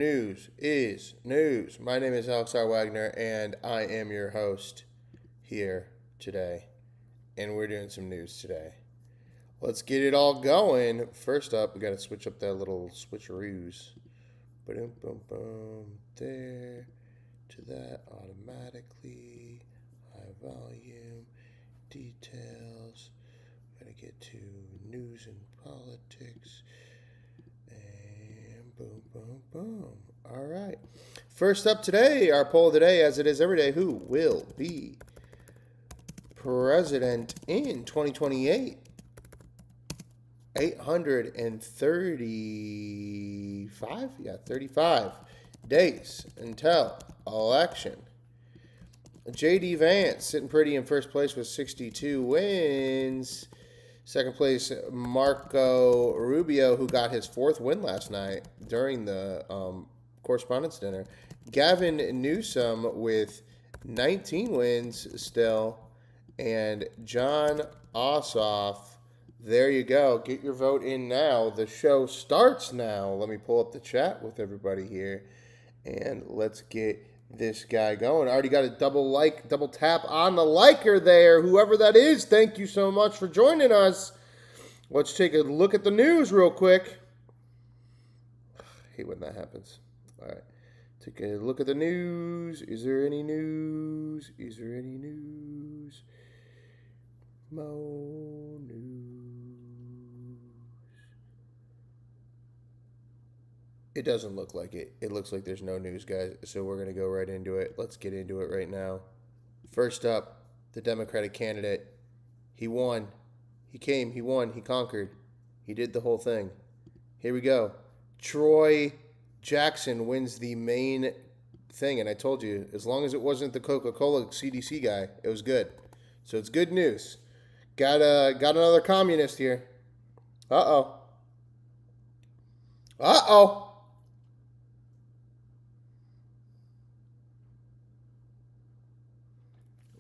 News is news. My name is Alex R. Wagner, and I am your host here today. And we're doing some news today. Let's get it all going. First up, we got to switch up that little switcheroos. Boom, boom, boom. There to that automatically. High volume. Details. Gotta get to news and politics. And boom, boom, boom. All right. First up today, our poll today, as it is every day, who will be president in 2028? 835? Yeah, 35 days until election. J.D. Vance sitting pretty in first place with 62 wins. Second place, Marco Rubio, who got his fourth win last night during the Correspondents Dinner. Gavin Newsom with 19 wins still. And John Ossoff, there you go. Get your vote in now. The show starts now. Let me pull up the chat with everybody here. And let's get this guy going. I already got a double tap on the liker there. Whoever that is, thank you so much for joining us. Let's take a look at the news real quick. I hate when that happens. All right. Take a look at the news. Is there any news? Is there any news? Mo news. It doesn't look like it. It looks like there's no news, guys. So we're going to go right into it. Let's get into it right now. First up, the Democratic candidate. He won. He came. He won. He conquered. He did the whole thing. Here we go. Troy Jackson wins the Maine thing. And I told you, as long as it wasn't the Coca-Cola CDC guy, it was good. So it's good news. Got another communist here. Uh-oh. Uh-oh.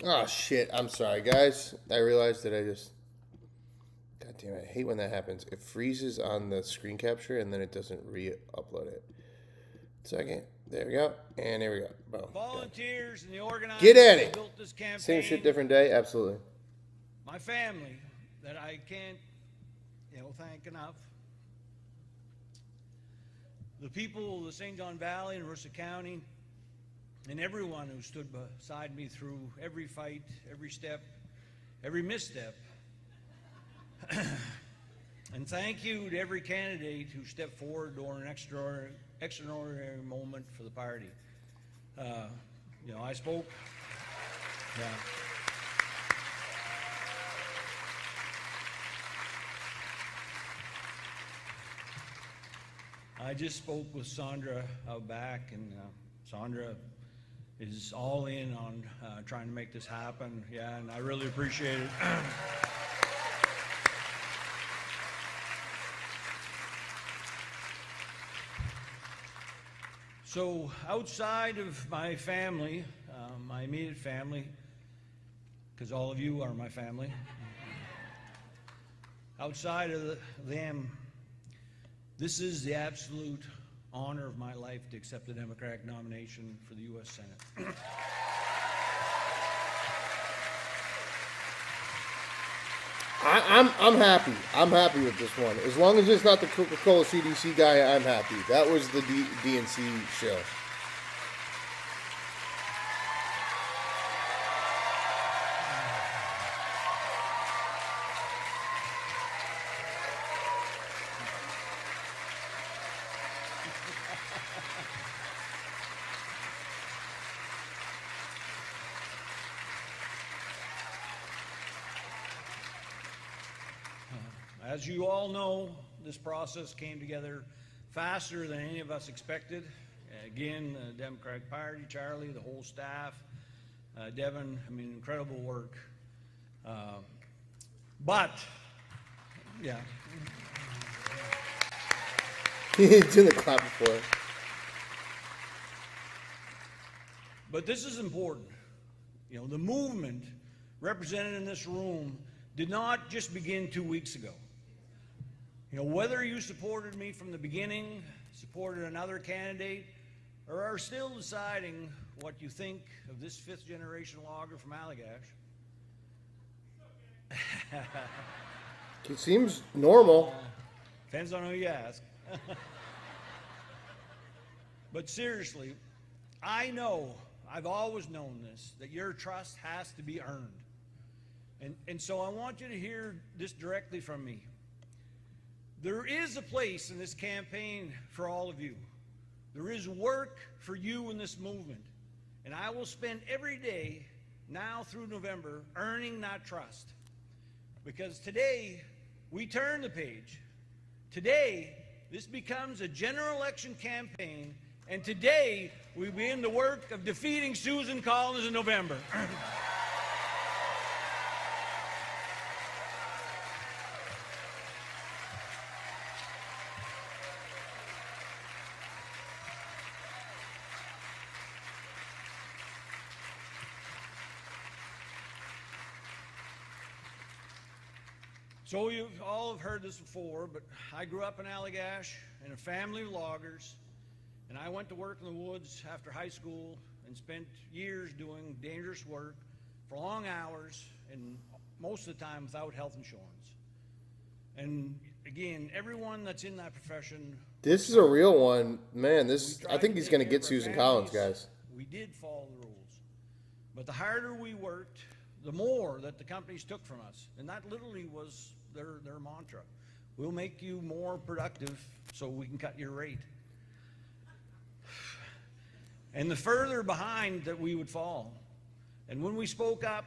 Oh, shit. I'm sorry, guys. I realized that God damn it. I hate when that happens. It freezes on the screen capture, and then it doesn't re-upload it. Second. There we go. And there we go. Boom. Volunteers and the organizers Get at it. built this campaign. Same shit, different day. Absolutely. My family that I can't, thank enough. The people of the St. John Valley and Mercer County, and everyone who stood beside me through every fight, every step, every misstep. And thank you to every candidate who stepped forward during an extraordinary moment for the party. I spoke. Yeah. I just spoke with Sandra out back, and Sandra is all in on trying to make this happen. Yeah, and I really appreciate it. So outside of my family, my immediate family, because all of you are my family, outside of them, this is the absolute honor of my life to accept the Democratic nomination for the U.S. Senate. I'm happy. I'm happy with this one. As long as it's not the Coca-Cola CDC guy, I'm happy. That was the DNC show. As you all know, this process came together faster than any of us expected. Again, the Democratic Party, Charlie, the whole staff, Devin, incredible work. But, yeah. It's in the clap before. But this is important. The movement represented in this room did not just begin 2 weeks ago. Whether you supported me from the beginning supported another candidate, or are still deciding what you think of this fifth-generation logger from Allagash. It seems normal. Depends on who you ask. But seriously, I know, I've always known this, that your trust has to be earned. And so I want you to hear this directly from me. There is a place in this campaign for all of you. There is work for you in this movement. And I will spend every day, now through November, earning that trust. Because today, we turn the page. Today, this becomes a general election campaign, and today, we begin the work of defeating Susan Collins in November. So you all have heard this before, but I grew up in Allagash in a family of loggers, and I went to work in the woods after high school and spent years doing dangerous work for long hours and most of the time without health insurance. And again, everyone that's in that profession. This is a real one. Man, I think he's going to get Susan Collins, guys. We did follow the rules. But the harder we worked, the more that the companies took from us. And that literally was their mantra. We'll make you more productive so we can cut your rate. And the further behind that we would fall. And when we spoke up,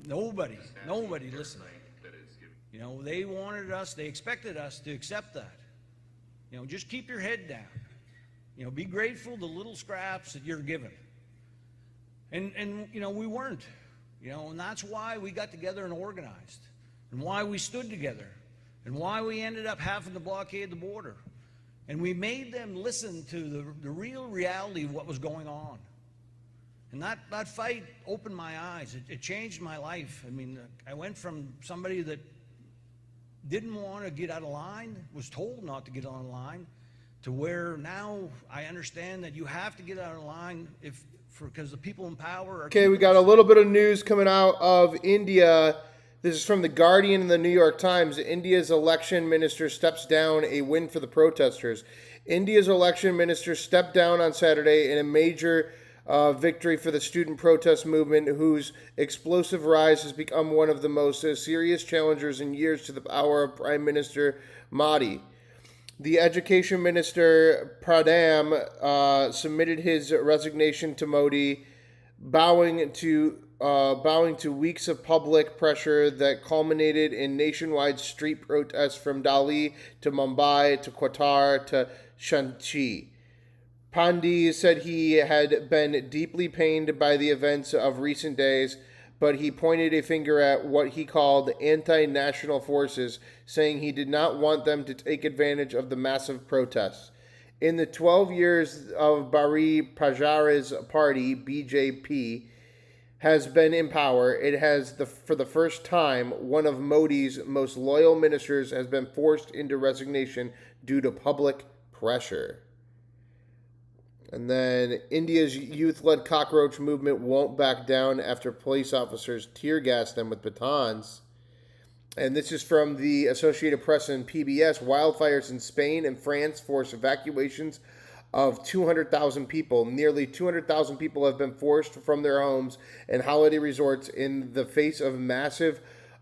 nobody listened. You know, they wanted us, they expected us to accept that. You know, just keep your head down. You know, be grateful to little scraps that you're given. And you know, we weren't. You know, and that's why we got together and organized. And why we stood together. And why we ended up having to blockade the border. And we made them listen to the real reality of what was going on. And that fight opened my eyes. It changed my life. I mean, I went from somebody that didn't want to get out of line, was told not to get on the line, to where now I understand that you have to get out of line because the people in power are... Okay, we got a little bit of news coming out of India. This is from The Guardian and the New York Times. India's election minister steps down, a win for the protesters. India's election minister stepped down on Saturday in a major victory for the student protest movement, whose explosive rise has become one of the most serious challengers in years to the power of Prime Minister Modi. The education minister, Pradham, submitted his resignation to Modi, bowing to weeks of public pressure that culminated in nationwide street protests from Delhi to Mumbai to Qatar to Shanxi. Pandey said he had been deeply pained by the events of recent days, but he pointed a finger at what he called anti-national forces, saying he did not want them to take advantage of the massive protests. In the 12 years of Bari Pajara's party, BJP, has been in power, it has, for the first time, one of Modi's most loyal ministers has been forced into resignation due to public pressure. And then India's youth-led cockroach movement won't back down after police officers tear gassed them with batons. And this is from the Associated Press and PBS. Wildfires in Spain and France force evacuations of 200,000 people. Nearly 200,000 people have been forced from their homes and holiday resorts in the face of massive,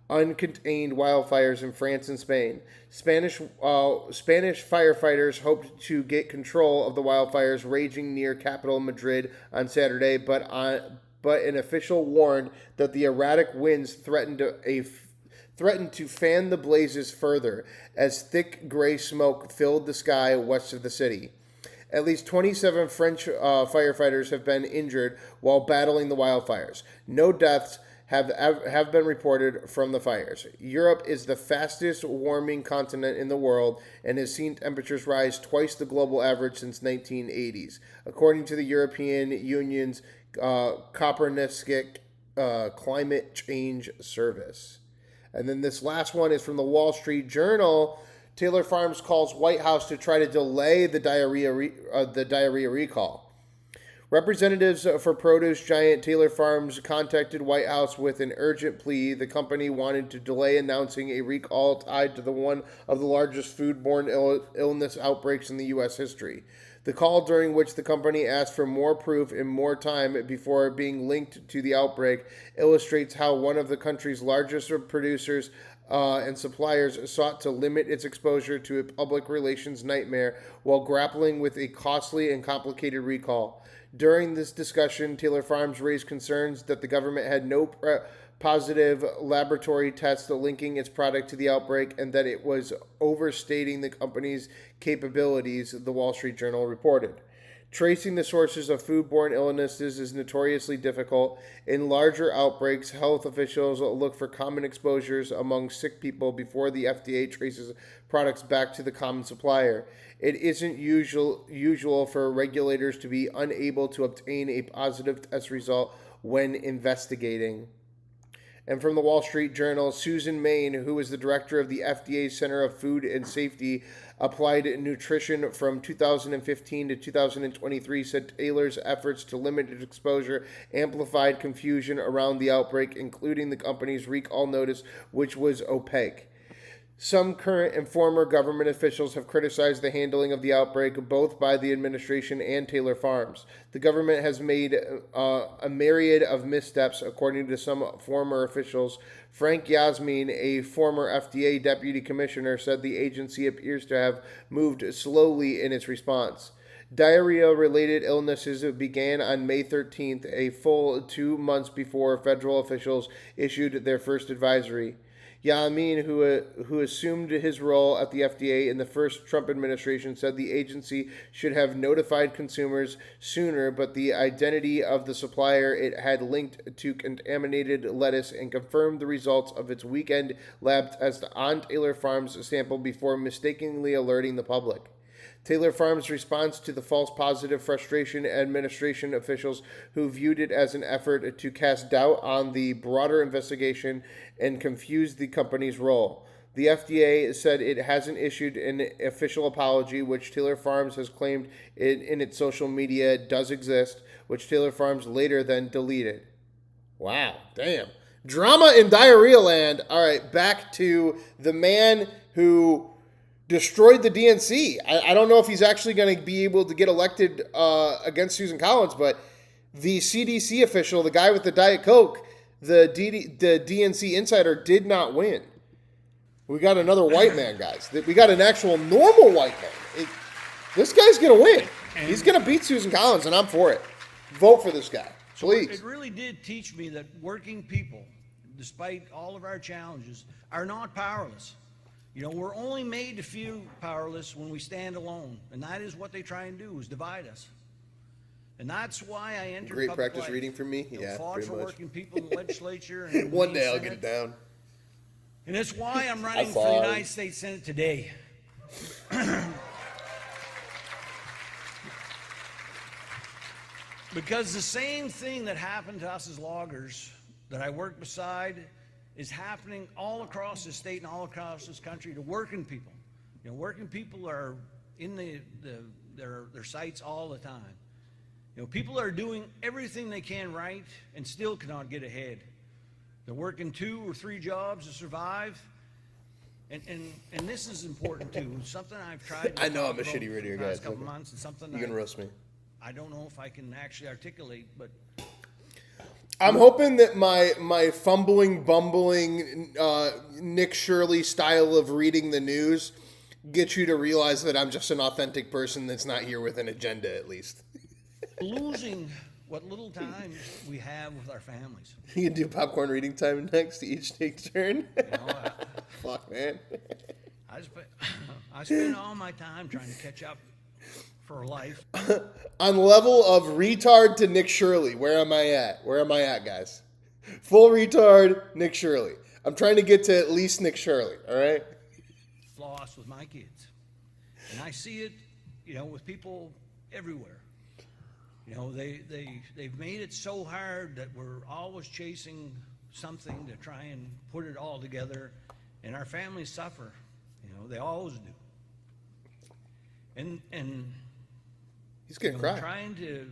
uncontained wildfires in France and Spain. Spanish firefighters hoped to get control of the wildfires raging near capital Madrid on Saturday, but an official warned that the erratic winds threatened to fan the blazes further as thick gray smoke filled the sky west of the city. At least 27 French firefighters have been injured while battling the wildfires. No deaths have been reported from the fires. Europe is the fastest warming continent in the world and has seen temperatures rise twice the global average since 1980s, according to the European Union's Copernicus Climate Change Service. And then this last one is from the Wall Street Journal. Taylor Farms calls White House to try to delay the diarrhea recall. Representatives for produce giant Taylor Farms contacted White House with an urgent plea. The company wanted to delay announcing a recall tied to one of the largest foodborne illness outbreaks in the U.S. history. The call, during which the company asked for more proof and more time before being linked to the outbreak, illustrates how one of the country's largest producers and suppliers sought to limit its exposure to a public relations nightmare while grappling with a costly and complicated recall. During this discussion, Taylor Farms raised concerns that the government had no positive laboratory tests linking its product to the outbreak and that it was overstating the company's capabilities, the Wall Street Journal reported. Tracing the sources of foodborne illnesses is notoriously difficult. In larger outbreaks, health officials look for common exposures among sick people before the FDA traces products back to the common supplier. It isn't usual for regulators to be unable to obtain a positive test result when investigating. And from the Wall Street Journal, Susan Maine, who is the director of the FDA Center of Food and Safety Applied Nutrition from 2015 to 2023, said Taylor's efforts to limit its exposure amplified confusion around the outbreak, including the company's recall notice, which was opaque. Some current and former government officials have criticized the handling of the outbreak, both by the administration and Taylor Farms. The government has made a myriad of missteps, according to some former officials. Frank Yasmin, a former FDA deputy commissioner, said the agency appears to have moved slowly in its response. Diarrhea-related illnesses began on May 13th, a full 2 months before federal officials issued their first advisory. Yamin, who assumed his role at the FDA in the first Trump administration, said the agency should have notified consumers sooner, but the identity of the supplier it had linked to contaminated lettuce and confirmed the results of its weekend lab test on Taylor Farms' sample before mistakenly alerting the public. Taylor Farms' response to the false positive frustration administration officials who viewed it as an effort to cast doubt on the broader investigation and confuse the company's role. The FDA said it hasn't issued an official apology, which Taylor Farms has claimed in its social media does exist, which Taylor Farms later then deleted. Wow, damn. Drama in diarrhea land. All right, back to the man who destroyed the DNC. I don't know if he's actually going to be able to get elected against Susan Collins, but the CDC official, the guy with the Diet Coke, the DNC insider, did not win. We got another white man, guys. We got an actual normal white man. This guy's going to win. He's going to beat Susan Collins, and I'm for it. Vote for this guy, please. It really did teach me that working people, despite all of our challenges, are not powerless. You know, we're only made to feel powerless when we stand alone, and that is what they try and do, is divide us. And that's why I entered Great public practice life. reading from me. Yeah, fought pretty for much. working people in the legislature. And One day I'll get it down. And that's why I'm running for the United States Senate today. Because the same thing that happened to us as loggers that I work beside is happening all across the state and all across this country to working people. You know, working people are in their sights all the time. You know, people are doing everything they can right and still cannot get ahead. They're working 2 or 3 jobs to survive. And this is important too. Something I've tried to I know I'm a shitty radio guy. couple months, and something you can roast me. I don't know if I can actually articulate, but I'm hoping that my fumbling, bumbling, Nick Shirley style of reading the news gets you to realize that I'm just an authentic person that's not here with an agenda, at least. losing what little time we have with our families. You can do popcorn reading time next. Each take turn. You know, Fuck, man. I spend all my time trying to catch up for life. On level of retard to Nick Shirley, where am I at? Where am I at, guys? Full retard, Nick Shirley. I'm trying to get to at least Nick Shirley, all right? Lost with my kids. And I see it, you know, with people everywhere. You know, they've made it so hard that we're always chasing something to try and put it all together, and our families suffer. You They always do. And he's gonna cry. Trying to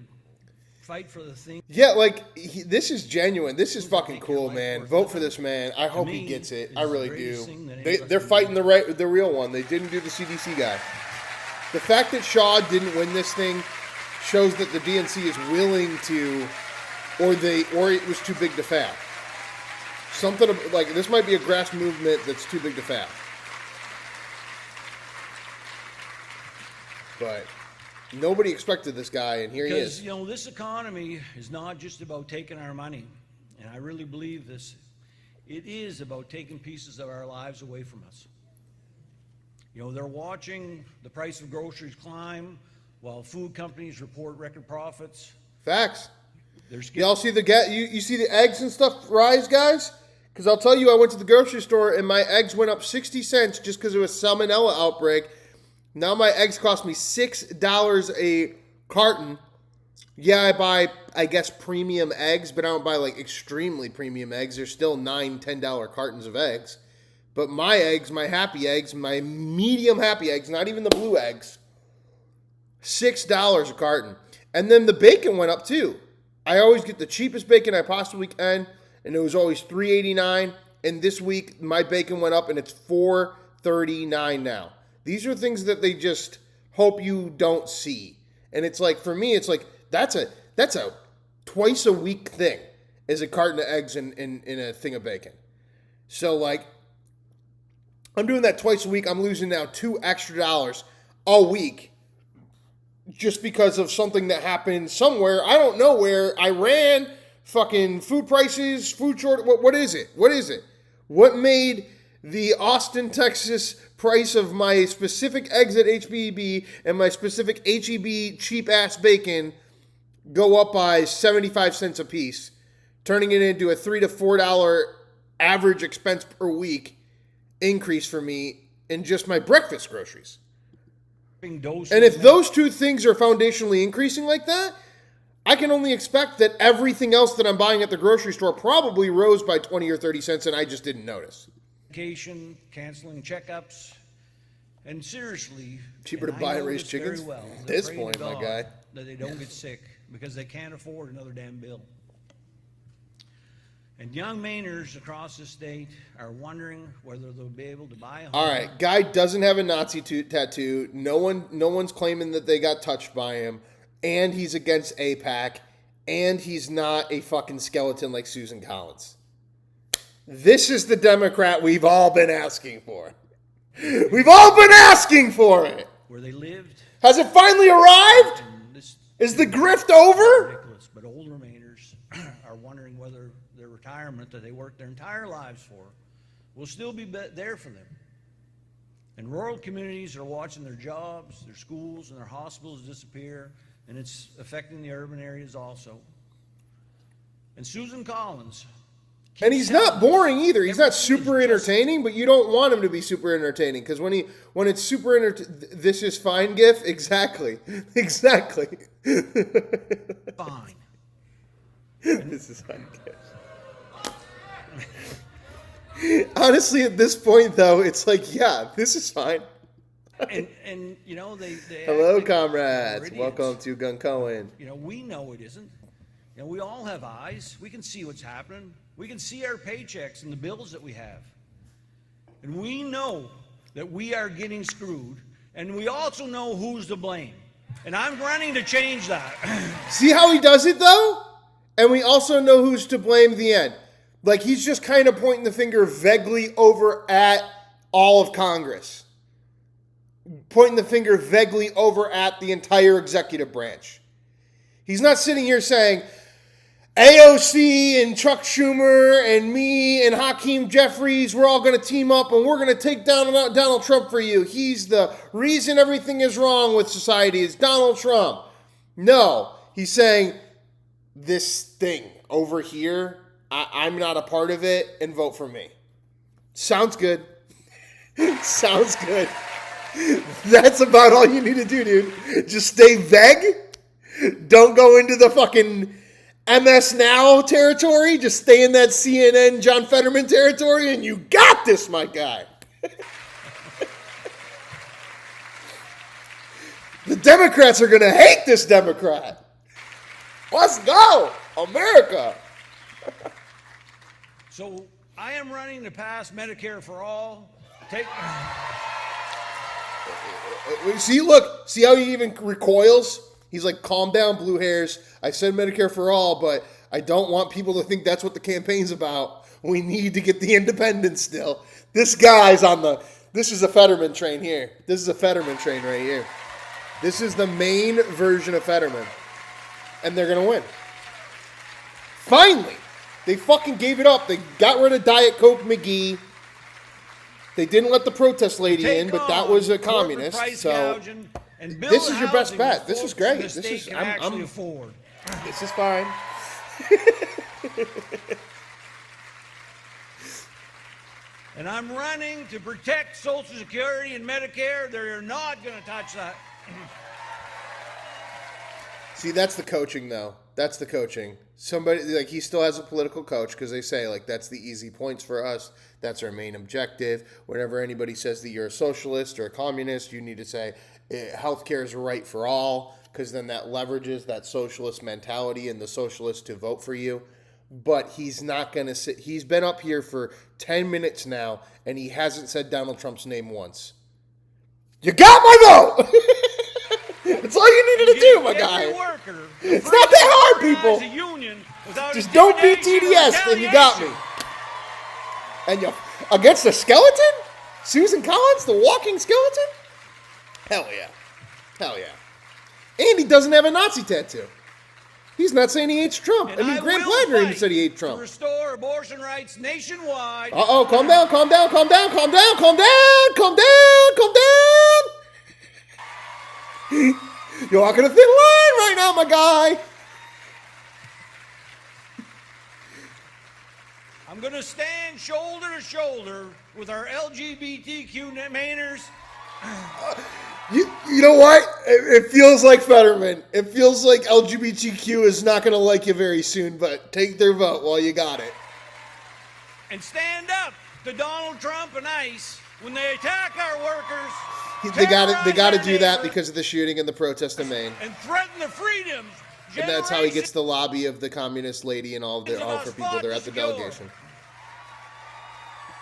fight for the thing. Yeah, like this is genuine. This is fucking cool, man. Vote for this man. I hope he gets it. I really do. They're fighting the real one. They didn't do the CDC guy. The fact that Shaw didn't win this thing shows that the DNC is willing to, or it was too big to fail. Something like this might be a grass movement that's too big to fail. But nobody expected this guy, and here he is. Because, this economy is not just about taking our money, and I really believe this. It is about taking pieces of our lives away from us. They're watching the price of groceries climb while food companies report record profits. Facts. Y'all see you see the eggs and stuff rise, guys? Because I'll tell you, I went to the grocery store, and my eggs went up 60 cents just because it was salmonella outbreak. Now my eggs cost me $6 a carton. Yeah, I buy, I guess, premium eggs, but I don't buy, like, extremely premium eggs. They're still $9, $10 cartons of eggs. But my eggs, my happy eggs, my medium happy eggs, not even the blue eggs, $6 a carton. And then the bacon went up, too. I always get the cheapest bacon I possibly can, and it was always $3.89. And this week, my bacon went up, and it's $4.39 now. These are things that they just hope you don't see. And it's like, for me, it's like, that's a twice a week thing, is a carton of eggs in a thing of bacon. So, like, I'm doing that twice a week. I'm losing now $2 extra a week just because of something that happened somewhere. I don't know where. Iran, fucking food prices, food short. What is it? What is it? What made the Austin, Texas price of my specific eggs at HEB and my specific HEB cheap-ass bacon go up by 75 cents a piece, turning it into a $3 to $4 average expense per week increase for me in just my breakfast groceries? And if those two things are foundationally increasing like that, I can only expect that everything else that I'm buying at the grocery store probably rose by 20 or 30 cents and I just didn't notice. Canceling checkups, and seriously, cheaper to buy and raise chickens. At this point, my guy, that they don't get sick because they can't afford another damn bill. And young Mainers across the state are wondering whether they'll be able to buy a home. All right, guy doesn't have a Nazi tattoo. No one's claiming that they got touched by him, and he's against APAC, and he's not a fucking skeleton like Susan Collins. This is the Democrat we've all been asking for. We've all been asking for it. Where they lived. Has it finally arrived? Is the grift over? Ridiculous, but old Remainers are wondering whether their retirement that they worked their entire lives for will still be there for them. And rural communities are watching their jobs, their schools, and their hospitals disappear, and it's affecting the urban areas also. And Susan Collins. And he's not boring either. He's not super entertaining, but you don't want him to be super entertaining because when it's super this is fine gif, exactly. Fine. This is fine gif. Honestly, at this point though, it's like, yeah, this is fine. And they hello, comrades. Welcome to Gun Cohen. We know it isn't. We all have eyes. We can see what's happening. We can see our paychecks and the bills that we have. And we know that we are getting screwed. And we also know who's to blame. And I'm running to change that. See how he does it, though? And we also know who's to blame at the end. Like, he's just kind of pointing the finger vaguely over at all of Congress. Pointing the finger vaguely over at the entire executive branch. He's not sitting here saying, AOC and Chuck Schumer and me and Hakeem Jeffries, we're all going to team up and we're going to take down Donald Trump for you. He's the reason everything is wrong with society is Donald Trump. No, he's saying this thing over here, I'm not a part of it and vote for me. Sounds good. Sounds good. That's about all you need to do, dude. Just stay vague. Don't go into the fucking MS Now territory. Just stay in that CNN John Fetterman territory, and you got this, my guy. The Democrats are going to hate this Democrat. Let's go, America. So I am running to pass Medicare for all. See how he even recoils? He's like, calm down, blue hairs. I said Medicare for all, but I don't want people to think that's what the campaign's about. We need to get the independents still. This guy's this is a Fetterman train here. This is a Fetterman train right here. This is the Maine version of Fetterman. And they're going to win. Finally. They fucking gave it up. They got rid of Diet Coke McGee. They didn't let the protest lady in, but that was a communist. So this is your best bet. This is great. This is This is fine. And I'm running to protect Social Security and Medicare. They're not going to touch that. See, that's the coaching, though. That's the coaching. Somebody, like, he still has a political coach because they say, like, that's the easy points for us. That's our main objective. Whenever anybody says that you're a socialist or a communist, you need to say healthcare is a right for all, because then that leverages that socialist mentality and the socialists to vote for you. But he's not going to sit. He's been up here for 10 minutes now, and he hasn't said Donald Trump's name once. You got my vote! That's all you needed to do, my guy. It's not that hard, people. Just don't be TDS, and you got me. And you against a skeleton? Susan Collins, the walking skeleton? Hell yeah. Hell yeah. And he doesn't have a Nazi tattoo. He's not saying he hates Trump. I mean, Graham Platter even said he hates Trump. To restore abortion rights nationwide. Uh-oh, calm down, calm down, calm down, calm down, calm down, calm down, calm down. You're walking a thin line right now, my guy. I'm going to stand shoulder to shoulder with our LGBTQ Mainers. You know what? It feels like Fetterman. It feels like LGBTQ is not going to like you very soon, but take their vote while you got it. And stand up to Donald Trump and ICE when they attack our workers. They got to do that because of the shooting and the protest in Maine. And threaten the freedoms. And that's how he gets the lobby of the communist lady and all for people. They're at the delegation.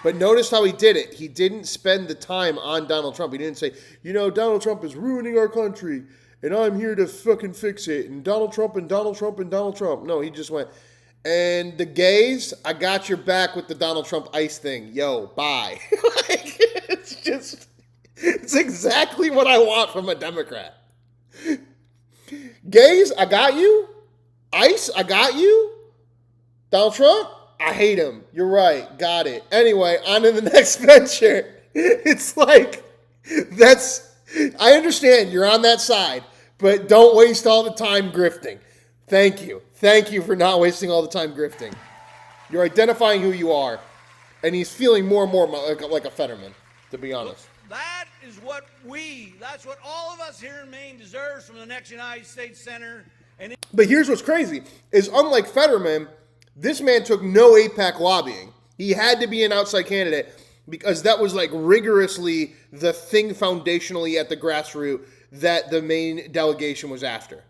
But notice how he did it. He didn't spend the time on Donald Trump. He didn't say, Donald Trump is ruining our country, and I'm here to fucking fix it, and Donald Trump and Donald Trump and Donald Trump. No, he just went, and the gays, I got your back with the Donald Trump ICE thing. Yo, bye. It's exactly what I want from a Democrat. Gays, I got you. ICE, I got you. Donald Trump, I hate him. You're right. Got it. Anyway, on to the next venture. It's like, I understand you're on that side, but don't waste all the time grifting. Thank you. Thank you for not wasting all the time grifting. You're identifying who you are, and he's feeling more and more like a Fetterman, to be honest. That is that's what all of us here in Maine deserves from the next United States Senator. But here's what's crazy, is unlike Fetterman, this man took no APAC lobbying. He had to be an outside candidate because that was like rigorously the thing foundationally at the grassroots that the Maine delegation was after.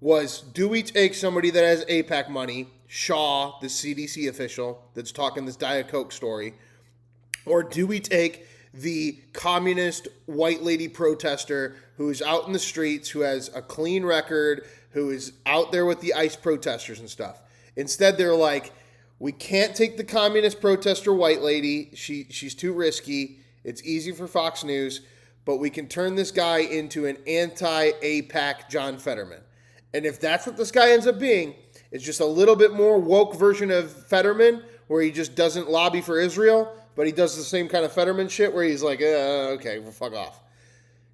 Was, do we take somebody that has APAC money, Shaw, the CDC official that's talking this Diet Coke story, or do we take the communist white lady protester who's out in the streets, who has a clean record, who is out there with the ICE protesters and stuff? Instead, they're like, we can't take the communist protester white lady. She's too risky. It's easy for Fox News, but we can turn this guy into an anti-APAC John Fetterman. And if that's what this guy ends up being, it's just a little bit more woke version of Fetterman, where he just doesn't lobby for Israel, but he does the same kind of Fetterman shit where he's like, okay, well, fuck off.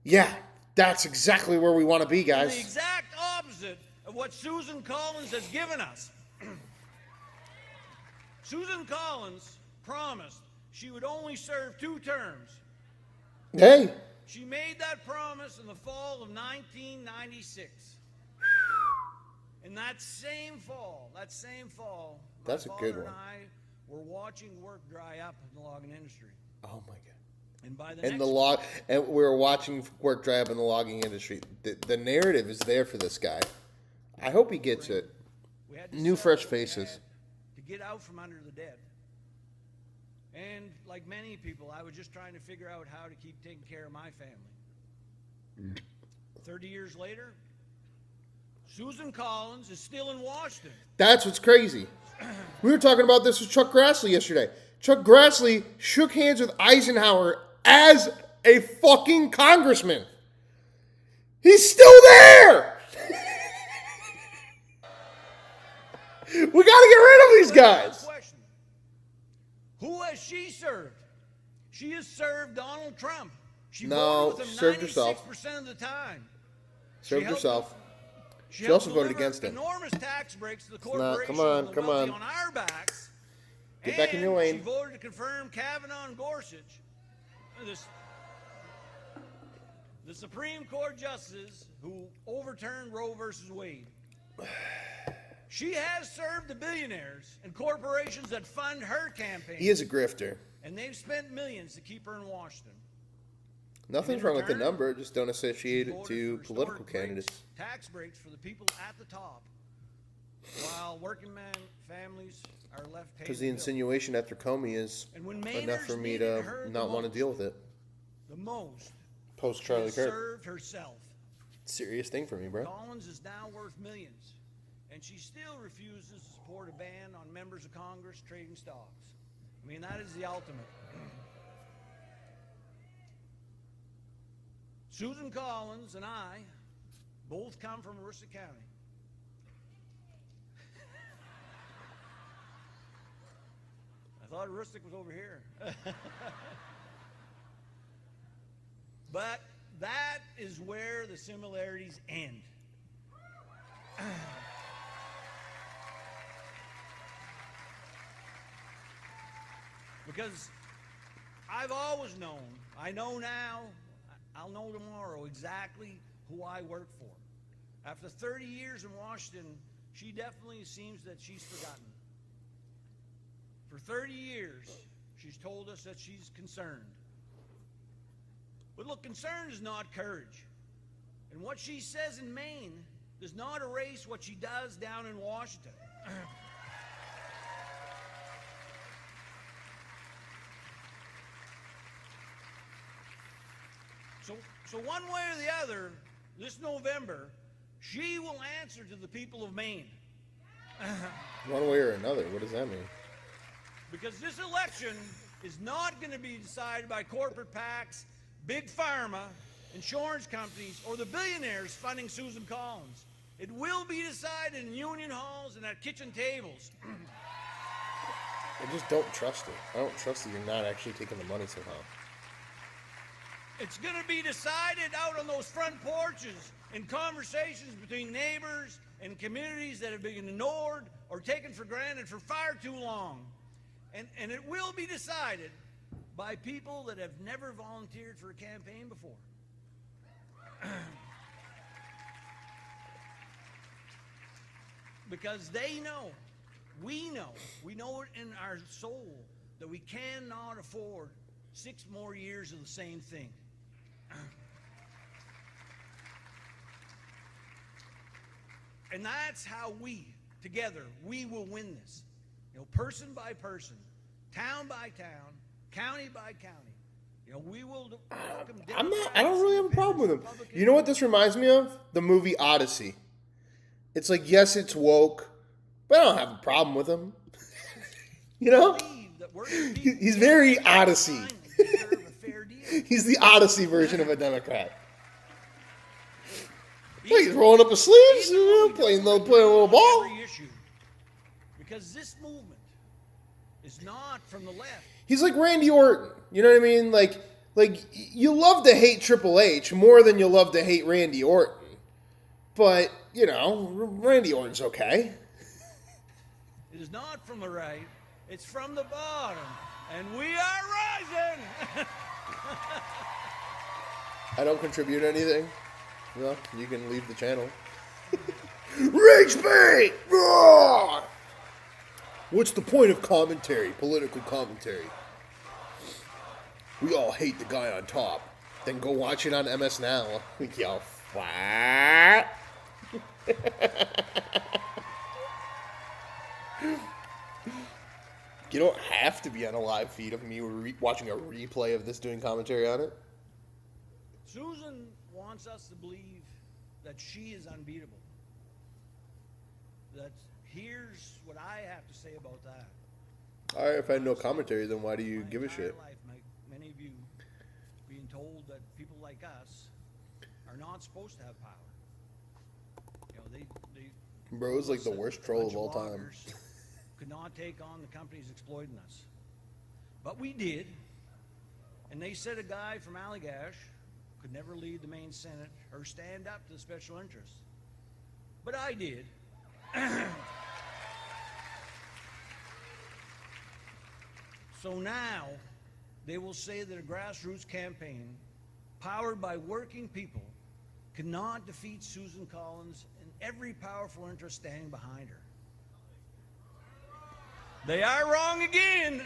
Yeah, that's exactly where we want to be, guys. The exact opposite of what Susan Collins has given us. Susan Collins promised she would only serve 2 terms. Hey. She made that promise in the fall of 1996. And that same fall, that's a good one. And I were watching work dry up in the logging industry. Oh my God. And by the And next the log, and we were watching work dry up in the logging industry. The narrative is there for this guy. I hope he gets it. we had to New sell fresh what we faces. had to get out from under the dead. And like many people, I was just trying to figure out how to keep taking care of my family. 30 years later, Susan Collins is still in Washington. That's what's crazy. We were talking about this with Chuck Grassley yesterday. Chuck Grassley shook hands with Eisenhower as a fucking congressman. He's still there. We got to get rid of these guys. Question. Who has she served? She has served Donald Trump. She No, voted with him served herself. 96% of the time. Served herself. She She also helped voted deliver against him. Enormous tax breaks to the not- corporations come on, and the come wealthy on. our backs. Get back in your lane. She voted to confirm Kavanaugh and Gorsuch. The Supreme Court justices who overturned Roe versus Wade. She has served the billionaires and corporations that fund her campaign. He is a grifter. And they've spent millions to keep her in Washington. Nothing's In wrong with the return, number. Just don't associate She it voted to for political historic candidates. Tax breaks for the people at the top, while working man families are left paying Because the bill. insinuation after Comey is And when enough for Mainers me needed to her not the want to most, deal with it. The most. Post She Charlie has Kirk. served herself. Serious thing for me, bro. Collins is now worth millions, and she still refuses to support a ban on members of Congress trading stocks. I mean, that is the ultimate. Susan Collins and I both come from Aroostook County. I thought Aroostook was over here. But that is where the similarities end. Because I've always known, I know now, I'll know tomorrow exactly who I work for. After 30 years in Washington, she definitely seems that she's forgotten. For 30 years, she's told us that she's concerned. But look, concern is not courage. And what she says in Maine does not erase what she does down in Washington. So one way or the other, this November, she will answer to the people of Maine. One way or another. What does that mean? Because this election is not going to be decided by corporate PACs, big pharma, insurance companies, or the billionaires funding Susan Collins. It will be decided in union halls and at kitchen tables. I just don't trust it. I don't trust that you're not actually taking the money somehow. It's going to be decided out on those front porches in conversations between neighbors and communities that have been ignored or taken for granted for far too long. And it will be decided by people that have never volunteered for a campaign before. Because they know, we know it in our soul that we cannot afford 6 more years of the same thing. And that's how we, together, we will win this. You know, person by person, town by town, county by county. You know, we will welcome I don't really have a problem with him. You know what this reminds me of? The movie Odyssey. It's like, yes, it's woke, but I don't have a problem with him. You know? He's very Odyssey. He's the Odyssey version of a Democrat. He's rolling up his sleeves, playing a little ball. Every issue. Because this movement is not from the left. He's like Randy Orton. You know what I mean? Like you love to hate Triple H more than you love to hate Randy Orton. But, you know, Randy Orton's okay. It is not from the right. It's from the bottom. And we are rising. I don't contribute anything. Well, you can leave the channel. Rage bait! Roar! What's the point of commentary? Political commentary. We all hate the guy on top. Then go watch it on MS Now. Yo, what? You don't have to be on a live feed of me watching a replay of this doing commentary on it. Susan wants us to believe that she is unbeatable. Here's what I have to say about that. All right, if I had no commentary, then why do you give a shit? Life, many of you being told that people like us are not supposed to have power. You know, they Bro's like the worst troll of all time. Could not take on the companies exploiting us. But we did. And they said a guy from Allagash could never lead the Maine Senate or stand up to the special interests. But I did. So now they will say that a grassroots campaign powered by working people cannot defeat Susan Collins and every powerful interest standing behind her. They are wrong again.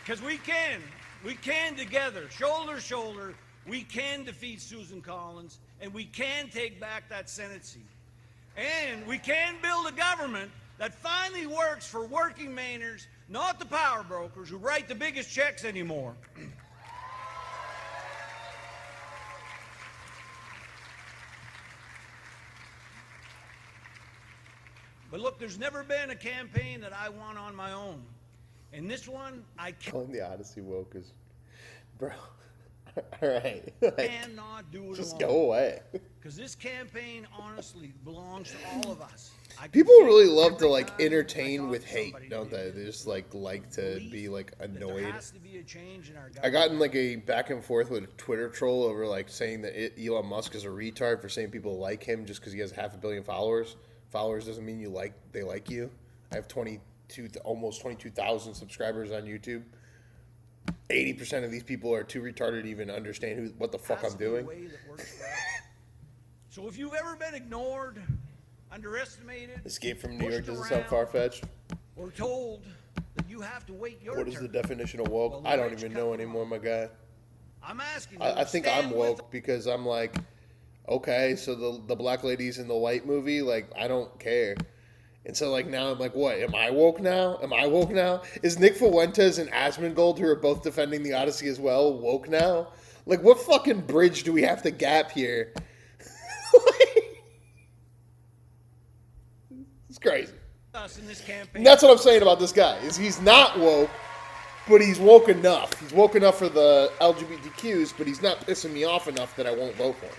Because we can together, shoulder to shoulder, we can defeat Susan Collins, and we can take back that Senate seat. And we can build a government that finally works for working Mainers, not the power brokers who write the biggest checks anymore. But look, there's never been a campaign that I won on my own. And this one, I can't. Calling the Odyssey woke is, bro. All right. Cannot do it just alone. go away. Because this campaign, honestly, belongs to all of us. People really love to like entertain with hate, don't they? They just like to be like annoyed. There has to be a change in our government. I got in like a back and forth with a Twitter troll over like saying that Elon Musk is a retard for saying people like him just because he has 500 million followers. Followers doesn't mean they like you. I have almost 22,000 subscribers on YouTube. 80% of these people are too retarded to even understand what the fuck I'm doing. So if you've ever been ignored, underestimated, Escape from New York doesn't sound far-fetched. Or told that you have to wait your turn. What is the definition of woke? Well, I don't even know anymore, my guy. I'm asking you. I think I'm woke because I'm like, okay, so the black ladies in the white movie, like, I don't care. And so, like, now I'm like, what? Am I woke now? Am I woke now? Is Nick Fuentes and Asmongold, who are both defending the Odyssey as well, woke now? Like, what fucking bridge do we have to gap here? It's crazy. Us in this campaign. That's what I'm saying about this guy, is he's not woke, but he's woke enough. He's woke enough for the LGBTQs, but he's not pissing me off enough that I won't vote for him.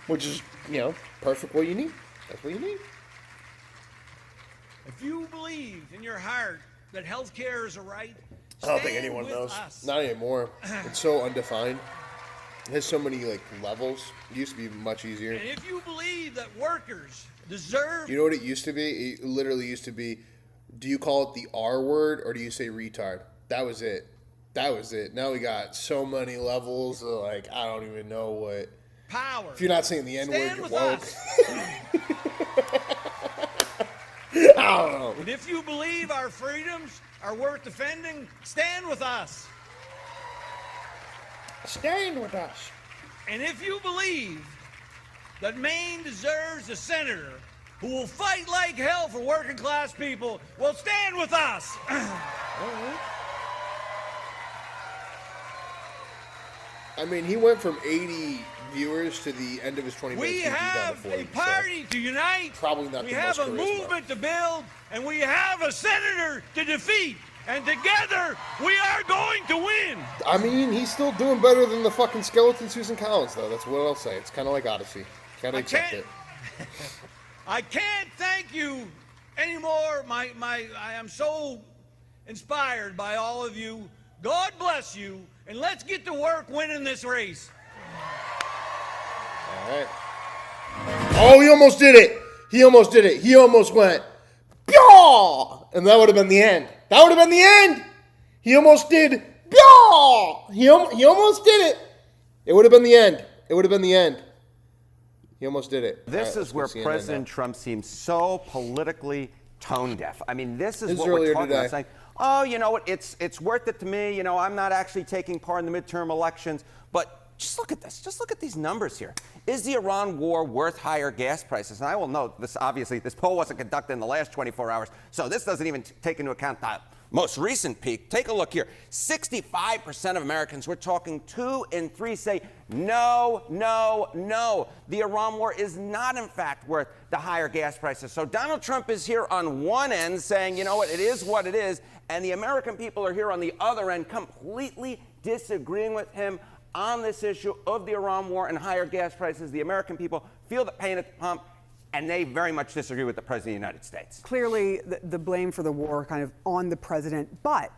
Which is, perfect what you need. That's what you need. If you believe in your heart that health care is a right, I don't think anyone knows. Not anymore. It's so undefined. It has so many levels. It used to be much easier. And if you believe that workers deserve... You know what it used to be? It literally used to be, do you call it the R word or do you say retard? That was it. That was it. Now we got so many levels of, I don't even know what... Power. If you're not saying the N word, you're woke. I don't know. And if you believe our freedoms are worth defending, stand with us. Stand with us. And if you believe that Maine deserves a senator who will fight like hell for working class people, well, stand with us. I mean, he went from 80 viewers to the end of his 20 minutes. We have a party to unite. Probably not we the have most a charisma. movement to build, and we have a senator to defeat. And together, we are going to win. I mean, he's still doing better than the fucking skeleton Susan Collins, though. That's what I'll say. It's kind of like Odyssey. Gotta accept it. I can't thank you anymore. I am so inspired by all of you. God bless you, and let's get to work winning this race. All right. Oh, he almost did it. He almost did it. He almost went, Pyaw! And that would have been the end. That would have been the end. He almost did, Pyaw! He almost did it. It would have been the end. It would have been the end. He almost did it. This is where President Trump seems so politically tone deaf. I mean, this is what earlier we're talking today. about, saying, oh, you know what, it's worth it to me. You know, I'm not actually taking part in the midterm elections. But just look at this. Just look at these numbers here. Is the Iran war worth higher gas prices? And I will note, this obviously, this poll wasn't conducted in the last 24 hours, so this doesn't even take into account that most recent peak. Take a look here. 65% of Americans, we're talking 2 in 3, say no, no, no. The Iran war is not, in fact, worth the higher gas prices. So Donald Trump is here on one end saying, you know what it is, and the American people are here on the other end completely disagreeing with him on this issue of the Iran war and higher gas prices. The American people feel the pain at the pump, and they very much disagree with the President of the United States. Clearly, the blame for the war kind of on the president, but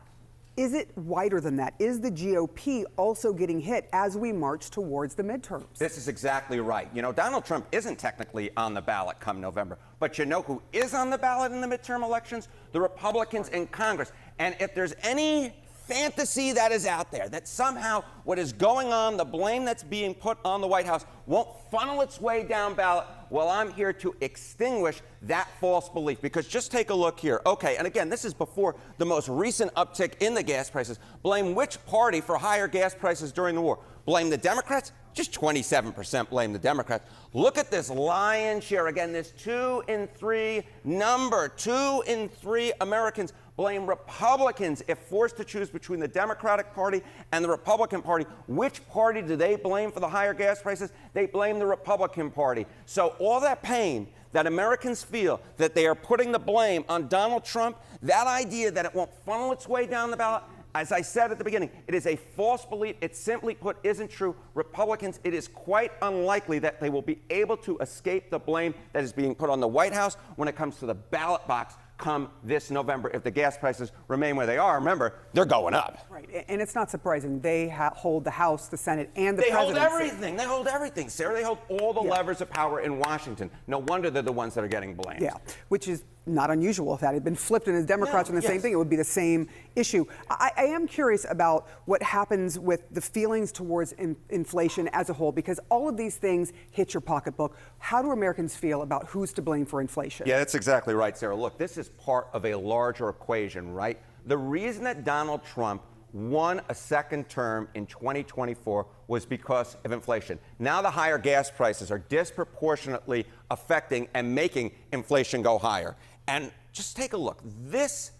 is it wider than that? Is the GOP also getting hit as we march towards the midterms? This is exactly right. You know, Donald Trump isn't technically on the ballot come November, but you know who is on the ballot in the midterm elections? The Republicans in Congress. And if there's any fantasy that is out there that somehow what is going on, the blame that's being put on the White House, won't funnel its way down ballot, well, I'm here to extinguish that false belief. Because just take a look here. Okay, and again, this is before the most recent uptick in the gas prices. Blame which party for higher gas prices during the war? Blame the Democrats? Just 27% blame the Democrats. Look at this lion's share. Again, this 2 in 3 number. 2 in 3 Americans blame Republicans if forced to choose between the Democratic Party and the Republican Party. Which party do they blame for the higher gas prices? They blame the Republican Party. So all that pain that Americans feel that they are putting the blame on Donald Trump, that idea that it won't funnel its way down the ballot, as I said at the beginning, it is a false belief. It simply put isn't true. Republicans, it is quite unlikely that they will be able to escape the blame that is being put on the White House when it comes to the ballot box come this November if the gas prices remain where they are. Remember, they're going up. Right, and it's not surprising. They hold the House, the Senate, and the They presidency. hold everything. They hold everything, Sarah. They hold all the levers of power in Washington. No wonder they're the ones that are getting blamed. Yeah, which is not unusual. If that had been flipped and the Democrats on the same thing, it would be the same issue. I am curious about what happens with the feelings towards inflation as a whole, because all of these things hit your pocketbook. How do Americans feel about who's to blame for inflation? Yeah, that's exactly right, Sarah. Look, this is part of a larger equation, right? The reason that Donald Trump won a second term in 2024 was because of inflation. Now the higher gas prices are disproportionately affecting and making inflation go higher. And just take a look. This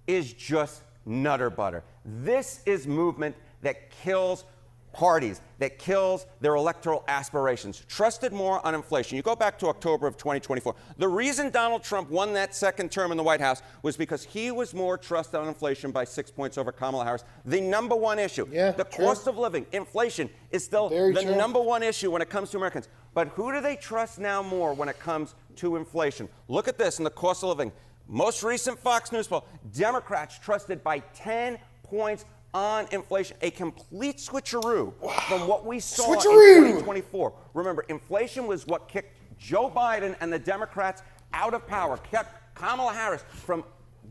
is just nutter butter. This is movement that kills parties, that kills their electoral aspirations. Trusted more on inflation. You go back to October of 2024. The reason Donald Trump won that second term in the White House was because he was more trusted on inflation by 6 points over Kamala Harris. The number one issue. Yeah, the cost of living, inflation, is still the number one issue when it comes to Americans. But who do they trust now more when it comes to inflation? Look at this in the cost of living. Most recent Fox News poll, Democrats trusted by 10 points on inflation, a complete switcheroo from what we saw in 2024. Remember, inflation was what kicked Joe Biden and the Democrats out of power, kept Kamala Harris from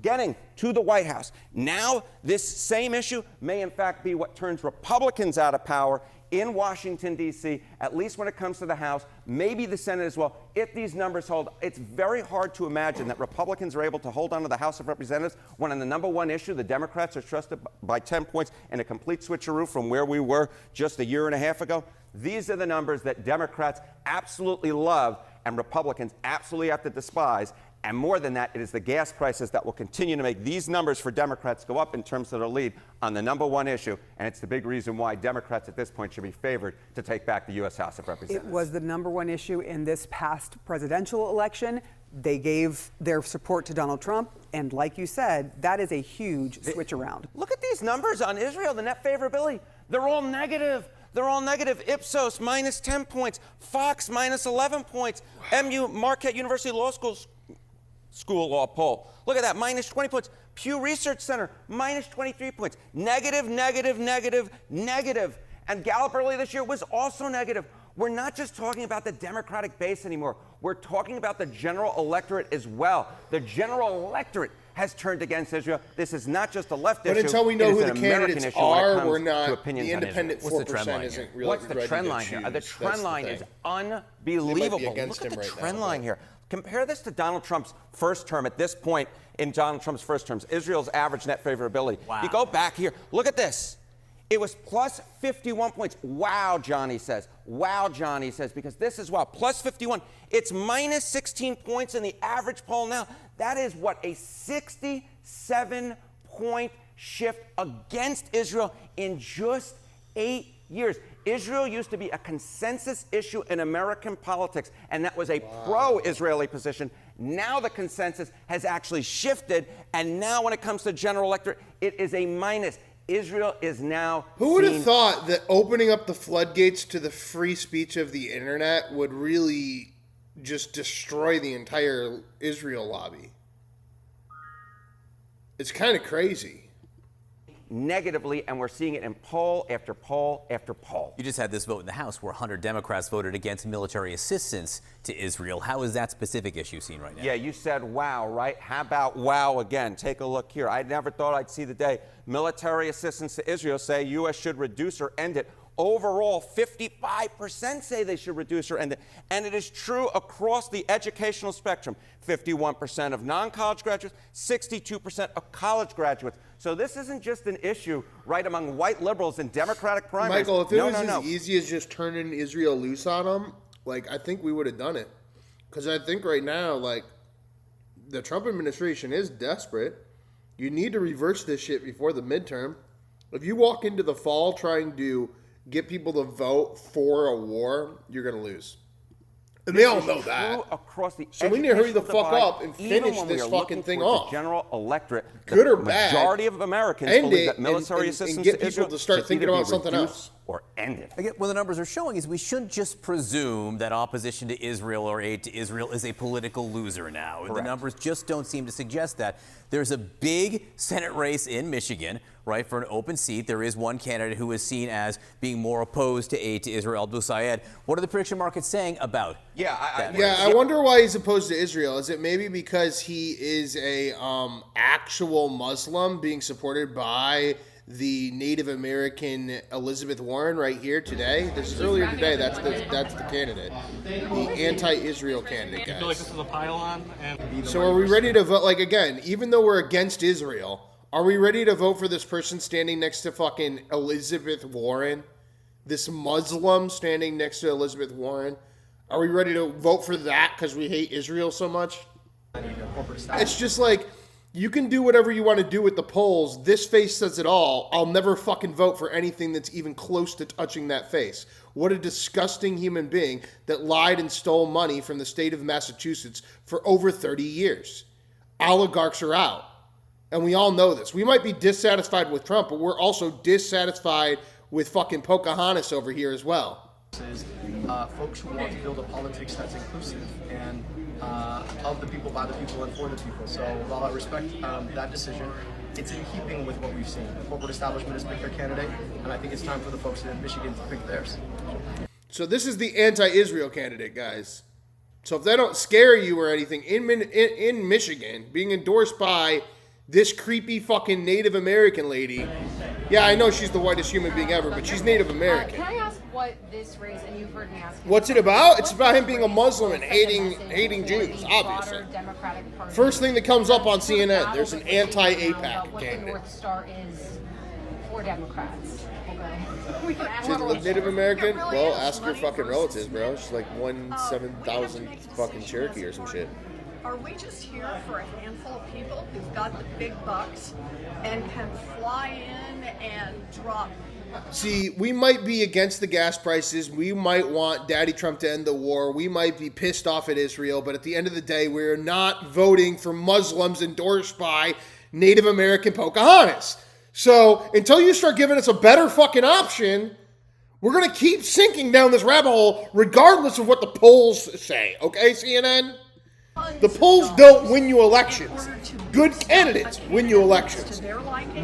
getting to the White House. Now, this same issue may in fact be what turns Republicans out of power in Washington, D.C., at least when it comes to the House, maybe the Senate as well. If these numbers hold, it's very hard to imagine that Republicans are able to hold on to the House of Representatives when on the number one issue, the Democrats are trusted by 10 points and a complete switcheroo from where we were just a year and a half ago. These are the numbers that Democrats absolutely love and Republicans absolutely have to despise. And more than that, it is the gas prices that will continue to make these numbers for Democrats go up in terms of their lead on the number one issue. And it's the big reason why Democrats at this point should be favored to take back the U.S. House of Representatives. It was the number one issue in this past presidential election. They gave their support to Donald Trump. And like you said, that is a huge switch around. Look at these numbers on Israel, the net favorability. They're all negative. They're all negative. Ipsos, minus 10 points. Fox, minus 11 points. MU, Marquette University Law School Law poll. Look at that, minus 20 points. Pew Research Center, minus 23 points. Negative, negative, negative, negative. And Gallup earlier this year was also negative. We're not just talking about the Democratic base anymore. We're talking about the general electorate as well. The general electorate has turned against Israel. This is not just a left issue. But until we know who the American candidates issue when it are, comes we're to not. opinions The on independent Israel. 4% isn't really What's the ready trend to line here? The choose. trend That's line the is thing. unbelievable. against Look at him the right trend now, line but- here. Compare this to Donald Trump's first term. At this point in Donald Trump's first terms, Israel's average net favorability. Wow. You go back here, look at this. It was plus 51 points. Wow, Johnny says. Wow, Johnny says, because this is wow. Plus 51. It's minus 16 points in the average poll now. That is what, a 67-point shift against Israel in just 8 years. Israel used to be a consensus issue in American politics, and that was a pro-Israeli position. Now the consensus has actually shifted, and now when it comes to general electorate, it is a minus. Israel is now Who would have thought that opening up the floodgates to the free speech of the internet would really just destroy the entire Israel lobby? It's kind of crazy. Negatively, and we're seeing it in poll after poll after poll. You just had this vote in the House where 100 Democrats voted against military assistance to Israel. How is that specific issue seen right now? Yeah, you said wow, right? How about wow again? Take a look here. I never thought I'd see the day military assistance to Israel say U.S. should reduce or end it. Overall, 55% say they should reduce or end it. And it is true across the educational spectrum. 51% of non-college graduates, 62% of college graduates. So this isn't just an issue right among white liberals in Democratic primaries. Michael, if it was as easy as just turning Israel loose on them, like, I think we would have done it. Because I think right now, like, the Trump administration is desperate. You need to reverse this shit before the midterm. If you walk into the fall trying to get people to vote for a war, you're going to lose. And they all know that. Across the So we need to hurry the fuck divide, up and even finish when we this are fucking looking thing towards off. the general electorate, Good the or bad, majority of Americans end believe it that military and assistance get to people Israel to start should thinking either about be something reduced else. or ended. Again, what the numbers are showing is we shouldn't just presume that opposition to Israel or aid to Israel is a political loser now. Correct. The numbers just don't seem to suggest that. There's a big Senate race in Michigan, right, for an open seat. There is one candidate who is seen as being more opposed to aid to Israel, Abdul. What are the prediction markets saying about that race? I wonder why he's opposed to Israel. Is it maybe because he is a actual Muslim being supported by the Native American Elizabeth Warren right here today? This is earlier today. That's the candidate, the anti-Israel candidate, guys. I feel like this is a pile-on. So are we ready to vote? Like, again, even though we're against Israel, are we ready to vote for this person standing next to fucking Elizabeth Warren? This Muslim standing next to Elizabeth Warren? Are we ready to vote for that because we hate Israel so much? It's just like, you can do whatever you want to do with the polls. This face says it all. I'll never fucking vote for anything that's even close to touching that face. What a disgusting human being that lied and stole money from the state of Massachusetts for over 30 years. Oligarchs are out. And we all know this. We might be dissatisfied with Trump, but we're also dissatisfied with fucking Pocahontas over here as well. Folks who want to build a politics that's inclusive and of the people, by the people, and for the people. So while I respect that decision, it's in keeping with what we've seen. The corporate establishment has picked their candidate, and I think it's time for the folks in Michigan to pick theirs. So this is the anti-Israel candidate, guys. So if they don't scare you or anything, in Michigan, being endorsed by this creepy fucking Native American lady. Yeah, I know she's the whitest human being ever, but she's Native American. Can I ask what this race, and you've heard me ask. What's it about? It's about him being a Muslim and hating Jews, obviously. First thing that comes up on CNN, there's an anti-APAC what candidate. the North Star is for Democrats. She's Native American? Well, ask your fucking relatives, bro. She's like 7,000 fucking Cherokee or some shit. Are we just here for a handful of people who've got the big bucks and can fly in and drop? See, we might be against the gas prices. We might want Daddy Trump to end the war. We might be pissed off at Israel. But at the end of the day, we're not voting for Muslims endorsed by Native American Pocahontas. So until you start giving us a better fucking option, we're going to keep sinking down this rabbit hole regardless of what the polls say. Okay, CNN? The polls don't win you elections. Good candidates win you elections.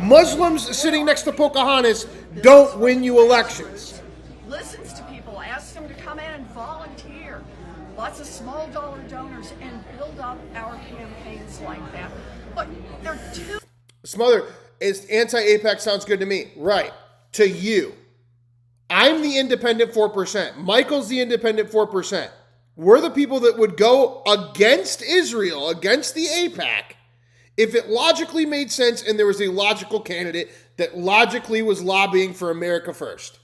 Muslims sitting next to Pocahontas don't win you elections. Listens to people, asks them to come in and volunteer. Lots of small dollar donors and build up our campaigns like that. But they're too... Smother, is anti-APAC sounds good to me. Right. To you. I'm the independent 4%. Michael's the independent 4%. We're the people that would go against Israel, against the APAC, if it logically made sense and there was a logical candidate that logically was lobbying for America first.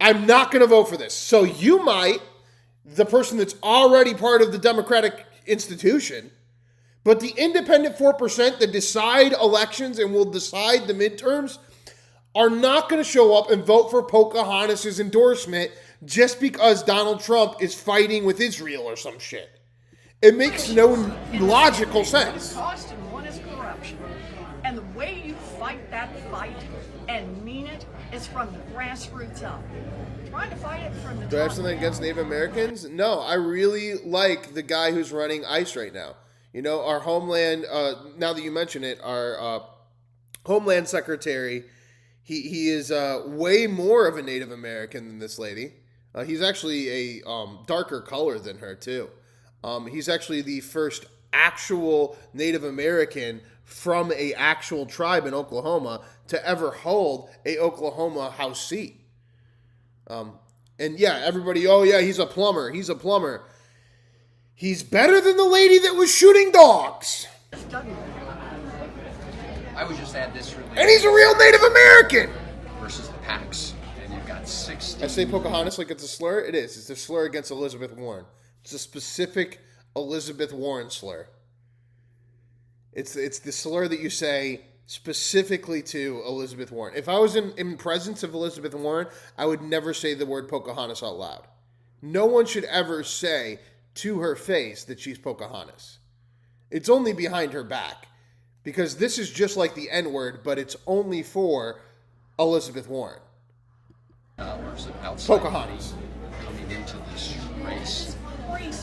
I'm not going to vote for this. So you might, the person that's already part of the Democratic institution, but the independent 4% that decide elections and will decide the midterms are not going to show up and vote for Pocahontas' endorsement just because Donald Trump is fighting with Israel or some shit. It makes no logical sense. One is cost and one is corruption. And the way you fight that fight and mean it is from the grassroots up. Trying to fight it from the Do I have top something down. against Native Americans? No, I really like the guy who's running ICE right now. You know, our Homeland, now that you mention it, our Homeland Secretary, he is way more of a Native American than this lady. He's actually a darker color than her, too. He's actually the first actual Native American from a actual tribe in Oklahoma to ever hold a Oklahoma House seat. And yeah, everybody, oh yeah, he's a plumber. He's a plumber. He's better than the lady that was shooting dogs. I would just add this really. And he's a real Native American. Versus the PACs, and you've got 60. I say Pocahontas like it's a slur. It is. It's a slur against Elizabeth Warren. It's a specific Elizabeth Warren slur. It's the slur that you say specifically to Elizabeth Warren. If I was in presence of Elizabeth Warren, I would never say the word Pocahontas out loud. No one should ever say to her face that she's Pocahontas. It's only behind her back. Because this is just like the N-word, but it's only for Elizabeth Warren. Pocahontas. Coming into this race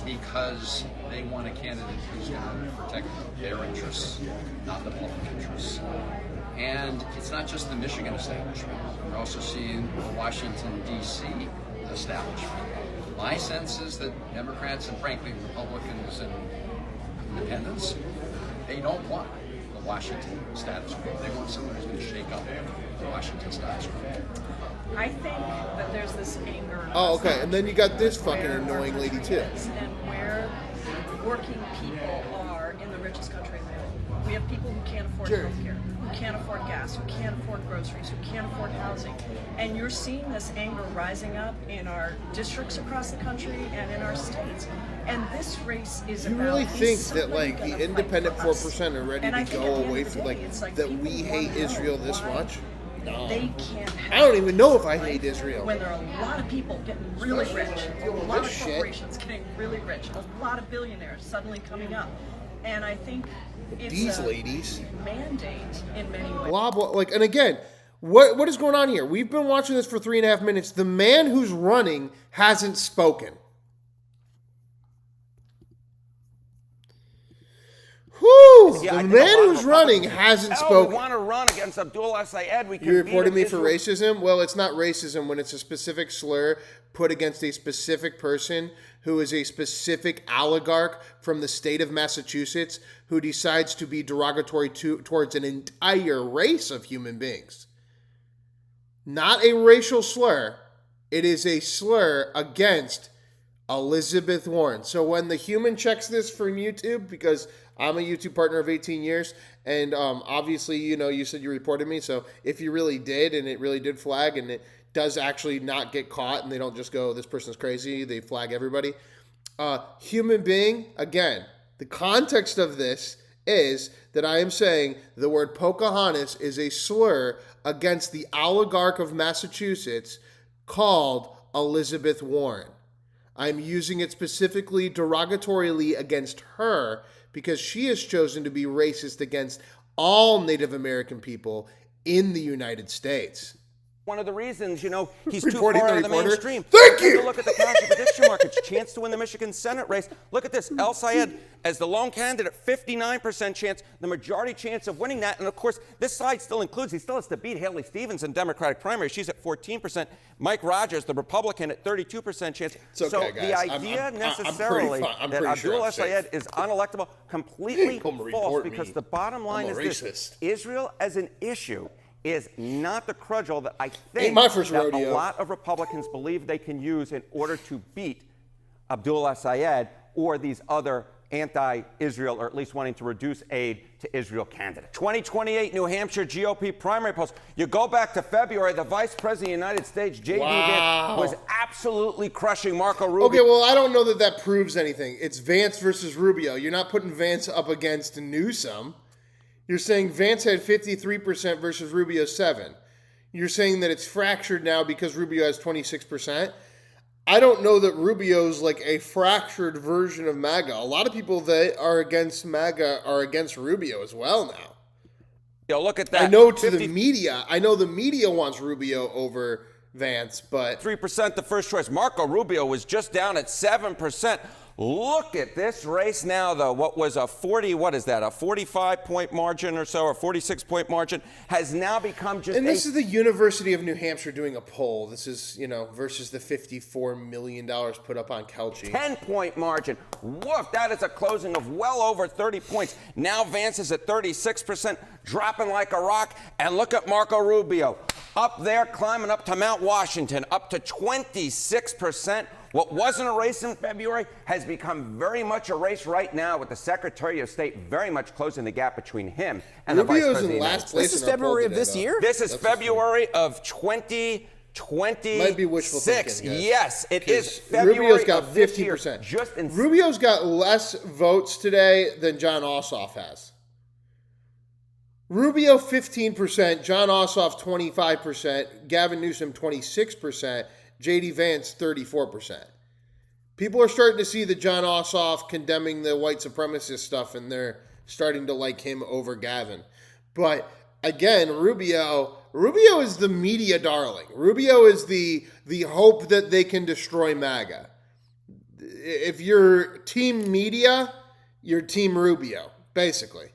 because they want a candidate who's going to protect their interests, not the public interests. And it's not just the Michigan establishment. We're also seeing the Washington, D.C. establishment. My sense is that Democrats and, frankly, Republicans and independents, they don't want the Washington status quo. They want someone who's going to shake up the Washington status quo. I think that there's this anger. Oh, okay. And then you got this fucking annoying lady, too. And where working people are in the richest country in the world. We have people who can't afford health care, who can't afford gas, who can't afford groceries, who can't afford housing. And you're seeing this anger rising up in our districts across the country and in our states. And this race is You about... really think is that, somebody like, gonna the fight independent for us? 4% are ready And I to think go at the end away of the from, day, like, it's like that people we wanna hate know Israel this why much? No. They can't have I don't even know if I hate Israel. when there are a lot of people getting really rich, a lot of shit. corporations getting really rich, a lot of billionaires suddenly coming up. And I think it's These a ladies. mandate in many ways. Blah, blah. Like, and again, what is going on here? We've been watching this for 3.5 minutes. The man who's running hasn't spoken. Whew! Yeah, I The think a man lot of who's running Republicans- hasn't We spoken. want to run against Abdul Sayed. We can You beat reported him. me for Israel- racism? Well, it's not racism when it's a specific slur put against a specific person who is a specific oligarch from the state of Massachusetts who decides to be derogatory towards an entire race of human beings. Not a racial slur. It is a slur against Elizabeth Warren. So when the human checks this from YouTube, because I'm a YouTube partner of 18 years, and obviously, you know, you said you reported me, so if you really did, and it really did flag, and it does actually not get caught, and they don't just go, this person's crazy, they flag everybody. Human being, again, the context of this is that I am saying the word Pocahontas is a slur against the oligarch of Massachusetts called Elizabeth Warren. I'm using it specifically derogatorily against her because she has chosen to be racist against all Native American people in the United States. One of the reasons, you know, he's too Reporting far the out of the reporter. mainstream. Thank Take you. a look at the counter prediction markets. Chance to win the Michigan Senate race. Look at this. El Sayed as the lone candidate, 59% chance, the majority chance of winning that. And of course, this side still includes, he still has to beat Haley Stevens in Democratic primary. She's at 14%. Mike Rogers, the Republican, at 32% chance. It's okay, so guys. the idea I'm necessarily pretty that sure Abdul I'm Sayed safe. is unelectable, completely Come false, report because me. the bottom line I'm a is racist. this. Israel as an issue is not the cudgel that I Ain't think my first that rodeo. a lot of Republicans believe they can use in order to beat Abdul Sayed or these other anti-Israel, or at least wanting to reduce aid to Israel candidates. 2028 New Hampshire GOP primary polls. You go back to February, the Vice President of the United States, J.D. Vance, was absolutely crushing Marco Rubio. Okay, well, I don't know that that proves anything. It's Vance versus Rubio. You're not putting Vance up against Newsom. You're saying Vance had 53% versus Rubio 7%. You're saying that it's fractured now because Rubio has 26%. I don't know that Rubio's like a fractured version of MAGA. A lot of people that are against MAGA are against Rubio as well now. Yo, look at that. I know the media wants Rubio over Vance, but 3% the first choice. Marco Rubio was just down at 7%. Look at this race now, though. What was a 45-point margin or so, or 46-point margin, has now become just. And this is the University of New Hampshire doing a poll. This is, versus the $54 million put up on Kelce. 10-point margin. Woof, that is a closing of well over 30 points. Now Vance is at 36%, dropping like a rock. And look at Marco Rubio. Up there, climbing up to Mount Washington, up to 26%. What wasn't a race in February has become very much a race right now, with the Secretary of State very much closing the gap between him and the Vice President. In last place. This is February of this year? This is February of 2026. Might be wishful thinking, guys. Yes, it is February Rubio's got of this year. 50%. Rubio's got less votes today than John Ossoff has. Rubio 15%, John Ossoff 25%, Gavin Newsom 26%, J.D. Vance 34%. People are starting to see the John Ossoff condemning the white supremacist stuff, and they're starting to like him over Gavin. But again, Rubio is the media darling. Rubio is the hope that they can destroy MAGA. If you're team media, you're team Rubio, basically.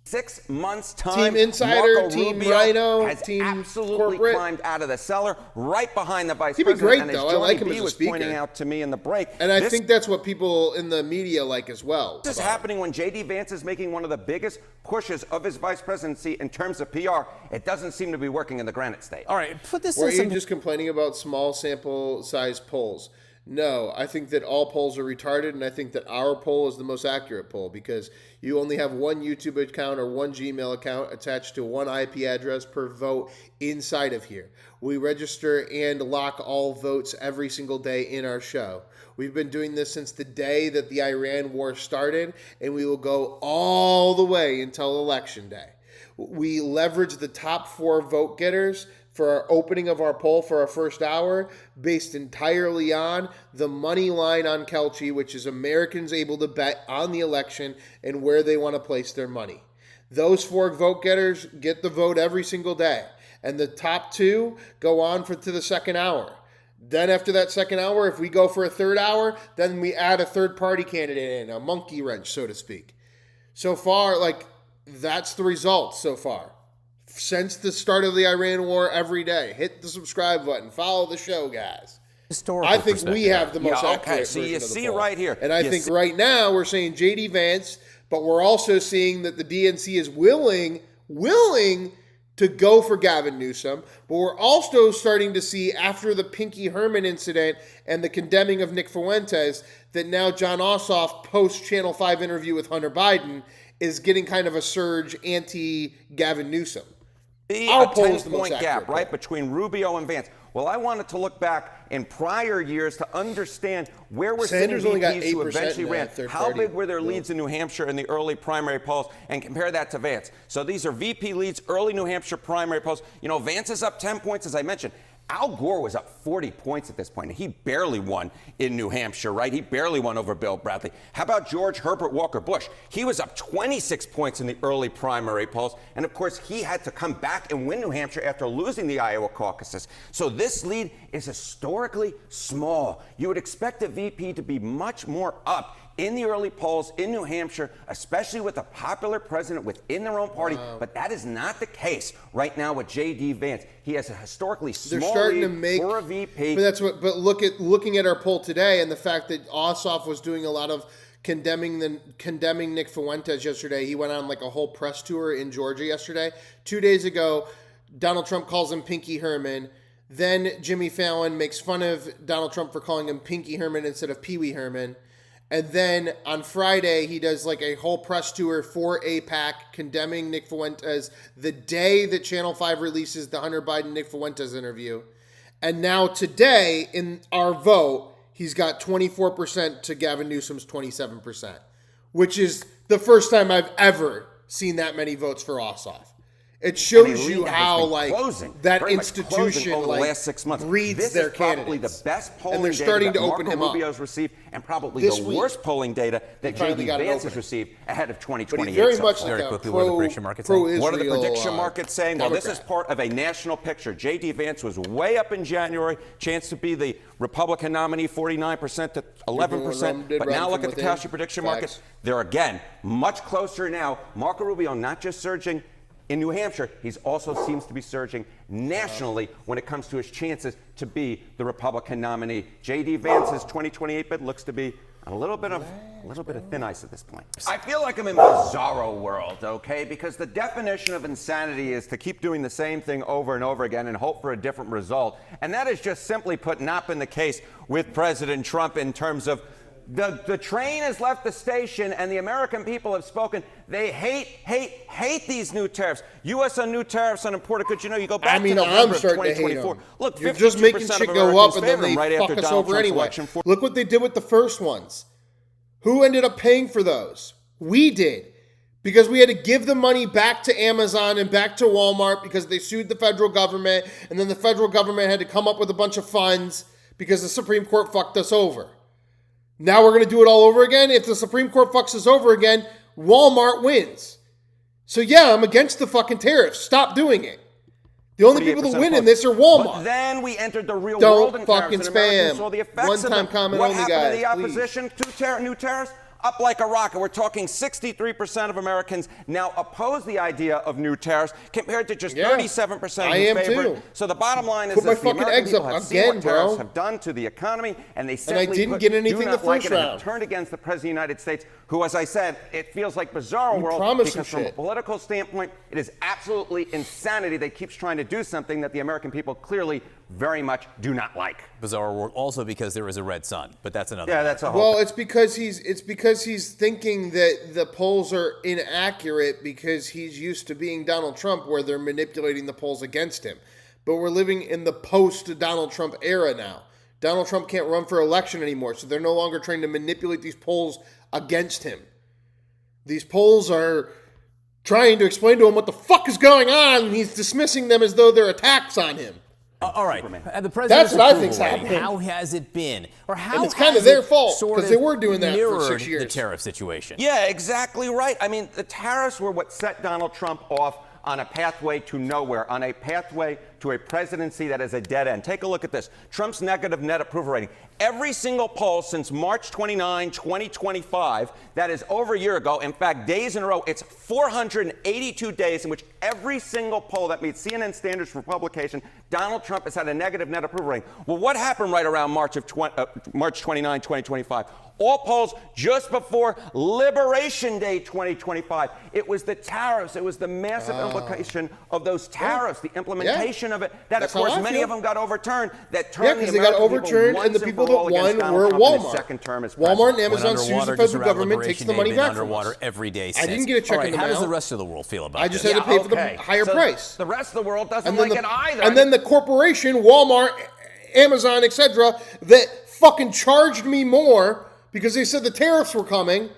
6 months' time, Team Insider, Marco Team Rubio Rhino, has Team absolutely Corporate. climbed out of the cellar, right behind the Vice He'd be President. great, and though. as I like Johnny him B as a was speaker. pointing out to me in the break. And I think that's what people in the media like as well. This is happening when J.D. Vance is making one of the biggest pushes of his vice presidency in terms of PR. It doesn't seem to be working in the Granite State. All right, put this Were in you some. just complaining about small sample size polls? No, I think that all polls are retarded, and I think that our poll is the most accurate poll because you only have one YouTube account or one Gmail account attached to one IP address per vote inside of here. We register and lock all votes every single day in our show. We've been doing this since the day that the Iran war started, and we will go all the way until Election Day. We leverage the top 4 vote getters for our opening of our poll for our first hour, based entirely on the money line on Kelce, which is Americans able to bet on the election and where they want to place their money. Those 4 vote getters get the vote every single day, and the top 2 go on to the second hour. Then after that second hour, if we go for a third hour, then we add a third-party candidate in, a monkey wrench, so to speak. So far, that's the result so far. Since the start of the Iran war, every day. Hit the subscribe button. Follow the show, guys. Historical I think we have the most accurate okay, so version you of the see poll. right here. And I think right now we're saying J.D. Vance, but we're also seeing that the DNC is willing to go for Gavin Newsom. But we're also starting to see, after the Pinky Herman incident and the condemning of Nick Fuentes, that now John Ossoff, post-Channel 5 interview with Hunter Biden, is getting kind of a surge anti-Gavin Newsom. A 10-point gap, right, between Rubio and Vance. Well, I wanted to look back in prior years to understand where we're Sanders sitting only got VPs who 8% eventually in ran. that How third big were their party leads in New Hampshire in the early primary polls, and compare that to Vance. So these are VP leads, early New Hampshire primary polls. Vance is up 10 points, as I mentioned. Al Gore was up 40 points at this point, and he barely won in New Hampshire, right? He barely won over Bill Bradley. How about George Herbert Walker Bush? He was up 26 points in the early primary polls, and of course, he had to come back and win New Hampshire after losing the Iowa caucuses. So this lead is historically small. You would expect a VP to be much more up in the early polls in New Hampshire, especially with a popular president within their own party. But that is not the case right now with J.D. Vance. He has a historically small lead for a VP. But looking at our poll today, and the fact that Ossoff was doing a lot of condemning Nick Fuentes yesterday. He went on like a whole press tour in Georgia yesterday. 2 days ago, Donald Trump calls him Pinky Herman. Then Jimmy Fallon makes fun of Donald Trump for calling him Pinky Herman instead of Pee Wee Herman. And then on Friday, he does like a whole press tour for APAC condemning Nick Fuentes the day that Channel 5 releases the Hunter Biden Nick Fuentes interview. And now today in our vote, he's got 24% to Gavin Newsom's 27%, which is the first time I've ever seen that many votes for Ossoff. It shows you how like that institution over like the last 6 months breeds their candidates. Probably candides. the best polling and they're data starting that to open Marco him up. Rubio's received, and probably This the week, worst polling data that finally JD got it Vance open. has received ahead of 2028. But he's very so much far. like Very a quickly, what are the prediction markets saying? What are the prediction pro-Israel, markets saying? Well, this is Democrat. part of a national picture. J.D. Vance was way up in January, chance to be the Republican nominee, 49% to 11%. But now look at the Calshi prediction markets. They're again much closer now. Marco Rubio not just surging in New Hampshire, he's also seems to be surging nationally when it comes to his chances to be the Republican nominee. J.D. Vance's 2028 bid looks to be a little bit of thin ice at this point. I feel like I'm in bizarro world, okay? Because the definition of insanity is to keep doing the same thing over and over again and hope for a different result. And that is just simply put not been the case with President Trump in terms of the train has left the station and the American people have spoken. They hate these new tariffs. U.S. on new tariffs on imported goods. You know, you go back to November of 2024. Look, you're just making shit go up and then they right fuck after us Donald over Trump's anyway. election. Look what they did with the first ones. Who ended up paying for those? We did. Because we had to give the money back to Amazon and back to Walmart because they sued the federal government. And then the federal government had to come up with a bunch of funds because the Supreme Court fucked us over. Now we're going to do it all over again? If the Supreme Court fucks us over again, Walmart wins. So yeah, I'm against the fucking tariffs. Stop doing it. The only people that win in this are Walmart. But then we entered the real Don't world in fucking tariffs, and Americans spam. saw the effects One-time of them. comment what only, happened guys, to the opposition to new tariffs? Up like a rocket. We're talking 63% of Americans now oppose the idea of new tariffs compared to just 37% I am favor. too. So the bottom line is Put my this: the fucking American eggs people up have seen again, what tariffs bro. have done to the economy, and they And simply I didn't get anything do the not like first it and have round. turned against the President of the United States, who, as I said, it feels like bizarre world promised because some from a shit. political standpoint, it is absolutely insanity that keeps trying to do something that the American people clearly very much do not like. Bizarre world, also because there is a red sun, but that's another. Yeah, that's a whole. Well, it's because he's thinking that the polls are inaccurate because he's used to being Donald Trump, where they're manipulating the polls against him. But we're living in the post-Donald Trump era now. Donald Trump can't run for election anymore, so they're no longer trying to manipulate these polls against him. These polls are trying to explain to him what the fuck is going on, and he's dismissing them as though they're attacks on him. All right. The president's That's what I approval think's rating, happening. how has it been? Or how And it's kind of has their it fault, sort 'cause of they were doing that for mirrored 6 years. the tariff situation? Yeah, exactly right. I mean, the tariffs were what set Donald Trump off on a pathway to nowhere, on a pathway to a presidency that is a dead end. Take a look at this. Trump's negative net approval rating. Every single poll since March 29, 2025, that is over a year ago, in fact, days in a row, it's 482 days in which every single poll that meets CNN standards for publication, Donald Trump has had a negative net approval rating. Well, what happened right around March 29, 2025? All polls just before Liberation Day 2025. It was the tariffs. It was the massive implication of those tariffs, the implementation of it, that, That's of course, how I many feel. of them got overturned. That turned because the they got American overturned, people and the once people for all that won against Donald were Trump in his Walmart. second term as Walmart and president. Amazon Went sues the underwater federal just around government, takes Liberation the Day, money been back from underwater us. every day I since. didn't get a check All in the How does mail. the rest of the world feel about I just this? had to pay for the okay. higher So price. The rest of the world doesn't And then like it either. And then the corporation, Walmart, Amazon, etc., that fucking charged me more because they said the tariffs were coming,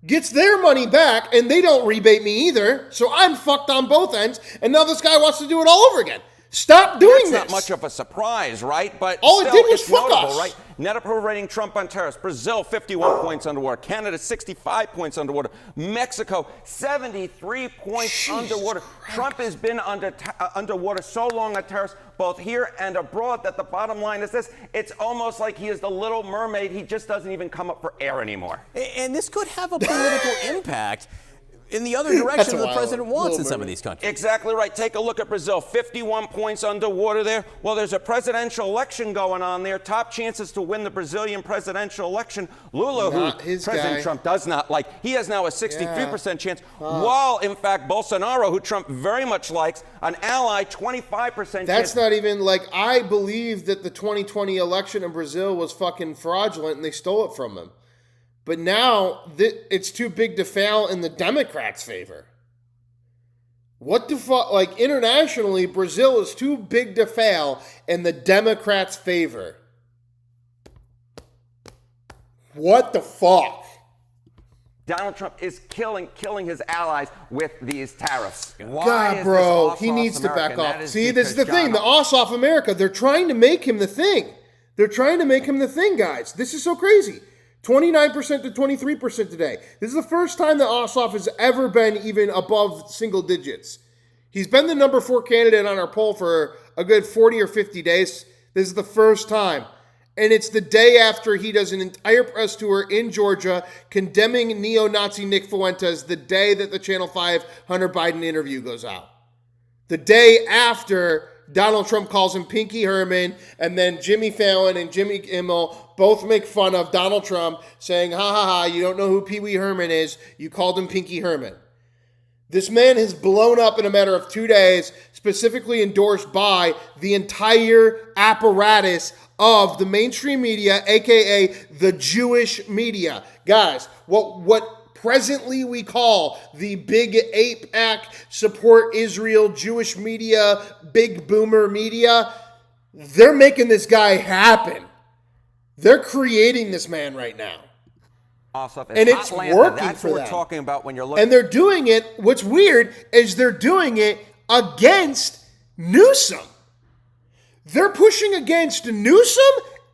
gets their money back, and they don't rebate me either. So I'm fucked on both ends, and now this guy wants to do it all over again. Stop doing That's this. not much of a surprise, right? But All it still, did was it's fuck notable, us. right? Net approval rating Trump on tariffs. Brazil, 51 points underwater. Canada, 65 points underwater. Mexico, 73 points underwater. Trump has been underwater so long on tariffs, both here and abroad, that the bottom line is this. It's almost like he is the Little Mermaid. He just doesn't even come up for air anymore. And this could have a political impact. in the other direction a the wild president wants in little some of movie. these countries. Exactly right. Take a look at Brazil. 51 points underwater there. Well, there's a presidential election going on there. Top chances to win the Brazilian presidential election. Lula, Not who his President guy. Trump does not like, he has now a 63% chance, while, in fact, Bolsonaro, who Trump very much likes, an ally, 25% chance. That's not even like, I believe that the 2020 election in Brazil was fucking fraudulent and they stole it from him. But now it's too big to fail in the Democrats' favor. What the fuck? Like, internationally, Brazil is too big to fail in the Democrats' favor. What the fuck? Donald Trump is killing his allies with these tariffs. Why God, is bro, this he Ossoff needs to American? back That off. is See, this is the because thing. The Ossoff America, they're trying to make him the thing. They're trying to make him the thing, guys. This is so crazy. 29% to 23% today. This is the first time that Ossoff has ever been even above single digits. He's been the number 4 candidate on our poll for a good 40 or 50 days. This is the first time. And it's the day after he does an entire press tour in Georgia condemning neo-Nazi Nick Fuentes, the day that the Channel 5 Hunter Biden interview goes out. The day after Donald Trump calls him Pinky Herman, and then Jimmy Fallon and Jimmy Kimmel both make fun of Donald Trump, saying, ha ha ha, you don't know who Pee Wee Herman is, you called him Pinky Herman. This man has blown up in a matter of 2 days, specifically endorsed by the entire apparatus of the mainstream media, aka the Jewish media. Guys, what presently we call the big APAC, support Israel, Jewish media, big boomer media, they're making this guy happen. They're creating this man right now. Ossoff, And it's Atlanta. working That's for what we're them. talking about when you're looking. And they're doing it, what's weird is they're doing it against Newsom. They're pushing against Newsom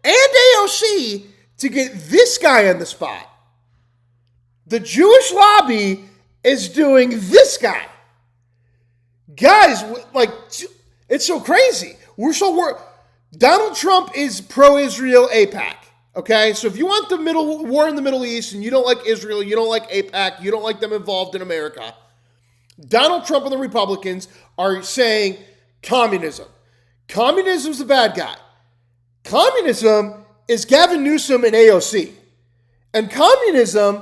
and AOC to get this guy on the spot. The Jewish lobby is doing this guy. Guys, like, it's so crazy. Donald Trump is pro-Israel APAC. Okay, so if you want the war in the Middle East and you don't like Israel, you don't like APAC, you don't like them involved in America, Donald Trump and the Republicans are saying communism. Communism's the bad guy. Communism is Gavin Newsom and AOC. And communism,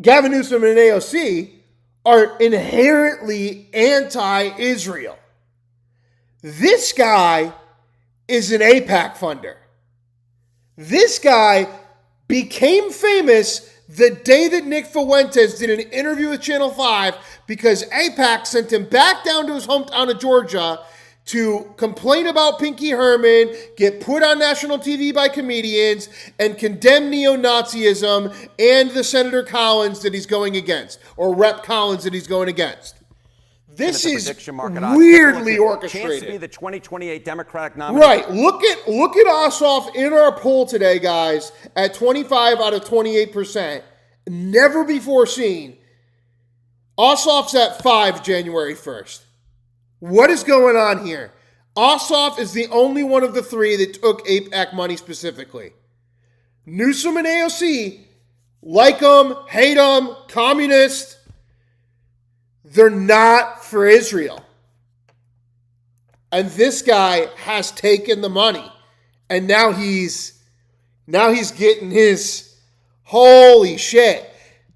Gavin Newsom and AOC are inherently anti-Israel. This guy is an APAC funder. This guy became famous the day that Nick Fuentes did an interview with Channel 5 because APAC sent him back down to his hometown of Georgia to complain about Pinky Herman, get put on national TV by comedians, and condemn neo-Nazism and the Senator Collins that he's going against, or Rep Collins that he's going against. This is weirdly orchestrated. Chance to be the 2028 Democratic nominee. Right. Look at Ossoff in our poll today, guys, at 25 out of 28%. Never before seen. Ossoff's at 5 January 1st. What is going on here? Ossoff is the only one of the three that took APAC money specifically. Newsom and AOC, like them, hate them, communist. They're not for Israel. And this guy has taken the money. And now he's getting his holy shit.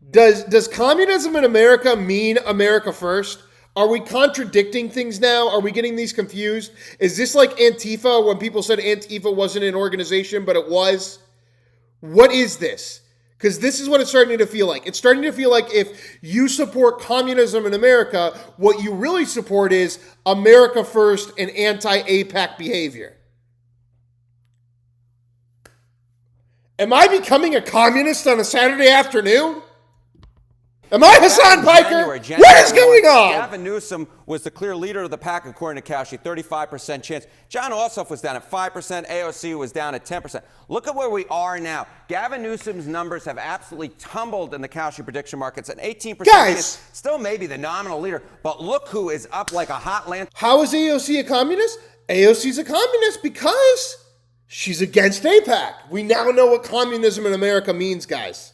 Does communism in America mean America first? Are we contradicting things now? Are we getting these confused? Is this like Antifa when people said Antifa wasn't an organization, but it was? What is this? Because this is what it's starting to feel like. It's starting to feel like if you support communism in America, what you really support is America first and anti-APAC behavior. Am I becoming a communist on a Saturday afternoon? Am I Hassan Piker? What is going on? Gavin Newsom was the clear leader of the pack, according to Cauchy, 35% chance. John Ossoff was down at 5%. AOC was down at 10%. Look at where we are now. Gavin Newsom's numbers have absolutely tumbled in the Cauchy prediction markets at 18%. Guys, still maybe the nominal leader, but look who is up like a hot lantern. How is AOC a communist? AOC's a communist because she's against APAC. We now know what communism in America means, guys.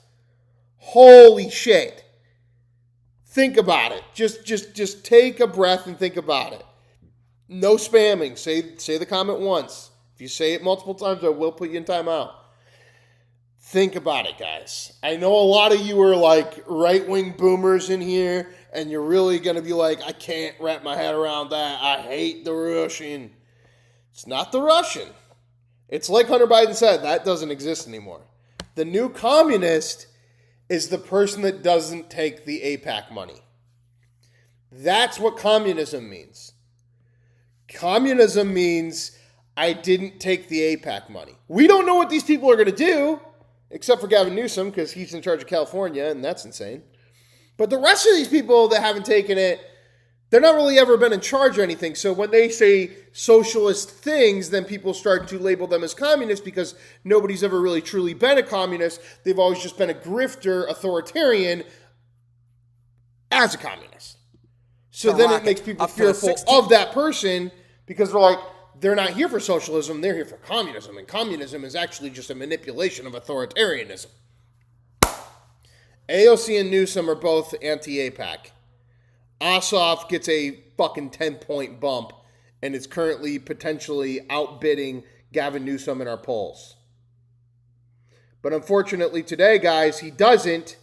Holy shit. Think about it. Just take a breath and think about it. No spamming. Say the comment once. If you say it multiple times, I will put you in timeout. Think about it, guys. I know a lot of you are like right-wing boomers in here, and you're really going to be like, I can't wrap my head around that. I hate the Russian. It's not the Russian. It's like Hunter Biden said, that doesn't exist anymore. The new communist is the person that doesn't take the APAC money. That's what communism means. Communism means I didn't take the APAC money. We don't know what these people are going to do, except for Gavin Newsom, because he's in charge of California, and that's insane. But the rest of these people that haven't taken it, they're not really ever been in charge or anything. So when they say socialist things, then people start to label them as communists because nobody's ever really truly been a communist. They've always just been a grifter, authoritarian, as a communist. So then it makes people fearful of that person because they're like, they're not here for socialism, they're here for communism. And communism is actually just a manipulation of authoritarianism. AOC and Newsom are both anti-APAC. Ossoff gets a fucking 10-point bump and is currently potentially outbidding Gavin Newsom in our polls. But unfortunately today, guys, he doesn't,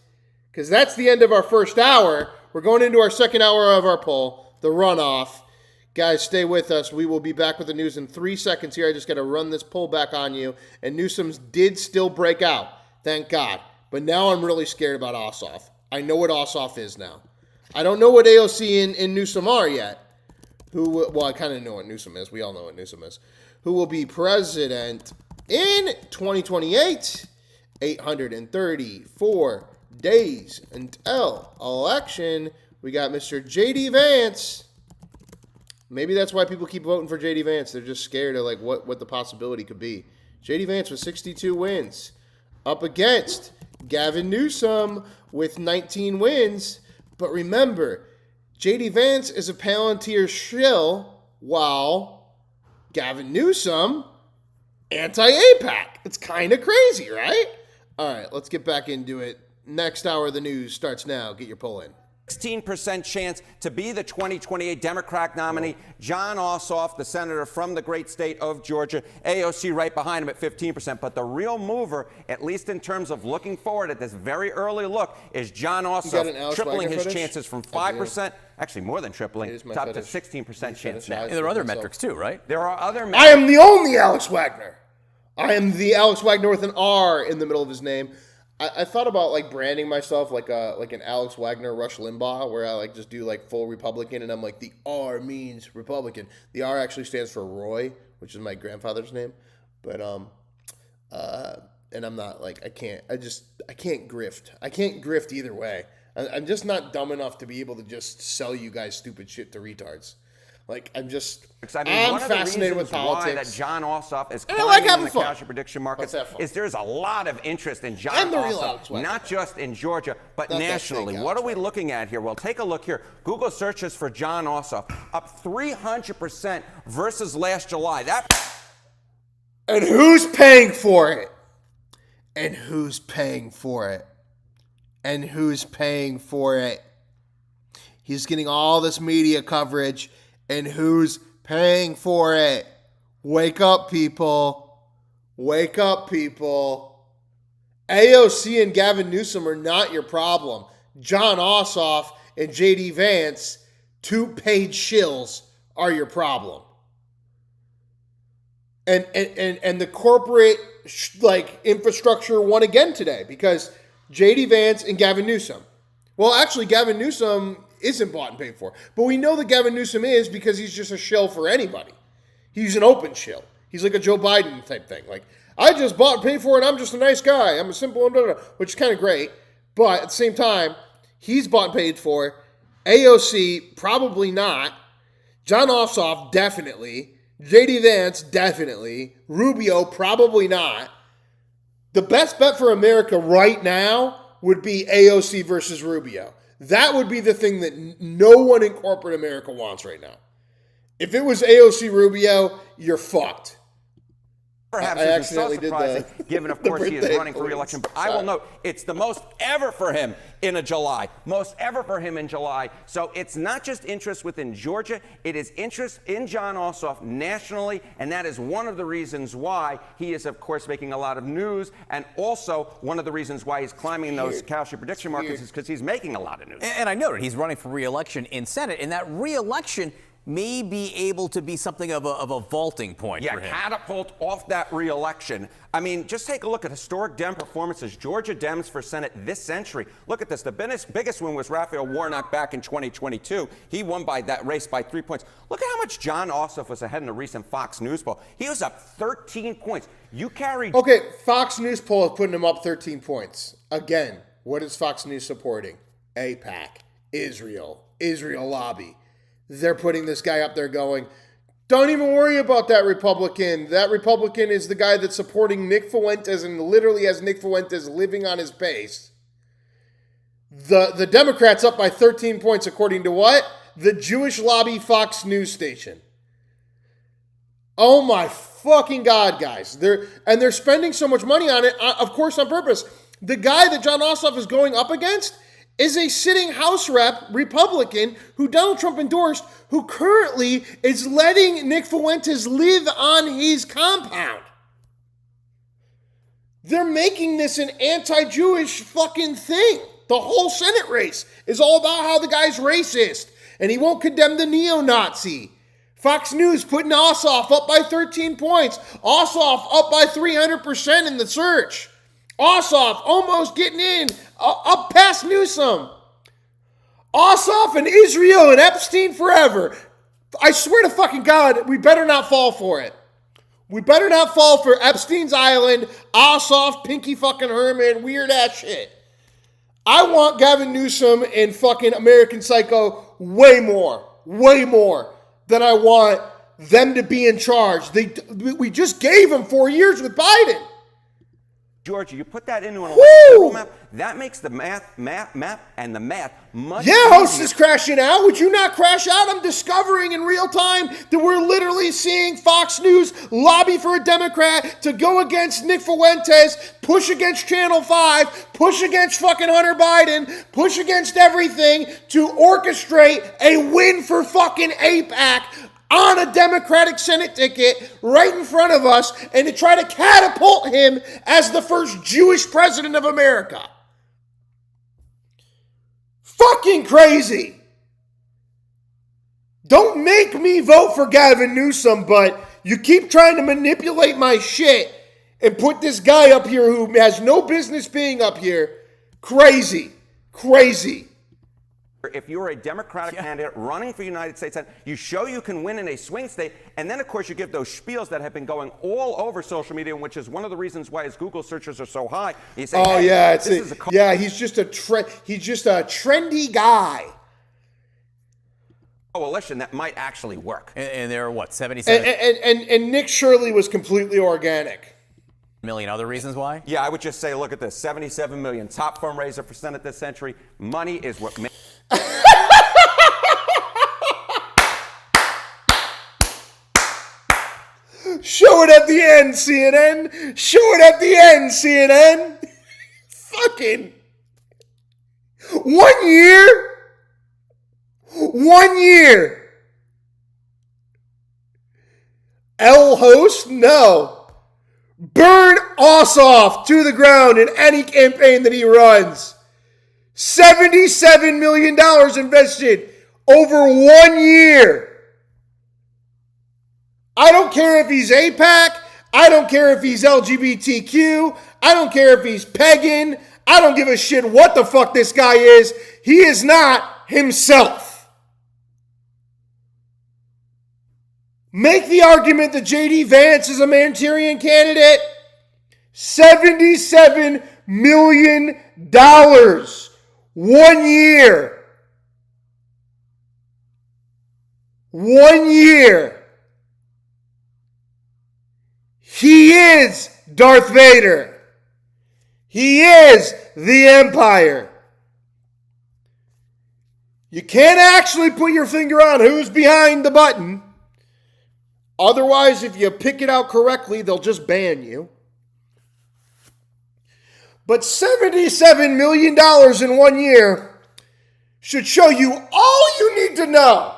because that's the end of our first hour. We're going into our second hour of our poll, the runoff. Guys, stay with us. We will be back with the news in 3 seconds here. I just got to run this poll back on you. And Newsom's did still break out, thank God. But now I'm really scared about Ossoff. I know what Ossoff is now. I don't know what AOC and Newsom are yet. Well, I kind of know what Newsom is. We all know what Newsom is. Who will be president in 2028? 834 days until election. We got Mr. J.D. Vance. Maybe that's why people keep voting for J.D. Vance. They're just scared of like what the possibility could be. J.D. Vance with 62 wins. Up against Gavin Newsom with 19 wins. But remember, J.D. Vance is a Palantir shill, while Gavin Newsom, anti-APAC. It's kind of crazy, right? All right, let's get back into it. Next hour of the news starts now. Get your poll in. 16% chance to be the 2028 Democrat nominee. Jon Ossoff, the senator from the great state of Georgia. AOC right behind him at 15%. But the real mover, at least in terms of looking forward at this very early look, is Jon Ossoff, tripling his chances from 5%, actually more than tripling, to up to 16% chance now. And there are other metrics too, right? There are other metrics. I am the only Alex Wagner. I am the Alex Wagner with an R in the middle of his name. I thought about like branding myself like an Alex Wagner, Rush Limbaugh, where I like just do like full Republican, and I'm like the R means Republican. The R actually stands for Roy, which is my grandfather's name. But and I'm not like I can't grift. I can't grift either way. I'm just not dumb enough to be able to just sell you guys stupid shit to retards. Like I'm fascinated with politics. Why that Jon Ossoff is climbing in the cash prediction market is there's a lot of interest in Jon Ossoff, not just in Georgia, but nationally. What are we looking at here? Well, take a look here. Google searches for Jon Ossoff up 300% versus last July. And who's paying for it? And who's paying for it? And who's paying for it? He's getting all this media coverage. And who's paying for it? Wake up, people. Wake up, people. AOC and Gavin Newsom are not your problem. Jon Ossoff and J.D. Vance, 2-page shills, are your problem. And the corporate infrastructure won again today because J.D. Vance and Gavin Newsom. Well, actually, Gavin Newsom isn't bought and paid for. But we know that Gavin Newsom is because he's just a shill for anybody. He's an open shill. He's like a Joe Biden type thing. Like, I just bought and paid for it, and I'm just a nice guy. I'm a simple, which is kind of great. But at the same time, he's bought and paid for. AOC, probably not. Jon Ossoff, definitely. J.D. Vance, definitely. Rubio, probably not. The best bet for America right now would be AOC versus Rubio. That would be the thing that no one in corporate America wants right now. If it was AOC Rubio, you're fucked. Perhaps I isn't accidentally so did surprising, given, of course, he is birthday running for re-election. But I Sorry. will note, it's the most ever for him in a July. Most ever for him in July. So it's not just interest within Georgia, it is interest in Jon Ossoff nationally, and that is one of the reasons why he is, of course, making a lot of news, and also one of the reasons why he's climbing those Kalshi prediction markets is because he's making a lot of news. And I noted he's running for re-election in Senate, and that re-election may be able to be something of a vaulting point for him. Catapult off that re-election. I mean, just take a look at historic Dem performances. Georgia Dems for Senate this century. Look at this. The biggest win was Raphael Warnock back in 2022. He won by that race by 3 points. Look at how much Jon Ossoff was ahead in a recent Fox News poll. He was up 13 points. You carried... Okay, Fox News poll is putting him up 13 points. Again, what is Fox News supporting? APAC, Israel lobby. They're putting this guy up there going, don't even worry about that Republican. That Republican is the guy that's supporting Nick Fuentes and literally has Nick Fuentes living on his base. The Democrats up by 13 points according to what? The Jewish lobby Fox News station. Oh my fucking God, guys. They're spending so much money on it, of course on purpose. The guy that Jon Ossoff is going up against is a sitting House rep Republican who Donald Trump endorsed, who currently is letting Nick Fuentes live on his compound. They're making this an anti-Jewish fucking thing. The whole Senate race is all about how the guy's racist and he won't condemn the neo-Nazi. Fox News putting Ossoff up by 13 points. Ossoff up by 300% in the search. Ossoff almost getting in, up past Newsom. Ossoff and Israel and Epstein forever. I swear to fucking God, we better not fall for it. We better not fall for Epstein's Island, Ossoff, Pinky fucking Herman, weird ass shit. I want Gavin Newsom and fucking American Psycho way more than I want them to be in charge. We just gave them 4 years with Biden. Georgia, you put that into an electoral map, that makes the map and the math much easier. Host is crashing out. Would you not crash out? I'm discovering in real time that we're literally seeing Fox News lobby for a Democrat to go against Nick Fuentes, push against Channel 5, push against fucking Hunter Biden, push against everything to orchestrate a win for fucking APAC on a Democratic Senate ticket right in front of us and to try to catapult him as the first Jewish president of America. Fucking crazy. Don't make me vote for Gavin Newsom, but you keep trying to manipulate my shit and put this guy up here who has no business being up here. Crazy. If you're a Democratic candidate running for United States Senate, you show you can win in a swing state, and then, of course, you give those spiels that have been going all over social media, which is one of the reasons why his Google searches are so high. You say, he's just a trendy guy. Coalition that might actually work. And there are, what, 77 and Nick Shirley was completely organic. million other reasons why? Yeah, I would just say, look at this, 77 million, top fundraiser for Senate this century. Money is what makes... Show it at the end, CNN. Show it at the end, CNN. Fucking 1 year. 1 year. L host? No. Burn Ossoff to the ground in any campaign that he runs. $77 million invested over 1 year. I don't care if he's APAC. I don't care if he's LGBTQ. I don't care if he's pagan. I don't give a shit what the fuck this guy is. He is not himself. Make the argument that J.D. Vance is a Manchurian candidate. $77 million. 1 year. 1 year. He is Darth Vader. He is the Empire. You can't actually put your finger on who's behind the button. Otherwise, if you pick it out correctly, they'll just ban you. But $77 million in 1 year should show you all you need to know.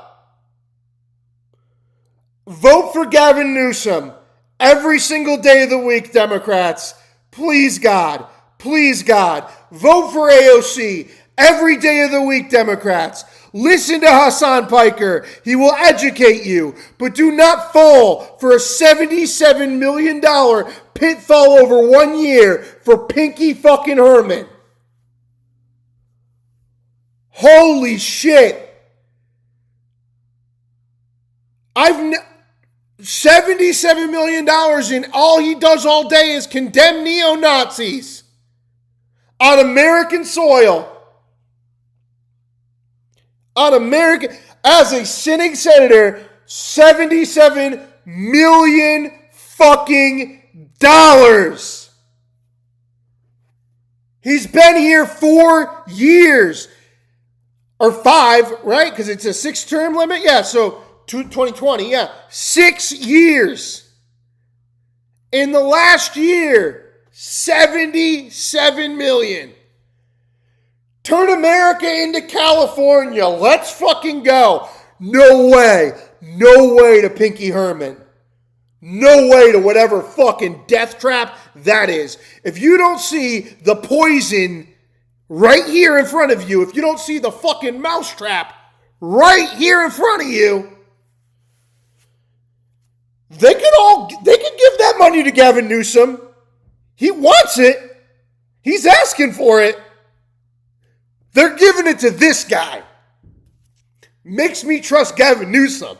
Vote for Gavin Newsom every single day of the week, Democrats. Please, God. Please, God. Vote for AOC every day of the week, Democrats. Listen to Hassan Piker. He will educate you. But do not fall for a $77 million pitfall over 1 year for Pinky fucking Herman. Holy shit. $77 million and all he does all day is condemn neo-Nazis on American soil. On American, as a sitting senator, $77 million fucking dollars. He's been here 4 years. Or 5, right? Because it's a 6-term limit. Yeah, so 2020, yeah. 6 years. In the last year, $77 million. Turn America into California. Let's fucking go. No way. No way to Pinky Herman. No way to whatever fucking death trap that is. If you don't see the poison right here in front of you, if you don't see the fucking mousetrap right here in front of you, they could give that money to Gavin Newsom. He wants it. He's asking for it. They're giving it to this guy. Makes me trust Gavin Newsom.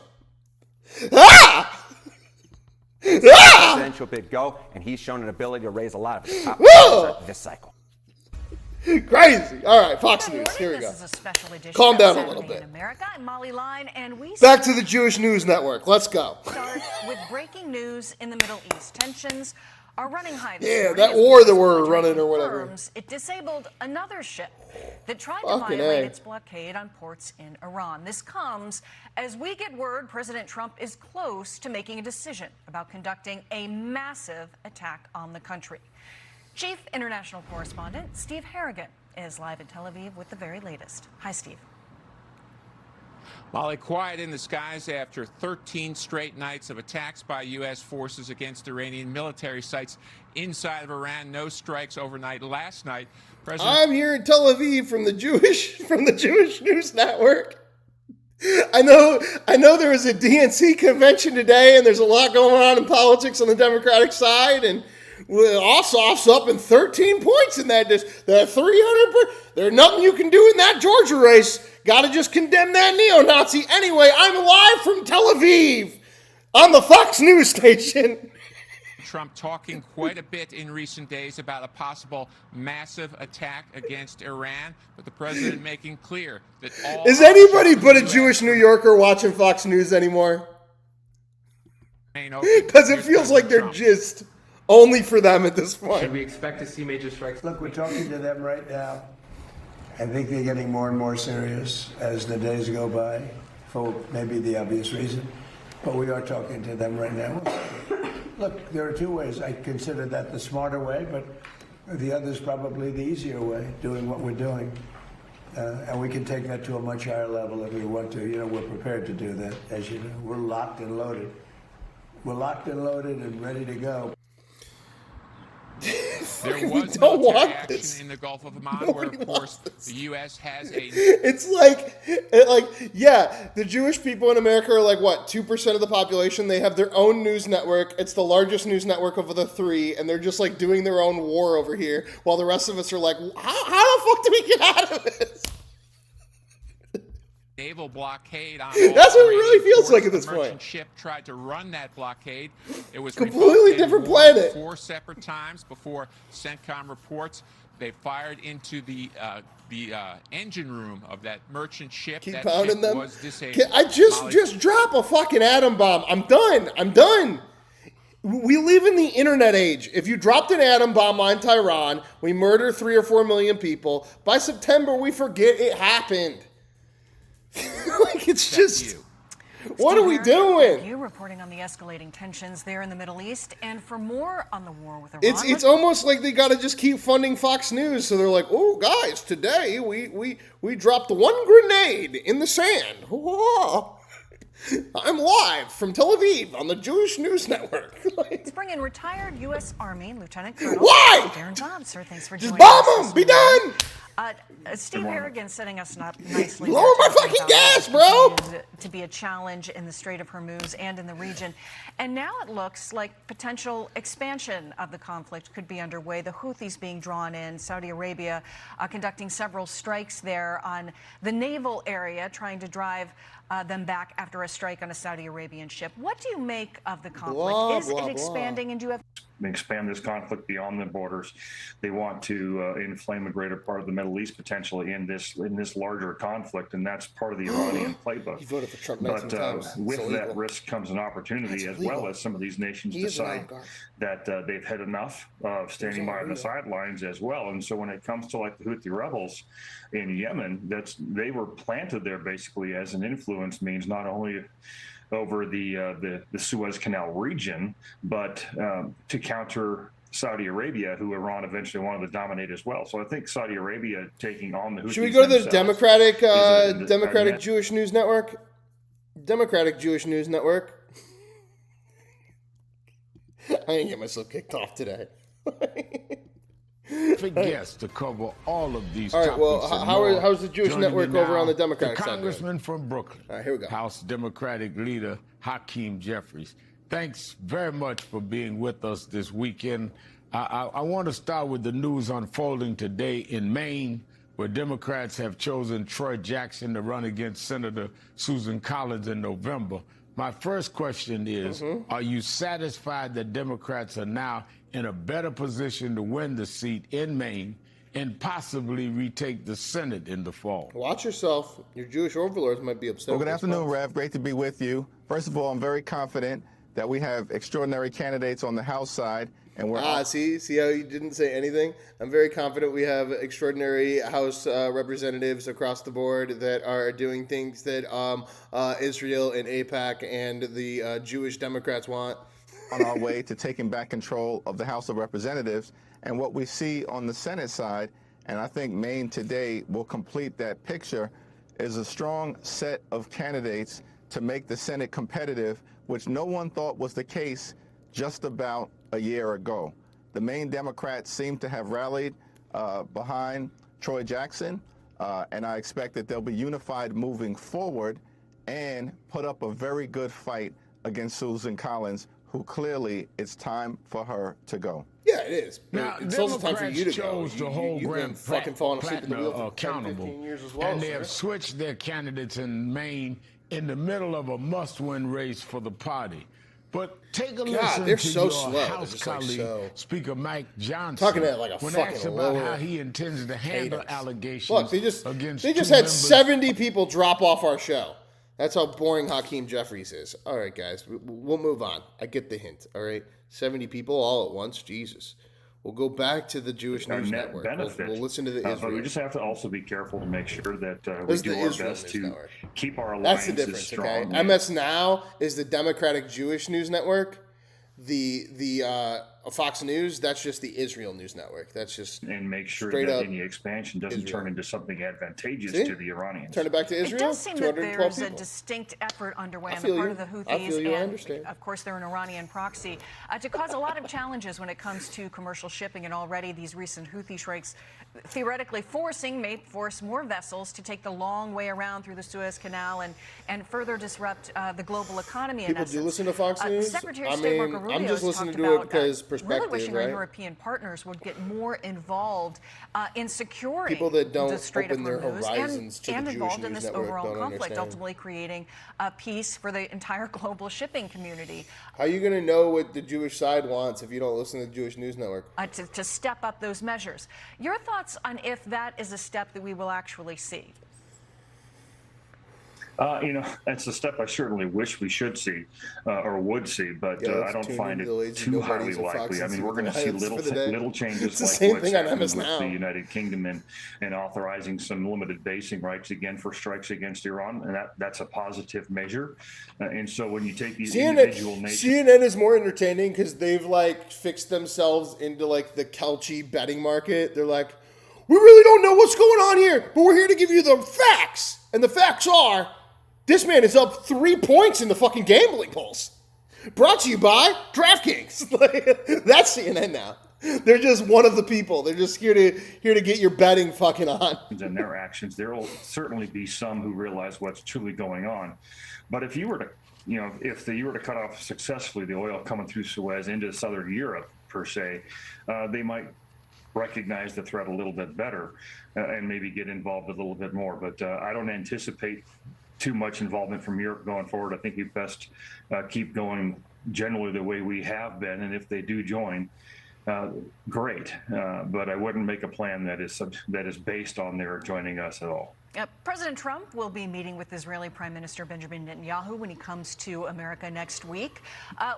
Ah! Presidential bid go, and he's shown an ability to raise a lot of his top dollars this cycle. Crazy. All right, Fox News. Here we go. This is a special edition Calm down of a little Saturday bit. in America. I'm Molly Line, and we Back to the Jewish News Network. Let's go. start with breaking news in the Middle East. Tensions are running high this Yeah, morning that as war the that we're U.S. running or whatever. confirms it disabled another ship that tried to Fucking violate A. its blockade on ports in Iran. This comes as we get word President Trump is close to making a decision about conducting a massive attack on the country. Chief International Correspondent Steve Harrigan is live in Tel Aviv with the very latest. Hi, Steve. Molly, quiet in the skies after 13 straight nights of attacks by U.S. forces against Iranian military sites inside of Iran. No strikes overnight. Last night, I'm here in Tel Aviv from the Jewish News Network. I know there was a DNC convention today, and there's a lot going on in politics on the Democratic side, and Ossoff's up in 13 points in that. The 300. There's nothing you can do in that Georgia race. Got to just condemn that neo-Nazi. Anyway, I'm live from Tel Aviv on the Fox News station. Trump talking quite a bit in recent days about a possible massive attack against Iran, but the president making clear that all... Is anybody but a Jewish New Yorker watching Fox News anymore? Because it feels like they're just only for them at this point. Should we expect to see major strikes? Look, we're talking to them right now. I think they're getting more and more serious as the days go by, for maybe the obvious reason. But we are talking to them right now. Look, there are two ways. I consider that the smarter way, but the other is probably the easier way, doing what we're doing. And we can take that to a much higher level if we want to. You know, we're prepared to do that, as you know. We're locked and loaded. We're locked and loaded and ready to go. There was don't military want action this. in the Gulf of Oman, where, of course, the U.S. has a... It's yeah, the Jewish people in America are like, what, 2% of the population? They have their own news network. It's the largest news network of the three, and they're just like doing their own war over here, while the rest of us are like, how the fuck do we get out of this? naval blockade on That's what it really feels like at this point. A merchant point. ship tried to run that blockade. It was Completely different planet. 4 separate times before CENTCOM reports. They fired into the engine room of that merchant ship. Keep that pounding ship them. was disabled. I just drop a fucking atom bomb. I'm done. We live in the internet age. If you dropped an atom bomb on Tehran, we murder 3 or 4 million people. By September, we forget it happened. Like, it's just... What are we doing? You reporting on the escalating tensions there in the Middle East, and for more on the war with Iran. It's almost like they got to just keep funding Fox News, so they're like, oh guys, today we dropped one grenade in the sand. Whoa. I'm live from Tel Aviv on the Jewish News Network. Let's bring in retired U.S. Army Lieutenant Colonel Why? Darren Bob. Sir, thanks for Just joining bomb us. them. Be done. Steve Harrigan setting us up nicely. Lower my fucking gas, bro. To be a challenge in the Strait of Hormuz and in the region. And now it looks like potential expansion of the conflict could be underway. The Houthis being drawn in, Saudi Arabia conducting several strikes there on the naval area, trying to drive them back after a strike on a Saudi Arabian ship. What do you make of the conflict? Is it expanding, and do you have expand this conflict beyond the borders? They want to inflame a greater part of the Middle East potentially in this larger conflict, and that's part of the Iranian playbook. He voted for Trump 19 But times. with that risk comes an opportunity, as well as some of these nations decide that they've had enough of standing by on the sidelines as well. And so when it comes to like the Houthi rebels in Yemen, they were planted there basically as an influence means, not only over the Suez Canal region, but to counter Saudi Arabia, who Iran eventually wanted to dominate as well. So I think Saudi Arabia taking on the Houthis. Should we go to the Democratic Jewish News Network? Democratic Jewish News Network. I ain't get myself kicked off today. Guests to cover all of these all right, topics. Well, how's the Jewish Network over on the Democratic side? Congressman from Brooklyn. All right, here we go. House Democratic leader Hakeem Jeffries. Thanks very much for being with us this weekend. I want to start with the news unfolding today in Maine, where Democrats have chosen Troy Jackson to run against Senator Susan Collins in November. My first question is, are you satisfied that Democrats are now in a better position to win the seat in Maine and possibly retake the Senate in the fall? Watch yourself. Your Jewish overlords might be upset. Well, good afternoon, Rev. Great to be with you. First of all, I'm very confident that we have extraordinary candidates on the House side. And we're see how you didn't say anything? I'm very confident we have extraordinary House representatives across the board that are doing things that Israel and APAC and the Jewish Democrats want. On our way to taking back control of the House of Representatives. And what we see on the Senate side, and I think Maine today will complete that picture, is a strong set of candidates to make the Senate competitive, which no one thought was the case just about a year ago. The Maine Democrats seem to have rallied behind Troy Jackson, and I expect that they'll be unified moving forward and put up a very good fight against Susan Collins, who clearly it's time for her to go. Yeah, it is. Now, it's also time for you to go. chose to hold Graham fucking falling asleep in the wheel for accountable, 10, 15 years as well, and they have switched their candidates in Maine in the middle of a must-win race for the party. But take a listen they're to so your slow. House colleague, Speaker Mike Johnson, talking to like a when fucking asked about how he intends to handle allegations. Look, they just had members. 70 people drop off our show. That's how boring Hakeem Jeffries is. All right, guys, we'll move on. I get the hint. All right, 70 people all at once. Jesus. We'll go back to the Jewish News Network. We'll listen to the Israel. But we just have to also be careful to make sure that we do our best to keep our That's the alliances difference, strong. okay? MS Now is the Democratic Jewish News Network. The Fox News, that's just the Israel News Network. That's just and make sure that any expansion doesn't turn into something advantageous to the Iranians. Turn it back to Israel. It does seem that there's a distinct effort underway on the part of the Houthis, I feel you. I and understand. of course they're an Iranian proxy, to cause a lot of challenges when it comes to commercial shipping. And already these recent Houthi strikes, theoretically may force more vessels to take the long way around through the Suez Canal and further disrupt the global economy. People do listen to Fox News. Secretary of State Marco Rubio I'm just listening to it because perspective, really wishing right? our European partners would get more involved in securing people that don't the Strait open of their Hormuz horizons to the and Jewish involved in News this Network overall don't conflict, understand. ultimately creating peace for the entire global shipping community. How are you going to know what the Jewish side wants if you don't listen to the Jewish News Network? To step up those measures. Your thoughts on if that is a step that we will actually see? That's a step I certainly wish we should see or would see, but I don't find it too highly likely. I mean, we're going to see little changes like what's happened with the United Kingdom and authorizing some limited basing rights again for strikes against Iran, and that's a positive measure. And so when you take these individual nations, CNN is more entertaining because they've like fixed themselves into like the Kelchi betting market. They're like, we really don't know what's going on here, but we're here to give you the facts, and the facts are. This man is up 3 points in the fucking gambling polls. Brought to you by DraftKings. That's CNN now. They're just one of the people. They're just here to get your betting fucking on. And their actions, there will certainly be some who realize what's truly going on. But if you were to, if you were to cut off successfully the oil coming through Suez into southern Europe per se, they might recognize the threat a little bit better and maybe get involved a little bit more. But I don't anticipate too much involvement from Europe going forward. I think you best keep going generally the way we have been, and if they do join, great. But I wouldn't make a plan that is based on their joining us at all. President Trump will be meeting with Israeli Prime Minister Benjamin Netanyahu when he comes to America next week.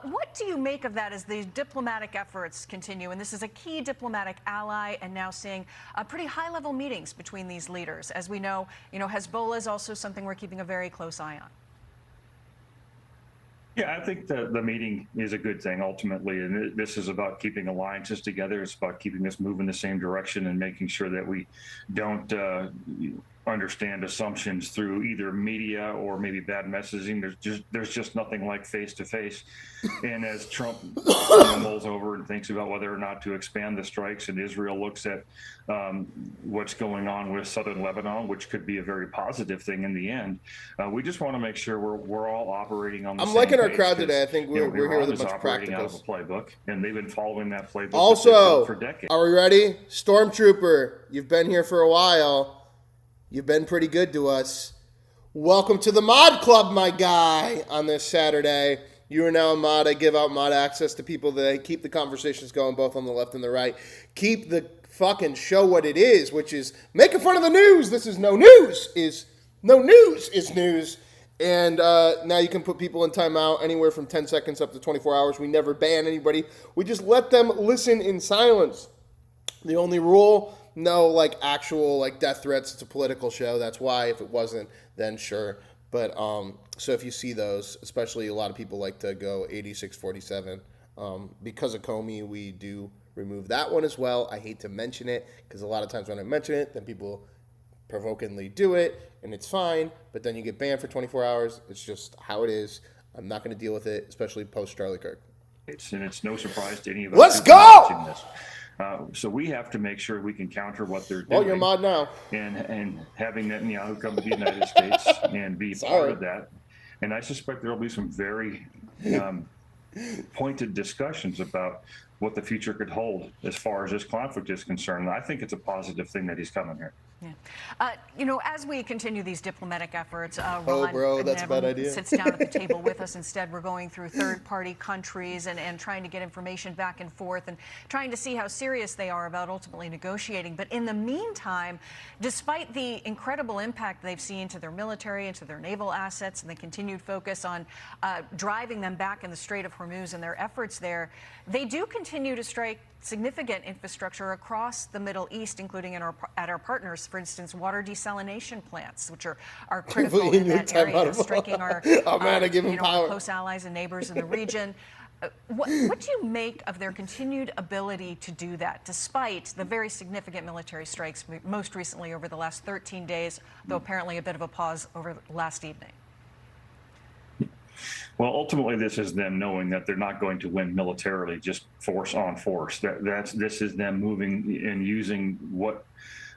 What do you make of that as the diplomatic efforts continue? And this is a key diplomatic ally, and now seeing pretty high-level meetings between these leaders. As we know, Hezbollah is also something we're keeping a very close eye on. Yeah, I think the meeting is a good thing ultimately, and this is about keeping alliances together. It's about keeping us moving the same direction and making sure that we don't understand assumptions through either media or maybe bad messaging. There's just nothing like face to face. And as Trump mulls over and thinks about whether or not to expand the strikes, and Israel looks at what's going on with southern Lebanon, which could be a very positive thing in the end, we just want to make sure we're all operating on the same page. I'm liking our crowd today. I think we're here with a bunch of operating out of practicals. a playbook, and they've been following that playbook Also, for decades. are we ready? Stormtrooper, you've been here for a while. You've been pretty good to us. Welcome to the Mod Club, my guy, on this Saturday. You are now a mod. I give out mod access to people that keep the conversations going both on the left and the right. Keep the fucking show what it is, which is making fun of the news. This is no news is news. And now you can put people in timeout anywhere from 10 seconds up to 24 hours. We never ban anybody. We just let them listen in silence. The only rule, no actual death threats. It's a political show. That's why. If it wasn't, then sure. But so if you see those, especially a lot of people like to go 8647. Because of Comey, we do remove that one as well. I hate to mention it because a lot of times when I mention it, then people provokingly do it, and it's fine. But then you get banned for 24 hours. It's just how it is. I'm not going to deal with it, especially post Charlie Kirk. And it's no surprise to any of us. Let's go! This. So we have to make sure we can counter what they're doing. Well, you're mod now. And having Netanyahu come to the United States and be part of that. And I suspect there will be some very pointed discussions about what the future could hold as far as this conflict is concerned. I think it's a positive thing that he's coming here. Yeah. As we continue these diplomatic efforts, Ron that's a bad idea. Sits down at the table with us. Instead, we're going through third-party countries and trying to get information back and forth and trying to see how serious they are about ultimately negotiating. But in the meantime, despite the incredible impact they've seen to their military and to their naval assets and the continued focus on driving them back in the Strait of Hormuz and their efforts there, they do continue to strike significant infrastructure across the Middle East, including at our partners, for instance, water desalination plants, which are critical in that area, striking our close allies and neighbors in the region. What do you make of their continued ability to do that, despite the very significant military strikes, most recently over the last 13 days, though apparently a bit of a pause over last evening? Well, ultimately, this is them knowing that they're not going to win militarily, just force on force. This is them moving and using what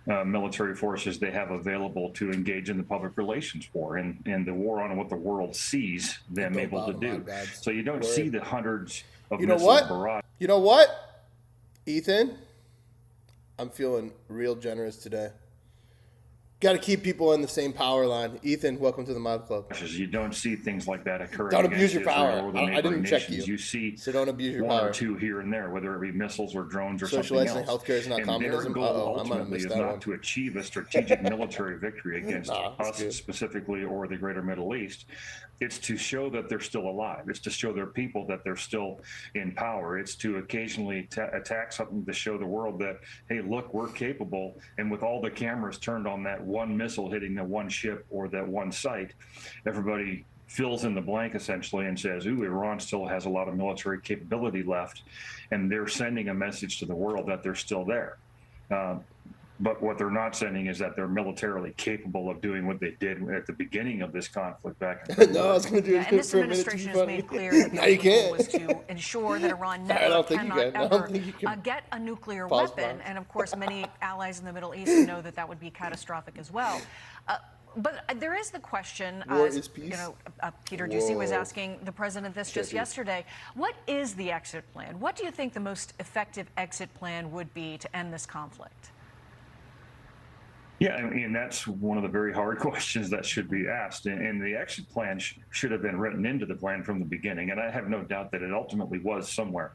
military forces they have available to engage in the public relations war and the war on what the world sees them able to do. So you don't see the hundreds of missile barrages. You know what, Ethan? I'm feeling real generous today. Got to keep people in the same power line. Ethan, welcome to the Mod Club. You don't see things like that occurring. Don't abuse your against power. Israel or the I didn't neighboring check nations. you. You see So don't abuse your one power. or two here and there, whether it be missiles or drones or Socializing something else. healthcare is not and communism. Their goal I'm gonna ultimately miss is that not one. to achieve a strategic military victory against us good. specifically or the greater Middle East. It's to show that they're still alive. It's to show their people that they're still in power. It's to occasionally attack something to show the world that, hey, look, we're capable. And with all the cameras turned on that one missile hitting the one ship or that one site, everybody fills in the blank essentially and says, ooh, Iran still has a lot of military capability left. And they're sending a message to the world that they're still there. But what they're not sending is that they're militarily capable of doing what they did at the beginning of this conflict back in No, I was going to do it and this for a minute to be administration has funny. made clear that Now the you goal can't. was to ensure that Iran I never don't think you cannot can. I don't ever think you can. get a nuclear Pause, weapon. pause. And of course, many allies in the Middle East know that that would be catastrophic as well. But there is the question, War is peace? you know, Peter Ducey was Whoa. asking the president this just Tricky. yesterday. What is the exit plan? What do you think the most effective exit plan would be to end this conflict? Yeah, I mean, that's one of the very hard questions that should be asked. And the exit plan should have been written into the plan from the beginning. And I have no doubt that it ultimately was somewhere.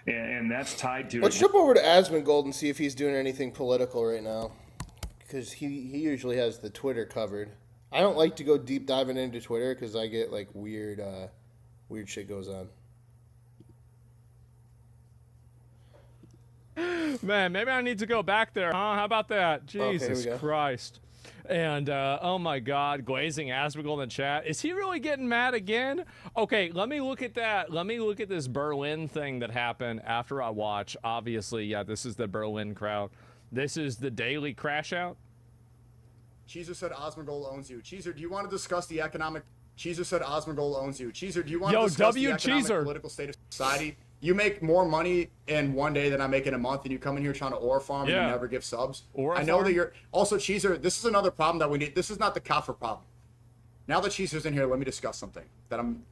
And that's tied to... Let's jump over to Asmongold and see if he's doing anything political right now. Because he usually has the Twitter covered. I don't like to go deep diving into Twitter because I get like weird shit goes on. Man, maybe I need to go back there, huh? How about that? Okay, Jesus here we go. Christ. And, oh my God, Glazing Asmongold in the chat. Is he really getting mad again? Okay, let me look at that. Let me look at this Berlin thing that happened after I watch. Obviously, yeah, this is the Berlin crowd. This is the daily crash out. Cheezer said Asmongold owns you. Cheezer, do you want to discuss the economic... Cheezer said Asmongold owns you. Cheezer, do you want to discuss the economic political state of society? You make more money in one day than I make in a month, and you come in here trying to ore farm and you never give subs. I know that you're... Also, Cheezer, this is another problem that we need. This is not the Kafir problem. Now that Cheezer's in here, let me discuss something that I'm...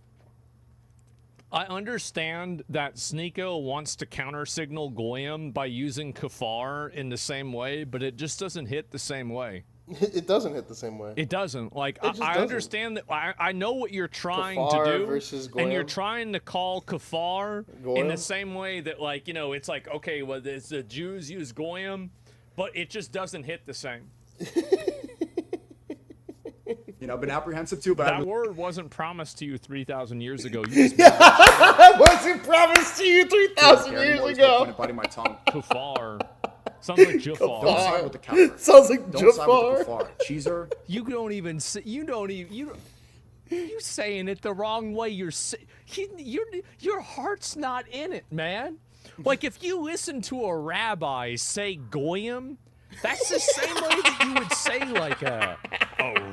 I understand that Sneako wants to counter-signal Goyim by using kafar in the same way, but it just doesn't hit the same way. It doesn't hit the same way. It doesn't. Like, It just I doesn't. understand that. I know what you're trying Kafar to do, versus and you're Goyim. trying to call kafar in Goyim. the same way that, like, you know, it's like, okay, well, the Jews use Goyim, but it just doesn't hit the same. You know, been apprehensive too, but That word wasn't promised to you 3,000 years ago. You just wasn't promised to you 3,000 years ago. Biting my tongue. Kafar. Sounds like Jafar. Don't side with the Kafir. Sounds like Don't side with the Jafar. Kafar. Cheezer. You don't even say, you saying it the wrong way. Your heart's not in it, man. Like if you listen to a rabbi say goyim, that's the same way that you would say like a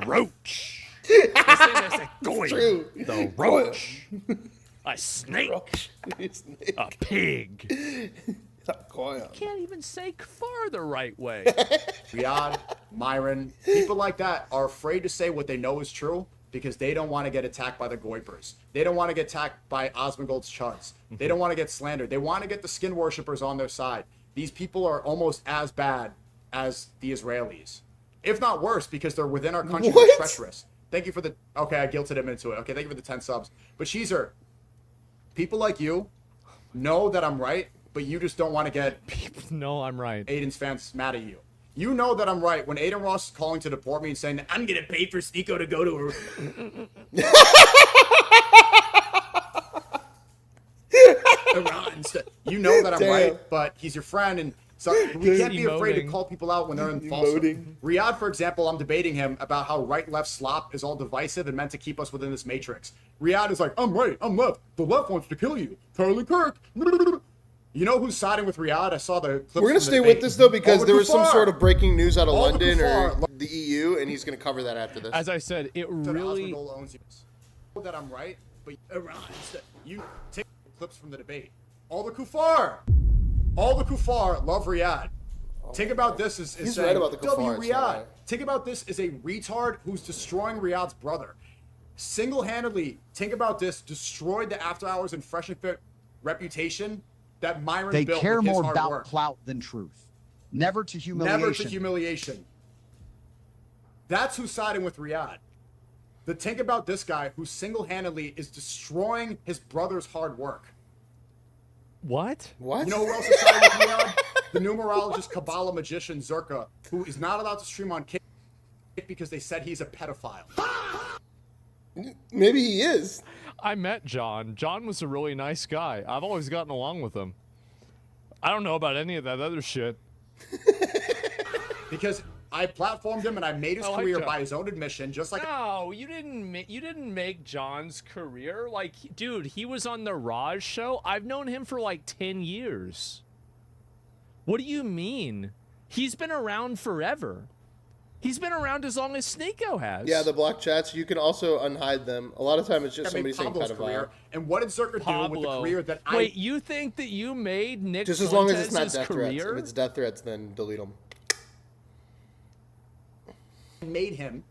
roach. The same as a goyim. True. The roach. A snake. A pig. Can't even say kafar the right way. Riyadh, Myron, people like that are afraid to say what they know is true because they don't want to get attacked by the Goipers. They don't want to get attacked by Asmongold's chuds. They don't want to get slandered. They want to get the skin worshippers on their side. These people are almost as bad as the Israelis, if not worse, because they're within our country. They're treacherous. Thank you for the... Okay, I guilted him into it. Okay, thank you for the 10 subs. But Cheezer, people like you know that I'm right, but you just don't want to get... People know I'm right. Aiden's fans mad at you. You know that I'm right. When Aiden Ross is calling to deport me and saying, I'm going to pay for Sneako to go to... Iran. You know that I'm right, but he's your friend, and so we can't be afraid to call people out when they're in falsehood. Riyadh, for example, I'm debating him about how right-left slop is all divisive and meant to keep us within this matrix. Riyadh is like, I'm right, I'm left. The left wants to kill you. Charlie Kirk. You know who's siding with Riyadh? I saw the clips. We're going to stay with this, though, because there was some sort of breaking news out of London or the EU, and he's going to cover that after this. As I said, it really... owns you. That I'm right, but Iran, you take clips from the debate. All the kuffar love Riyadh. Think about this as He's saying, right about the kuffar, W it's not Riyadh. right. Think about this as a retard who's destroying Riyadh's brother. Single-handedly, think about this, destroyed the After Hours and Fresh and Fit reputation that Myron They built care with his more hard about work. clout than truth. Never to humiliation. Never to humiliation. That's who's siding with Riyadh. The think about this guy who single-handedly is destroying his brother's hard work. What? You know who else is siding with Riyadh? The numerologist, Kabbalah magician Zerka, who is not allowed to stream on Kick because they said he's a pedophile. Maybe he is. I met John. John was a really nice guy. I've always gotten along with him. I don't know about any of that other shit. Because I platformed him and I made his career by his own admission, just like. No, you didn't make John's career. Like, dude, he was on the Raj show. I've known him for like 10 years. What do you mean? He's been around forever. He's been around as long as Sneako has. Yeah, the block chats, you can also unhide them. A lot of time it's just somebody saying pedophile. Career. And what did Zerka do with the career that Wait, you think that you made Nick Just as long as it's not Fuentes' death threats. career? If it's death threats, then delete them. made him?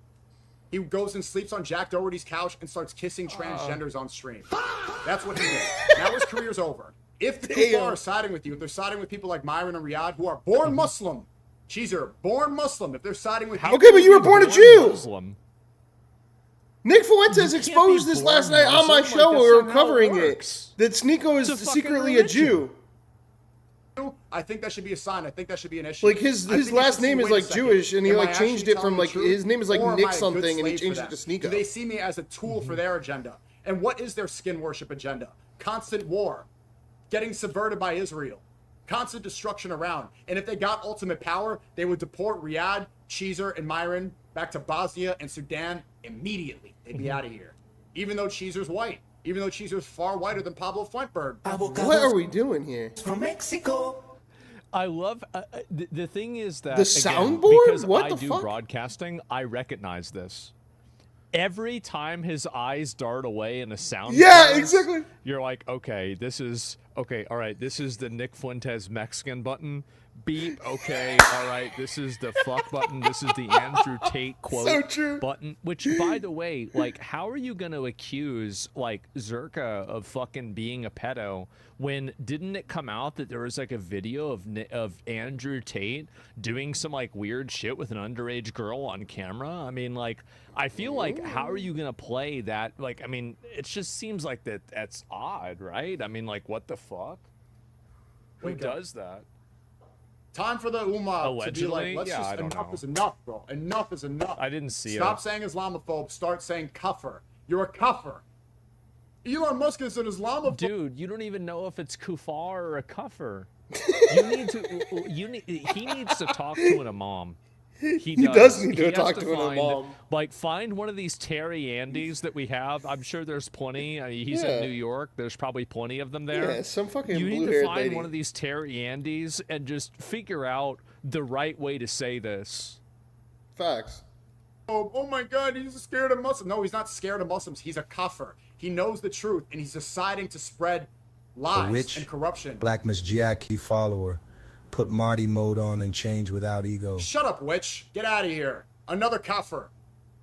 He goes and sleeps on Jack Doherty's couch and starts kissing transgenders on stream. That's what he did. Now his career's over. If the people are siding with you, if they're siding with people like Myron and Riyadh, who are born Muslim, Cheeser, born Muslim, if they're siding with you. Okay, but you were born a Jew. Muslim. Nick Fuentes exposed this last night on my show when we were covering it. That Sneako is secretly a Jew. I think that should be a sign. I think that should be an issue. Like his last name is like Jewish, and he like changed it from like his name is like Nick something, and he changed it to Sneako. Do they see me as a tool for their agenda? And what is their skin worship agenda? Constant war, getting subverted by Israel, constant destruction around. And if they got ultimate power, they would deport Riyadh, Cheeser, and Myron back to Bosnia and Sudan immediately. They'd be out of here. Even though Cheeser's white. Even though Cheeser's far whiter than Pablo Fuentberg. What are we doing here? From Mexico. I love the thing is that the soundboard. Because what I the do fuck? broadcasting, I recognize this. Every time his eyes dart away in a sound, exactly. You're like, okay, this is okay. All right, this is the Nick Fuentes Mexican button. Beep. Okay. All right. This is the fuck button. This is the Andrew Tate quote button. Which, by the way, like, how are you going to accuse like Zerka of fucking being a pedo when didn't it come out that there was like a video of Andrew Tate doing some like weird shit with an underage girl on camera? I mean, like, I feel like how are you going to play that? Like, I mean, it just seems like that's odd, right? I mean, like, what the fuck? Who does that? Time for the Ummah Allegedly? to be like, let's just, enough is enough, bro. Enough is enough. I didn't see Stop saying Islamophobe. Start saying kuffer. You're a kuffer. Elon Musk is an Islamophobe. Dude, you don't even know if it's kufar or a kuffer. He needs to talk to an imam. He does need to talk to an imam. Like, find one of these Terry Andys that we have. I'm sure there's plenty. I mean, he's in New York. There's probably plenty of them there. Yeah, some fucking You need to blue-haired find lady. one of these Terry Andys and just figure out the right way to say this. Facts. Oh my God, he's scared of Muslims. No, he's not scared of Muslims. He's a kuffer. He knows the truth, and he's deciding to spread lies and corruption. Black Miss Jackie follower. Put Marty mode on and change without ego. Shut up, witch. Get out of here. Another kafir.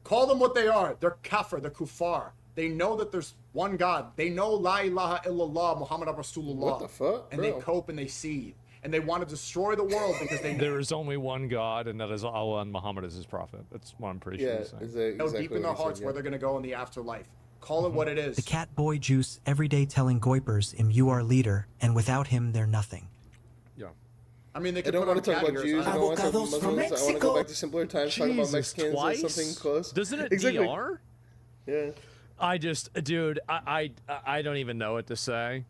Call them what they are. They're kafir. They're kuffar. They know that there's one God. They know La ilaha illallah Muhammad Rasulullah. What the fuck, And they cope and they seethe. And they want to destroy the world because they know. There is only one God, and that is Allah, and Muhammad is his prophet. That's what I'm pretty sure he's saying. Know deep in their hearts where they're going to go in the afterlife. Call it what it is. The cat boy juice every day telling goipers him you are leader, and without him they're nothing. Yeah. I mean, they I could don't put on want to talk cat about ears. Jews. I don't want to talk about Muslims. I want to go back to simpler times, talk about Jesus, Mexicans twice? or something close. Doesn't it exactly. DR? Yeah. I just, dude, I don't even know what to say.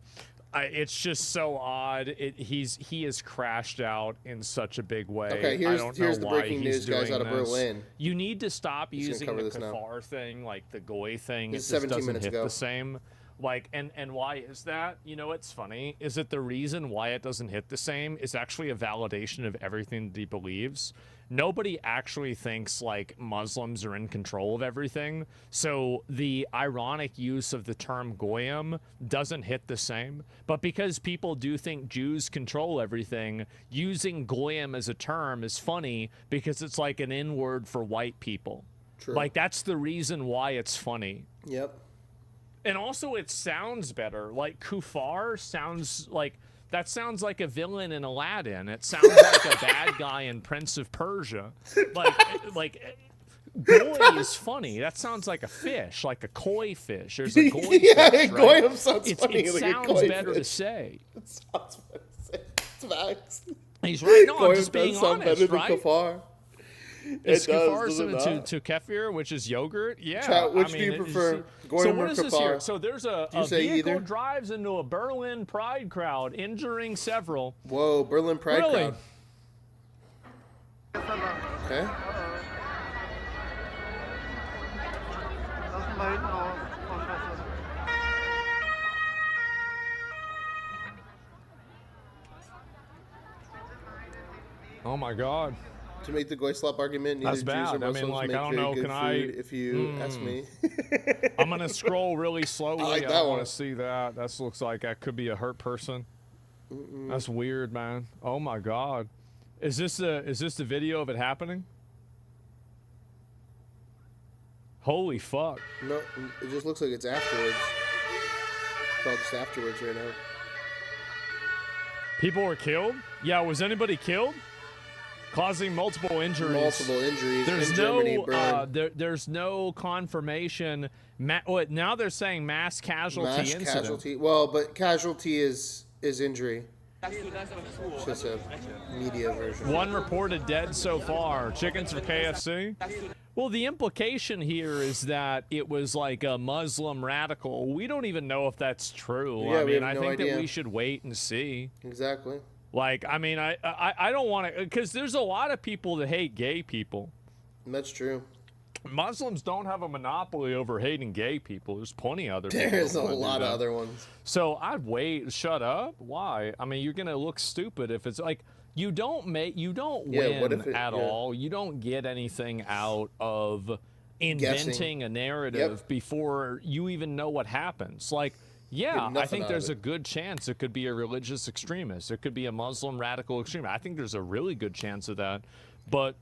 It's just so odd. He has crashed out in such a big way. Okay, here's the breaking news, guys, out of Berlin. You need to stop He's using gonna the cover this now. kafar thing, like the goy thing. It's it just 17 doesn't minutes hit ago. the same. Like, and why is that? You know, what's funny is that the reason why it doesn't hit the same is actually a validation of everything that he believes. Nobody actually thinks like Muslims are in control of everything. So the ironic use of the term goyim doesn't hit the same. But because people do think Jews control everything, using goyim as a term is funny because it's like an N-word for white people. True. Like, that's the reason why it's funny. Yep. And also, it sounds better. Like, Kufar sounds like... That sounds like a villain in Aladdin. It sounds like a bad guy in Prince of Persia. Like Goy is funny. That sounds like a fish, like a koi fish. There's a goy Yeah, fish, goyim right? sounds funny, It like a sounds koi better to fish. say. It sounds better to say. It's facts. He's right. No, I'm Goyim just being does sound honest, better than right? kafar. Is It does, kefir does it similar not? to kefir, which is yogurt? Yeah. Chat, which I do you mean, prefer, so goyim what or is this here? kefir? So there's a Do you say vehicle either? drives into a Berlin Pride crowd, injuring several. Whoa, Berlin Pride Really? crowd. Okay. Oh my God. To make the goy slap argument, neither That's Jews or bad. I Muslims mean, like, make I don't very know. good Can I? food, if you ask me. I'm gonna scroll really slowly. I like I that don't one. want to see that. That looks like that could be a hurt person. That's weird, man. Oh my God. Is this the video of it happening? Holy fuck. No, it just looks like it's afterwards. It's all just afterwards right now. People were killed? Yeah, was anybody killed? Causing multiple injuries. Multiple injuries There's in no, Germany, Berlin. there's no confirmation. Now they're saying mass casualty Mass incident. casualty. Well, but casualty is injury. It's just a media version. One reported dead so far. Chickens for KFC? Well, the implication here is that it was like a Muslim radical. We don't even know if that's true. Yeah, I we mean, have I no think idea. that we should wait and see. Exactly. Like, I mean, I don't want to, because there's a lot of people that hate gay people. That's true. Muslims don't have a monopoly over hating gay people. There's plenty of other people. There's a that do lot of that. other ones. So I'd wait. Shut up. Why? I mean, you're gonna look stupid if it's like you don't Yeah, what win if it- at yeah. all. You don't get anything out of inventing Guessing. a narrative Yep. before you even know what happens. Like, yeah, Get I nothing think out there's of a good chance it could be a religious extremist. It could be a Muslim radical extremist. I think there's a really good chance of that, but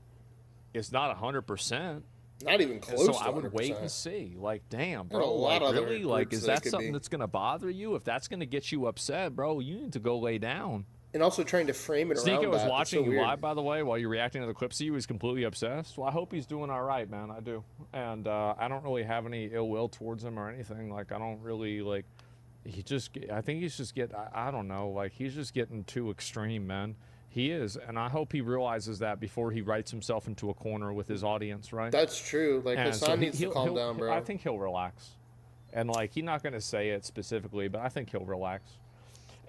it's not 100%. Not even And close so to I would wait 100%. and see. Like, damn, There are bro. a lot Like, of other really? Like, groups is that that could something be. that's going to bother you? If that's going to get you upset, bro, you need to go lay down. And also trying to frame it around Sneako was that. It's watching so you weird. live, by the way, while you're reacting to the clips. He was completely obsessed. Well, I hope he's doing all right, man. I do. And I don't really have any ill will towards him or anything. Like, I don't really, like, I think he's just I don't know. Like, he's just getting too extreme, man. He is. And I hope he realizes that before he writes himself into a corner with his audience, right? That's true. Like, And Hassan needs to calm down, bro. I think he'll relax. And, like, he's not going to say it specifically, but I think he'll relax.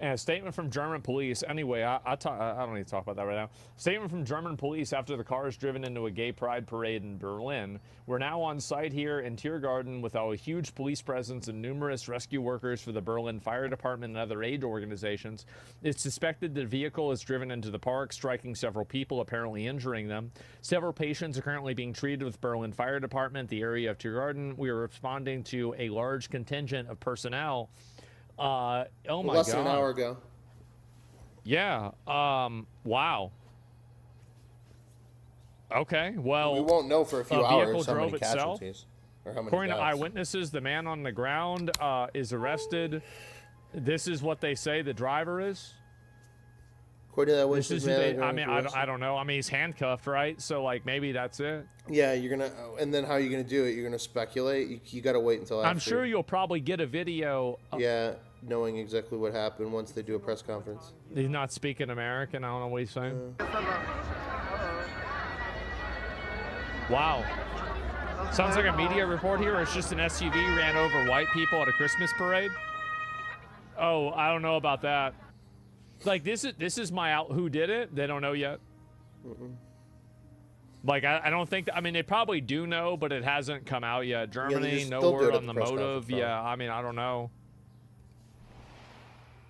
And a statement from German police. Anyway, I don't need to talk about that right now. Statement from German police after the car is driven into a gay pride parade in Berlin. We're now on site here in Tiergarten with a huge police presence and numerous rescue workers for the Berlin Fire Department and other aid organizations. It's suspected the vehicle is driven into the park, striking several people, apparently injuring them. Several patients are currently being treated with Berlin Fire Department, the area of Tiergarten. We are responding to a large contingent of personnel. Oh my Less God. than an hour ago. Yeah. Wow. Okay. Well, We won't know for a few vehicle hours how many drove itself. casualties. Or how many According to deaths. eyewitnesses, the man on the ground is arrested. This is what they say the driver is. According to that This witness, is who man, they, I mean, I don't know. I mean, he's handcuffed, right? So, like, maybe that's it. Yeah, you're gonna, and then how are you gonna do it? You're gonna speculate. You gotta wait until after. I'm sure you'll probably get a video. Yeah, knowing exactly what happened once they do a press conference. He's not speaking American. I don't know what he's saying. Wow. Sounds like a media report here, or it's just an SUV ran over white people at a Christmas parade. Oh, I don't know about that. Like, this is my out. Who did it? They don't know yet. Like, I don't think. I mean, they probably do know, but it hasn't come out yet. Germany, just- no they'll do word it at on the the press motive. conference, Yeah, I mean, I don't know.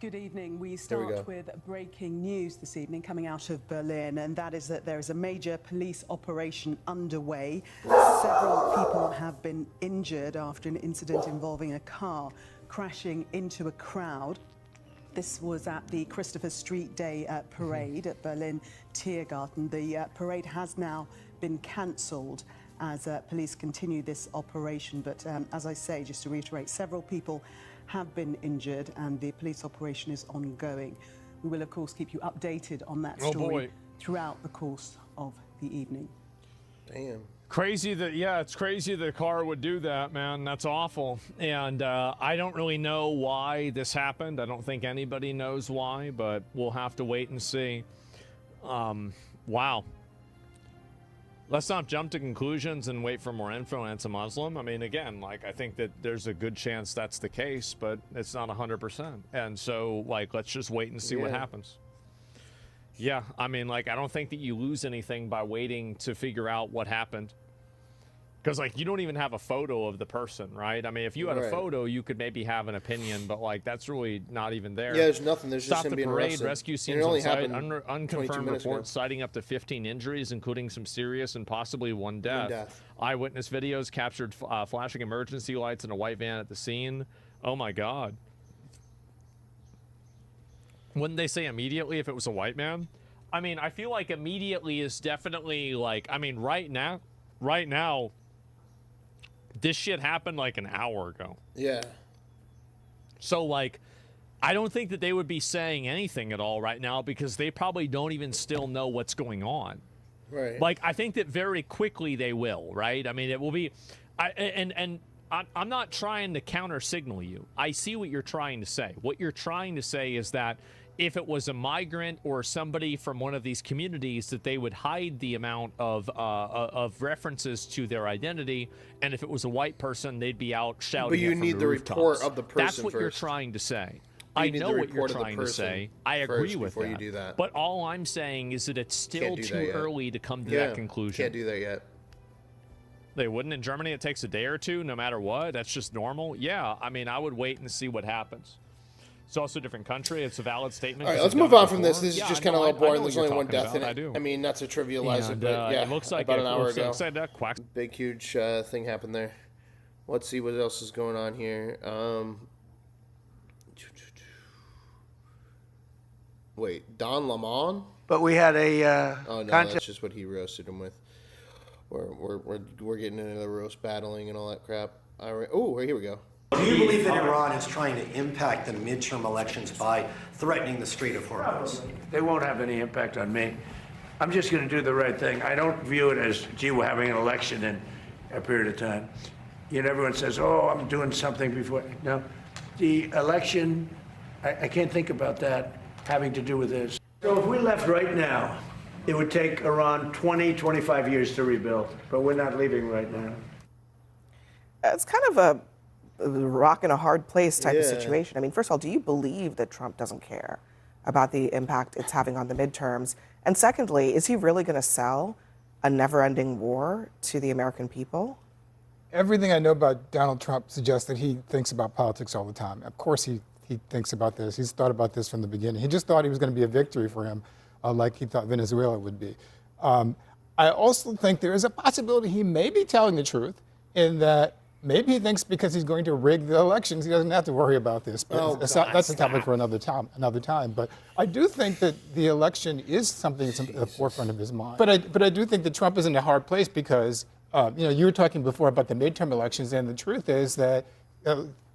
Good evening. We we start go. with breaking news this evening coming out of Berlin, and that is that there is a major police operation underway. Several people have been injured after an incident involving a car crashing into a crowd. This was at the Christopher Street Day parade at Berlin Tiergarten. The parade has now been cancelled as police continue this operation. But as I say, just to reiterate, several people have been injured and the police operation is ongoing. We will, of course, keep you updated on that story throughout the course of the evening. Damn. Crazy that, yeah, it's crazy that a car would do that, man. That's awful. And I don't really know why this happened. I don't think anybody knows why, but we'll have to wait and see. Wow. Let's not jump to conclusions and wait for more info, and it's a Muslim. I mean, again, like, I think that there's a good chance that's the case, but it's not 100%. And so, like, let's just wait and see what happens. Yeah, I mean, like, I don't think that you lose anything by waiting to figure out what happened. Because, like, you don't even have a photo of the person, right? I mean, if you had a photo, you could maybe have an opinion, but, like, that's really not even there. Yeah, there's nothing. There's Stop just him the being parade. arrested. Rescue scenes on site. Unconfirmed reports citing up to 15 injuries, including some serious and possibly one death. Eyewitness videos captured flashing emergency lights in a white van at the scene. Oh, my God. Wouldn't they say immediately if it was a white man? I mean, I feel like immediately is definitely, like, I mean, right now, this shit happened like an hour ago. Yeah. So, like, I don't think that they would be saying anything at all right now because they probably don't even still know what's going on. Right. Like, I think that very quickly they will, right? I mean, it will be, I'm not trying to counter signal you. I see what you're trying to say. What you're trying to say is that if it was a migrant or somebody from one of these communities, that they would hide the amount of references to their identity, and if it was a white person, they'd be out shouting. But you need the report of the person. That's what you're trying to say. I know what you're trying to say. I agree with that. You do that. But all I'm saying is that it's still too early to come to that conclusion. Can't do that yet. They wouldn't in Germany. It takes a day or two, no matter what. That's just normal. Yeah, I mean, I would wait and see what happens. It's also a different country. It's a valid statement. All right, let's move on from this. This is just kind of a little boring. There's only one death in it. I mean, not to trivialize it, but yeah, it looks like about an hour ago. Big, huge thing happened there. Let's see what else is going on here. Wait, Don Lemon? But we had a oh no, that's just what he roasted him with. We're getting into the roast battling and all that crap. Oh, here we go. Do you believe that Iran is trying to impact the midterm elections by threatening the Strait of Hormuz? They won't have any impact on me. I'm just going to do the right thing. I don't view it as, gee, we're having an election in a period of time. You know, everyone says, oh, I'm doing something before. No, the election, I can't think about that having to do with this. So if we left right now, it would take Iran 20, 25 years to rebuild, but we're not leaving right now. It's kind of a rock in a hard place type of situation. I mean, first of all, do you believe that Trump doesn't care about the impact it's having on the midterms? And secondly, is he really going to sell a never-ending war to the American people? Everything I know about Donald Trump suggests that he thinks about politics all the time. Of course he thinks about this. He's thought about this from the beginning. He just thought it was going to be a victory for him, like he thought Venezuela would be. I also think there is a possibility he may be telling the truth in that maybe he thinks because he's going to rig the elections, he doesn't have to worry about this. But that's a topic for another time. But I do think that the election is something that's at the forefront of his mind. But I do think that Trump is in a hard place because, you were talking before about the midterm elections, and the truth is that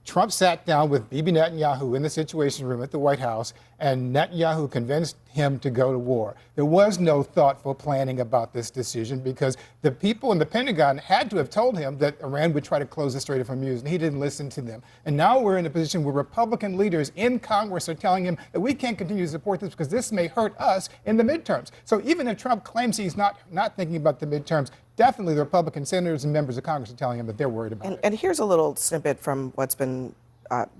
Trump sat down with Bibi Netanyahu in the Situation Room at the White House, and Netanyahu convinced him to go to war. There was no thoughtful planning about this decision because the people in the Pentagon had to have told him that Iran would try to close the Strait of Hormuz, and he didn't listen to them. And now we're in a position where Republican leaders in Congress are telling him that we can't continue to support this because this may hurt us in the midterms. So even if Trump claims he's not thinking about the midterms, definitely the Republican senators and members of Congress are telling him that they're worried about it. And here's a little snippet from what's been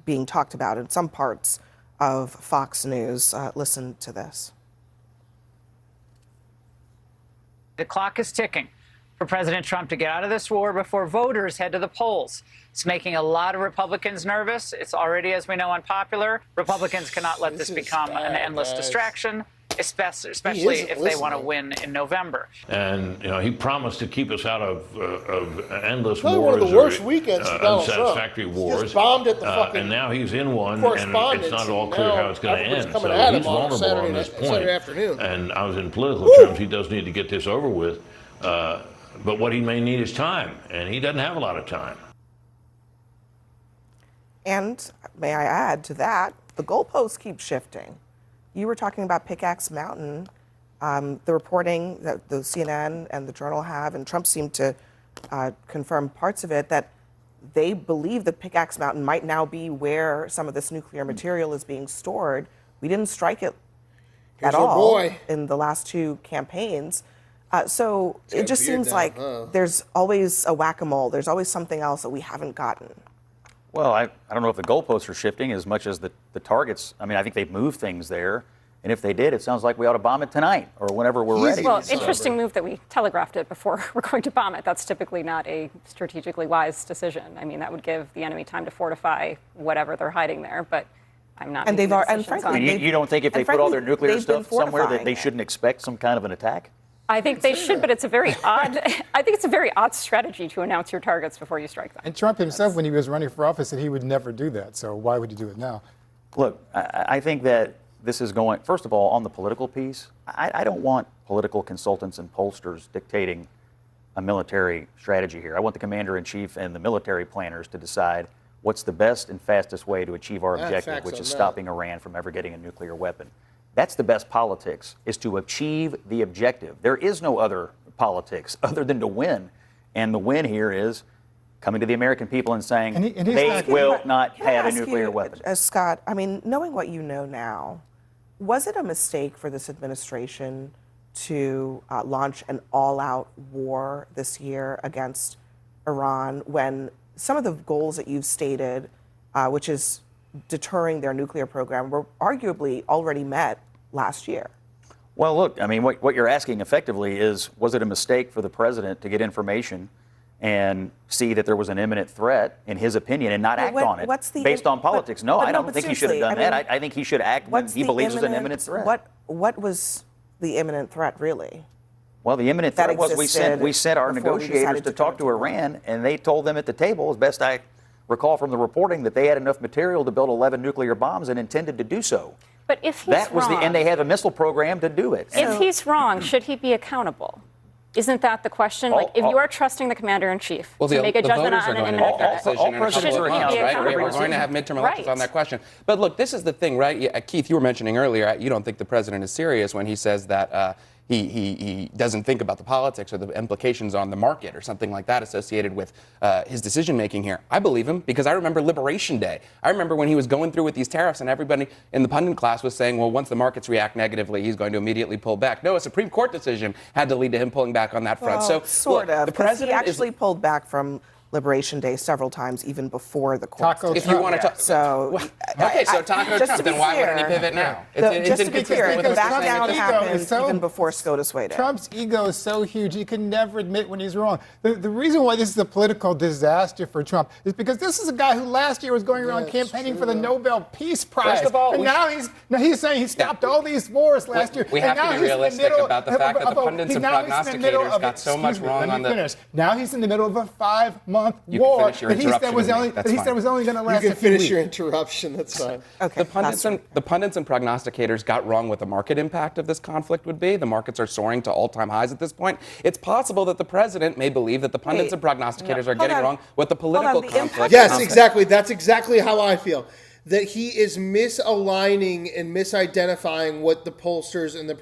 being talked about in some parts of Fox News. Listen to this. The clock is ticking for President Trump to get out of this war before voters head to the polls. It's making a lot of Republicans nervous. It's already, as we know, unpopular. Republicans cannot let this become an endless distraction, especially if they want to win in November. And he promised to keep us out of endless Probably wars, one of the worst weekends for Donald unsatisfactory Trump. wars. He just bombed at the fucking and now he's in one, and it's not at all clear how it's going to end. So he's vulnerable on this point. And I was in political terms. He does need to get this over with. But what he may need is time, and he doesn't have a lot of time. And may I add to that, the goalposts keep shifting. You were talking about Pickaxe Mountain, the reporting that the CNN and the Journal have, and Trump seemed to confirmed parts of it, that they believe that Pickaxe Mountain might now be where some of this nuclear material is being stored. We didn't strike it at all in the last 2 campaigns. So it just seems like there's always a whack-a-mole. There's always something else that we haven't gotten. Well, I don't know if the goalposts are shifting as much as the targets. I mean, I think they've moved things there. And if they did, it sounds like we ought to bomb it tonight or whenever we're ready. Well, interesting move that we telegraphed it before we're going to bomb it. That's typically not a strategically wise decision. I mean, that would give the enemy time to fortify whatever they're hiding there, but I'm not. And they've and frankly, I mean, you don't think if they put all their nuclear stuff somewhere that they shouldn't expect some kind of an attack? I think they should, but it's a very odd. I think it's a very odd strategy to announce your targets before you strike them. And Trump himself, when he was running for office, said he would never do that. So why would he do it now? Look, I think that this is going, first of all, on the political piece, I don't want political consultants and pollsters dictating a military strategy here. I want the commander-in-chief and the military planners to decide what's the best and fastest way to achieve our objective, which is stopping Iran from ever getting a nuclear weapon. That's the best politics, is to achieve the objective. There is no other politics other than to win. And the win here is coming to the American people and saying they will not have a nuclear weapon. Scott, I mean, knowing what you know now, was it a mistake for this administration to launch an all-out war this year against Iran when some of the goals that you've stated, which is deterring their nuclear program, were arguably already met last year? Well, look, I mean, what you're asking effectively is, was it a mistake for the president to get information and see that there was an imminent threat, in his opinion, and not act on it based on politics? No, I don't think he should have done that. I think he should act when he believes there's an imminent threat. What was the imminent threat, really? Well, the imminent threat was we sent our negotiators to talk to Iran, and they told them at the table, as best I recall from the reporting, that they had enough material to build 11 nuclear bombs and intended to do so. But if he's wrong, and they have a missile program to do it. If he's wrong, should he be accountable? Isn't that the question? Like, if you are trusting the commander-in-chief to make a judgment on an imminent threat, we're going to have midterm elections on that question. But look, this is the thing, right? Keith, you were mentioning earlier, you don't think the president is serious when he says that he doesn't think about the politics or the implications on the market or something like that associated with his decision-making here. I believe him because I remember Liberation Day. I remember when he was going through with these tariffs and everybody in the pundit class was saying, well, once the markets react negatively, he's going to immediately pull back. No, a Supreme Court decision had to lead to him pulling back on that front. Well, so sort of. The president actually pulled back from Liberation Day several times, even before the court. If you want to talk, so okay, so Taco Trump, then why wouldn't he pivot now? Just to be clear, the back down happened even before SCOTUS weighed in. Trump's ego is so huge, he can never admit when he's wrong. The reason why this is a political disaster for Trump is because this is a guy who last year was going around campaigning for the Nobel Peace Prize. First of all, and now he's saying he stopped all these wars last year. We have to be realistic about the fact that the pundits and prognosticators got so much wrong on the. Now he's in the middle of a 5-month war that he said was only going to last. You can finish your interruption. That's fine. Okay. The pundits and prognosticators got wrong what the market impact of this conflict would be. The markets are soaring to all-time highs at this point. It's possible that the president may believe that the pundits and prognosticators are getting wrong what the political conflict. Yes, exactly. That's exactly how I feel. That he is misaligning and misidentifying what the pollsters and the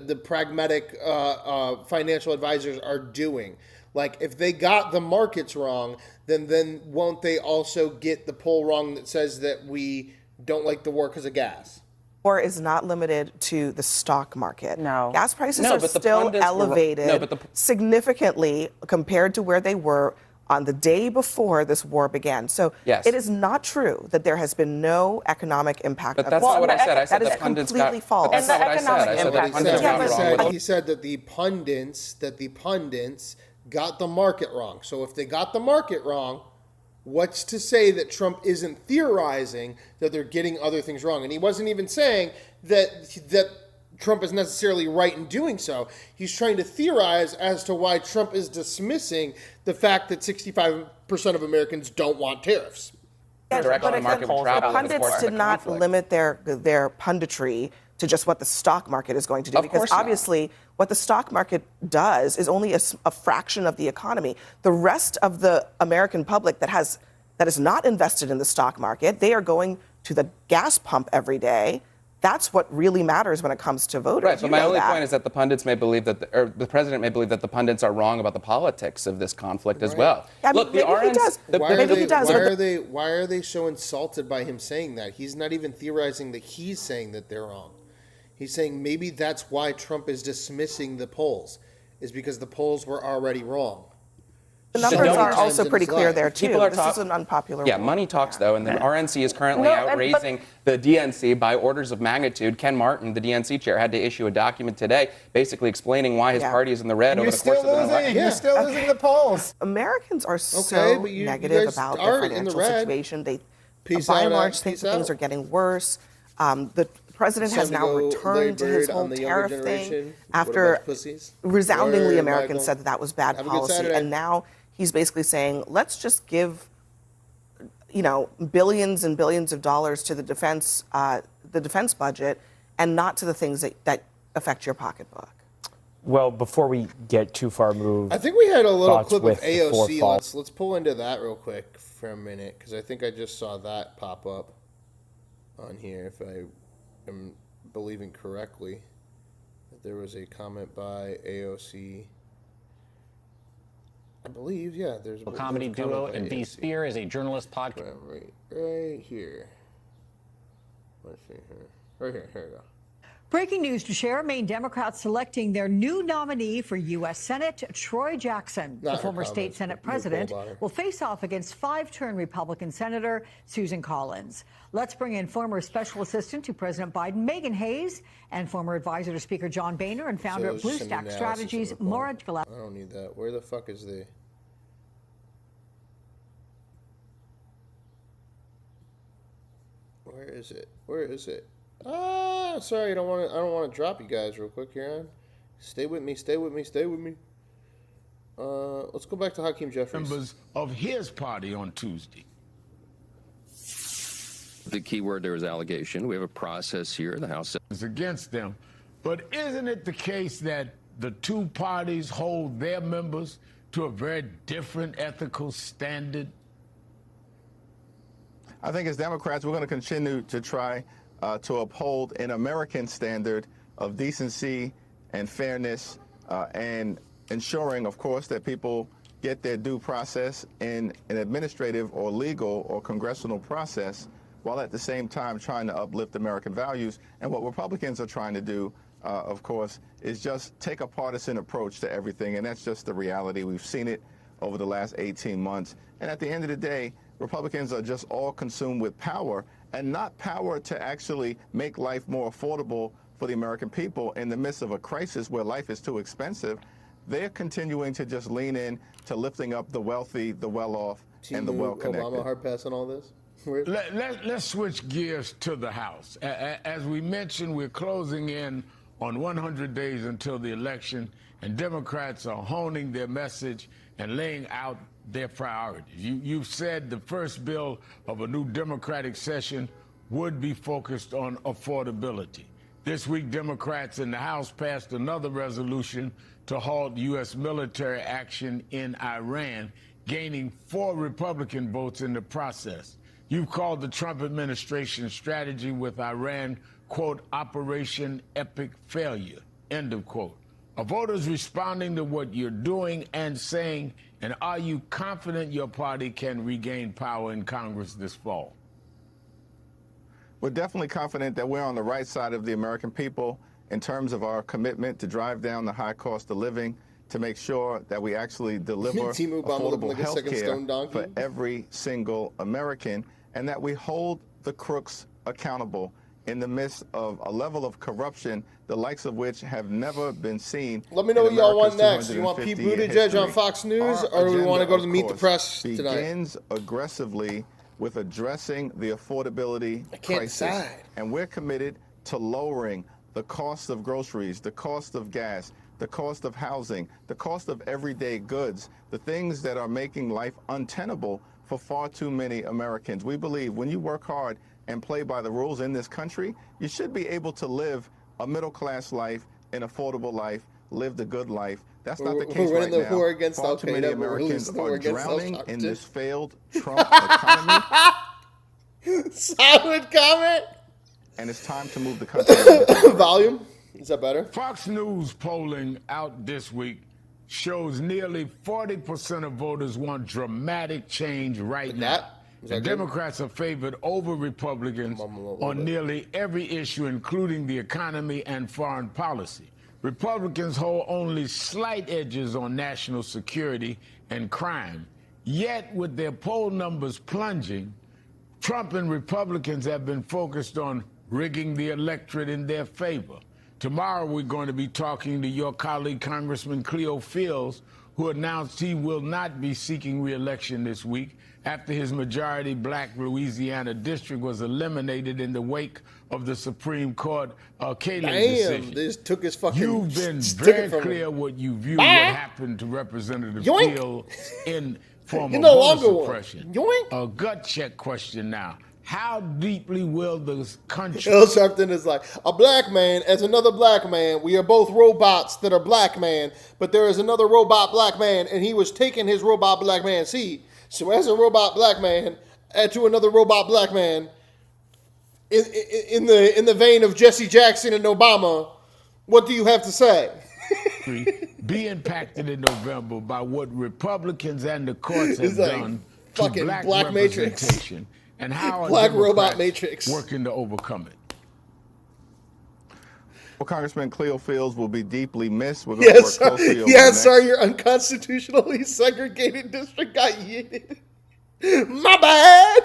the pragmatic financial advisors are doing. Like, if they got the markets wrong, then won't they also get the poll wrong that says that we don't like the war because of gas? War is not limited to the stock market. No. Gas prices are still elevated significantly compared to where they were on the day before this war began. So it is not true that there has been no economic impact. But that's not what I said. I said that the is pundits completely false. That's not what I said. I said the pundits got wrong. He said that the pundits got the market wrong. So if they got the market wrong, what's to say that Trump isn't theorizing that they're getting other things wrong? And he wasn't even saying that Trump is necessarily right in doing so. He's trying to theorize as to why Trump is dismissing the fact that 65% of Americans don't want tariffs. Yes, but the pundits did not limit their punditry to just what the stock market is going to do, because obviously what the stock market does is only a fraction of the economy. The rest of the American public that is not invested in the stock market, they are going to the gas pump every day. That's what really matters when it comes to voters. Right, but my only point is that the pundits may believe that, the president may believe that the pundits are wrong about the politics of this conflict as well. Yeah, Look, maybe he does. Why are they so insulted by him saying that? He's not even theorizing that he's saying that they're wrong. He's saying maybe that's why Trump is dismissing the polls, is because the polls were already wrong. The numbers are also pretty clear there, too. This is an unpopular Yeah, one. money talks, though, and the RNC is currently outraising the DNC by orders of magnitude. Ken Martin, the DNC chair, had to issue a document today basically explaining why his party is in the red over the course of the election. You're still losing the polls. Americans are so negative about their financial situation. They, by and large, think that things are getting worse. The president has now returned to his whole tariff thing after resoundingly Americans said that was bad policy. And now he's basically saying, let's just give, billions and billions of dollars to the defense budget and not to the things that affect your pocketbook. Well, before we get too far moved, I think we had a little clip of AOC. Let's pull into that real quick for a minute, because I think I just saw that pop up on here, if I am believing correctly. That there was a comment by AOC. I believe, yeah. There's a comedy duo, and B. Spear is a journalist podcast. Right here. Let's see here. Right here. Here we go. Breaking news to share, Maine Democrats selecting their new nominee for U.S. Senate, Troy Jackson. The former state Senate president will face off against five-term Republican Senator Susan Collins. Let's bring in former Special Assistant to President Biden, Megan Hayes, and former advisor to Speaker John Boehner and founder of Blue Stack Strategies, Maura Gillespie. I don't need that. Where the fuck is the... Where is it? Where is it? Sorry, I don't want to drop you guys real quick here. On. Stay with me. Let's go back to Hakeem Jeffries. Members of his party on Tuesday. The key word there is allegation. We have a process here. The House is against them. But isn't it the case that the two parties hold their members to a very different ethical standard? I think as Democrats, we're going to continue to try to uphold an American standard of decency and fairness and ensuring, of course, that people get their due process in an administrative or legal or congressional process, while at the same time trying to uplift American values. And what Republicans are trying to do, of course, is just take a partisan approach to everything. And that's just the reality. We've seen it over the last 18 months. And at the end of the day, Republicans are just all consumed with power, and not power to actually make life more affordable for the American people in the midst of a crisis where life is too expensive. They're continuing to just lean in to lifting up the wealthy, the well-off, and the well-connected. Obama hard pass on all this? Let's switch gears to the House. As we mentioned, we're closing in on 100 days until the election, and Democrats are honing their message and laying out their priorities. You've said the first bill of a new Democratic session would be focused on affordability. This week, Democrats in the House passed another resolution to halt U.S. military action in Iran, gaining 4 Republican votes in the process. You've called the Trump administration strategy with Iran, quote, Operation Epic Failure, end of quote. Are voters responding to what you're doing and saying, and are you confident your party can regain power in Congress this fall? We're definitely confident that we're on the right side of the American people in terms of our commitment to drive down the high cost of living, to make sure that we actually deliver affordable health care for every single American, and that we hold the crooks accountable in the midst of a level of corruption, the likes of which have never been seen. Let me know what y'all want next. You want Pete Buttigieg on Fox News, or do we want to go to the Meet the Press tonight? Begins aggressively with addressing the affordability crisis. And we're committed to lowering the cost of groceries, the cost of gas, the cost of housing, the cost of everyday goods, the things that are making life untenable for far too many Americans. We believe when you work hard and play by the rules in this country, you should be able to live a middle-class life, an affordable life, live the good life. That's not the case right now. War against Far too many Americans are drowning in this failed Trump economy. Solid comment. and it's time to move the country. Volume? Is that better? Fox News polling out this week shows nearly 40% of voters want dramatic change right now. The Democrats are favored over Republicans on nearly every issue, including the economy and foreign policy. Republicans hold only slight edges on national security and crime. Yet, with their poll numbers plunging, Trump and Republicans have been focused on rigging the electorate in their favor. Tomorrow, we're going to be talking to your colleague, Congressman Cleo Fields, who announced he will not be seeking re-election this week after his majority black Louisiana district was eliminated in the wake of the Supreme Court Callaghan decision. This took his fucking... You've been very clear what you view what happened to Representative Fields in form of voter suppression. A gut check question now. How deeply will the country... Bill Sharpton is like, a black man as another black man. We are both robots that are black man, but there is another robot black man, and he was taking his robot black man seat. So as a robot black man, add to another robot black man, in the vein of Jesse Jackson and Obama, what do you have to say? Be impacted in November by what Republicans and the courts have done to black representation. Matrix. And how Black are Robot Democrats Matrix working to overcome it? Well, Congressman Cleo Fields will be deeply missed. We're going to work closely over yes, sir, your unconstitutionally segregated district got yeeted. My bad.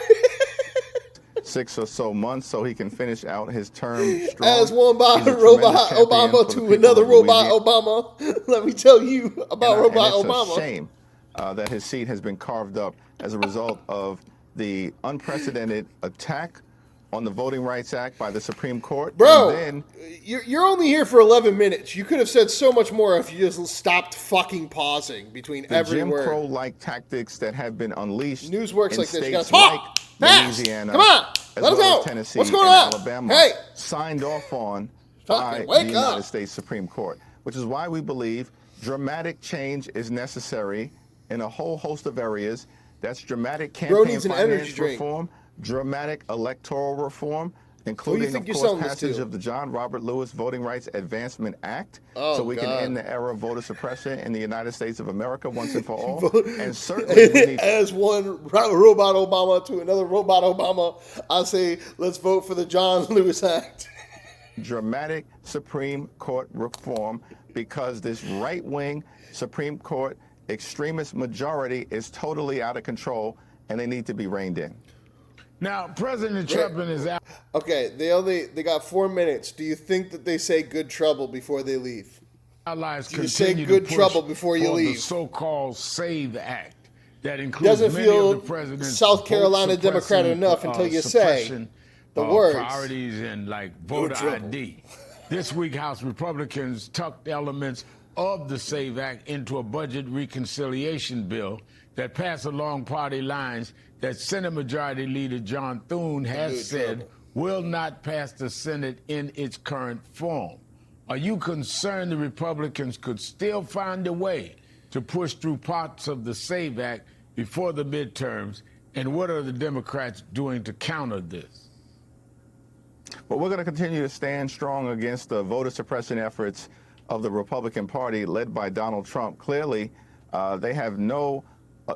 6 or so months so he can finish out his term strong. As one by robot Obama to another robot Obama. Let me tell you about robot Obama. It's a shame that his seat has been carved up as a result of the unprecedented attack on the Voting Rights Act by the Supreme Court. Bro, and then, you're only here for 11 minutes. You could have said so much more if you just stopped fucking pausing between every Jim word. Crow-like tactics that have been unleashed. News works in like this. You states gotta talk like fast. Louisiana, Come on, as let us well know. as Tennessee What's going and on? Alabama, Hey, signed off on fucking by wake the United up. States Supreme Court, which is why we believe dramatic change is necessary in a whole host of areas. That's dramatic campaign finance reform, dramatic electoral reform, including, of course, passage of the John Robert Lewis Voting Rights Advancement Act, so we can end the era of voter suppression in the United States of America once and for all. And certainly we need... As one robot Obama to another robot Obama, I say let's vote for the John Lewis Act. Dramatic Supreme Court reform, because this right-wing Supreme Court extremist majority is totally out of control, and they need to be reined in. Now, President Trump and his okay, they got 4 minutes. Do you think that they say good trouble before they leave? Allies Do you say continue good to push trouble before you for leave? the so-called SAVE Act that includes Doesn't many feel of the president's South Carolina vote Democrat suppressing, enough until you say suppression, the words. Priorities and like voter ID. This week, House Republicans tucked elements of the SAVE Act into a budget reconciliation bill that passed along party lines that Senate Majority Leader John Thune has said will not pass the Senate in its current form. Are you concerned the Republicans could still find a way to push through parts of the SAVE Act before the midterms? And what are the Democrats doing to counter this? But we're going to continue to stand strong against the voter suppression efforts of the Republican Party led by Donald Trump. Clearly, they have no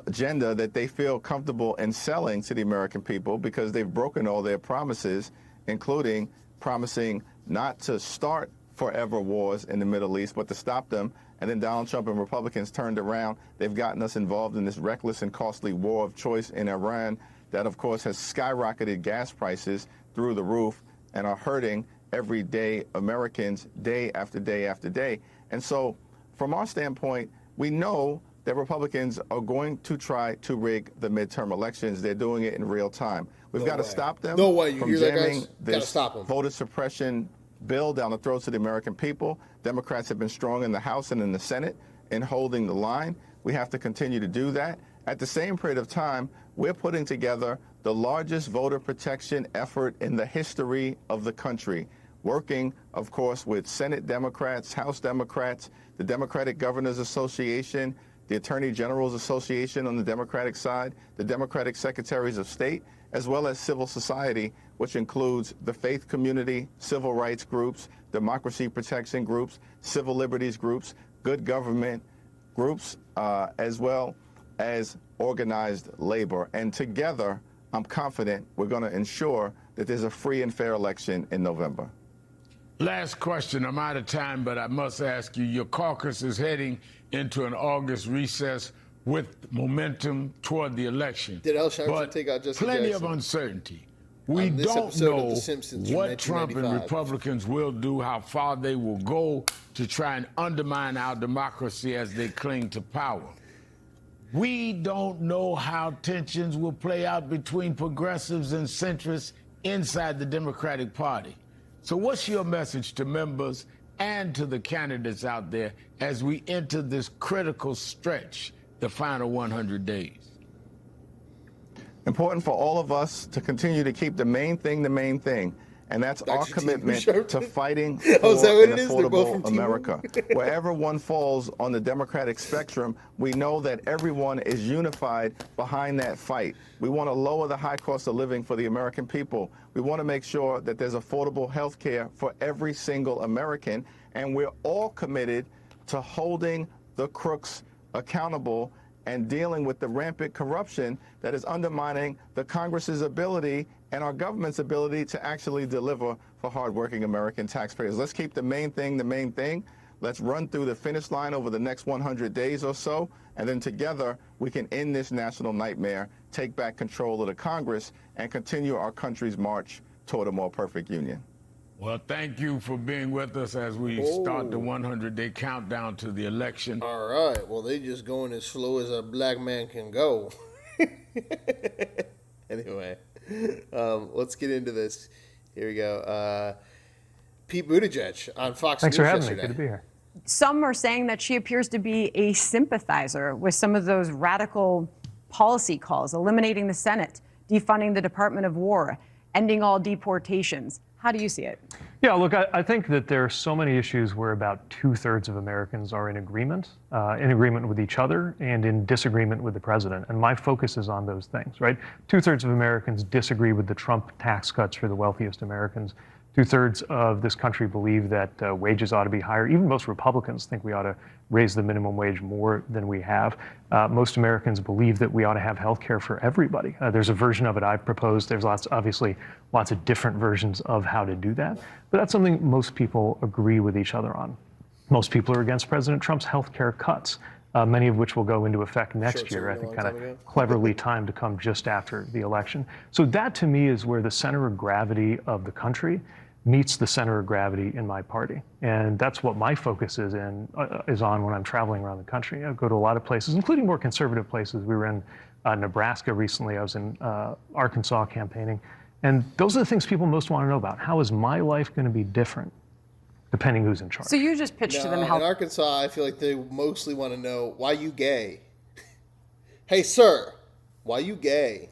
agenda that they feel comfortable in selling to the American people because they've broken all their promises, including promising not to start forever wars in the Middle East, but to stop them. And then Donald Trump and Republicans turned around. They've gotten us involved in this reckless and costly war of choice in Iran that, of course, has skyrocketed gas prices through the roof and are hurting everyday Americans day after day after day. And so from our standpoint, we know that Republicans are going to try to rig the midterm elections. They're doing it in real time. We've got to stop them from jamming this voter suppression bill down the throats of the American people. Democrats have been strong in the House and in the Senate in holding the line. We have to continue to do that. At the same period of time, we're putting together the largest voter protection effort in the history of the country, working, of course, with Senate Democrats, House Democrats, the Democratic Governors Association, the Attorney General's Association on the Democratic side, the Democratic Secretaries of State, as well as civil society, which includes the faith community, civil rights groups, democracy protection groups, civil liberties groups, good government groups, as well as organized labor. And together, I'm confident we're going to ensure that there's a free and fair election in November. Last question. I'm out of time, but I must ask you, your caucus is heading into an August recess with momentum toward the election. Did Al Sharpton but take out Jesse plenty Jackson? of uncertainty. We On this don't episode of know The Simpsons from what Trump and 1995. Republicans will do, how far they will go to try and undermine our democracy as they cling to power. We don't know how tensions will play out between progressives and centrists inside the Democratic Party. So what's your message to members and to the candidates out there as we enter this critical stretch, the final 100 days? Important for all of us to continue to keep the main thing, and that's our commitment to fighting for an affordable America. Wherever one falls on the Democratic spectrum, we know that everyone is unified behind that fight. We want to lower the high cost of living for the American people. We want to make sure that there's affordable health care for every single American, and we're all committed to holding the crooks accountable and dealing with the rampant corruption that is undermining the Congress's ability and our government's ability to actually deliver for hardworking American taxpayers. Let's keep the main thing. Let's run through the finish line over the next 100 days or so, and then together we can end this national nightmare, take back control of the Congress, and continue our country's march toward a more perfect union. Well, thank you for being with us as we start the 100-day countdown to the election. All right. Well, they just going as slow as a black man can go. Anyway, let's get into this. Here we go. Pete Buttigieg on Fox Thanks News for having yesterday. me. Good to be here. Some are saying that she appears to be a sympathizer with some of those radical policy calls, eliminating the Senate, defunding the Department of War, ending all deportations. How do you see it? Yeah, look, I think that there are so many issues where about 2/3 of Americans are in agreement with each other and in disagreement with the president. And my focus is on those things, right? 2/3 of Americans disagree with the Trump tax cuts for the wealthiest Americans. 2/3 of this country believe that wages ought to be higher. Even most Republicans think we ought to raise the minimum wage more than we have. Most Americans believe that we ought to have health care for everybody. There's a version of it I've proposed. There's obviously lots of different versions of how to do that. But that's something most people agree with each other on. Most people are against President Trump's health care cuts, many of which will go into effect next year, I think kind of cleverly timed to come just after the election. So that to me is where the center of gravity of the country meets the center of gravity in my party. And that's what my focus is on when I'm traveling around the country. I go to a lot of places, including more conservative places. We were in Nebraska recently. I was in Arkansas campaigning. And those are the things people most want to know about. How is my life going to be different depending who's in charge? So you just pitched to them how... In Arkansas, I feel like they mostly want to know, why you gay? Hey, sir, why you gay?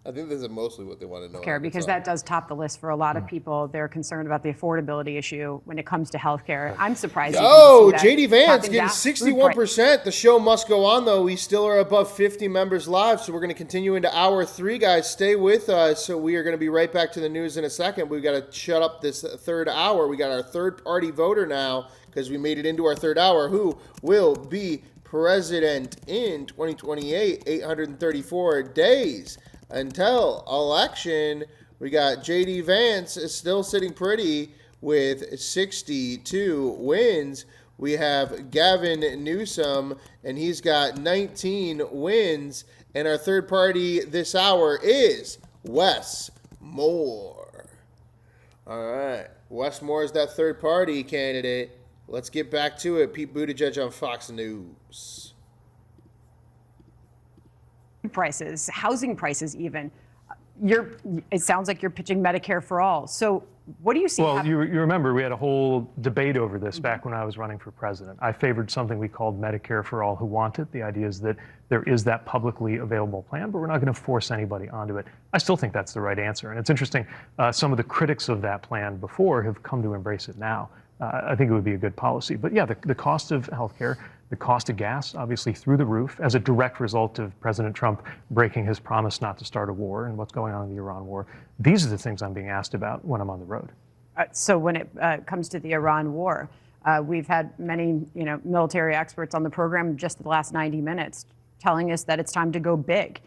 I think this is mostly what they want to know. Care, because that does top the list for a lot of people. They're concerned about the affordability issue when it comes to health care. I'm surprised. Oh, JD Vance getting 61%. The show must go on, though. We still are above 50 members live, so we're going to continue into hour 3, guys. Stay with us. So we are going to be right back to the news in a second. We've got to shut up this third hour. We got our third-party voter now because we made it into our third hour. Who will be president in 2028? 834 days until election. We got JD Vance is still sitting pretty with 62 wins. We have Gavin Newsom, and he's got 19 wins. And our third party this hour is Wes Moore. All right. Wes Moore is that third party candidate. Let's get back to it. Pete Buttigieg on Fox News. Prices, housing prices even. It sounds like you're pitching Medicare for all. So what do you see? Well, you remember we had a whole debate over this back when I was running for president. I favored something we called Medicare for all who want it. The idea is that there is that publicly available plan, but we're not going to force anybody onto it. I still think that's the right answer. And it's interesting, some of the critics of that plan before have come to embrace it now. I think it would be a good policy. But yeah, the cost of healthcare The cost of gas, obviously, through the roof as a direct result of President Trump breaking his promise not to start a war and what's going on in the Iran war. These are the things I'm being asked about when I'm on the road. So when it comes to the Iran war, we've had many, military experts on the program just the last 90 minutes telling us that it's time to go big.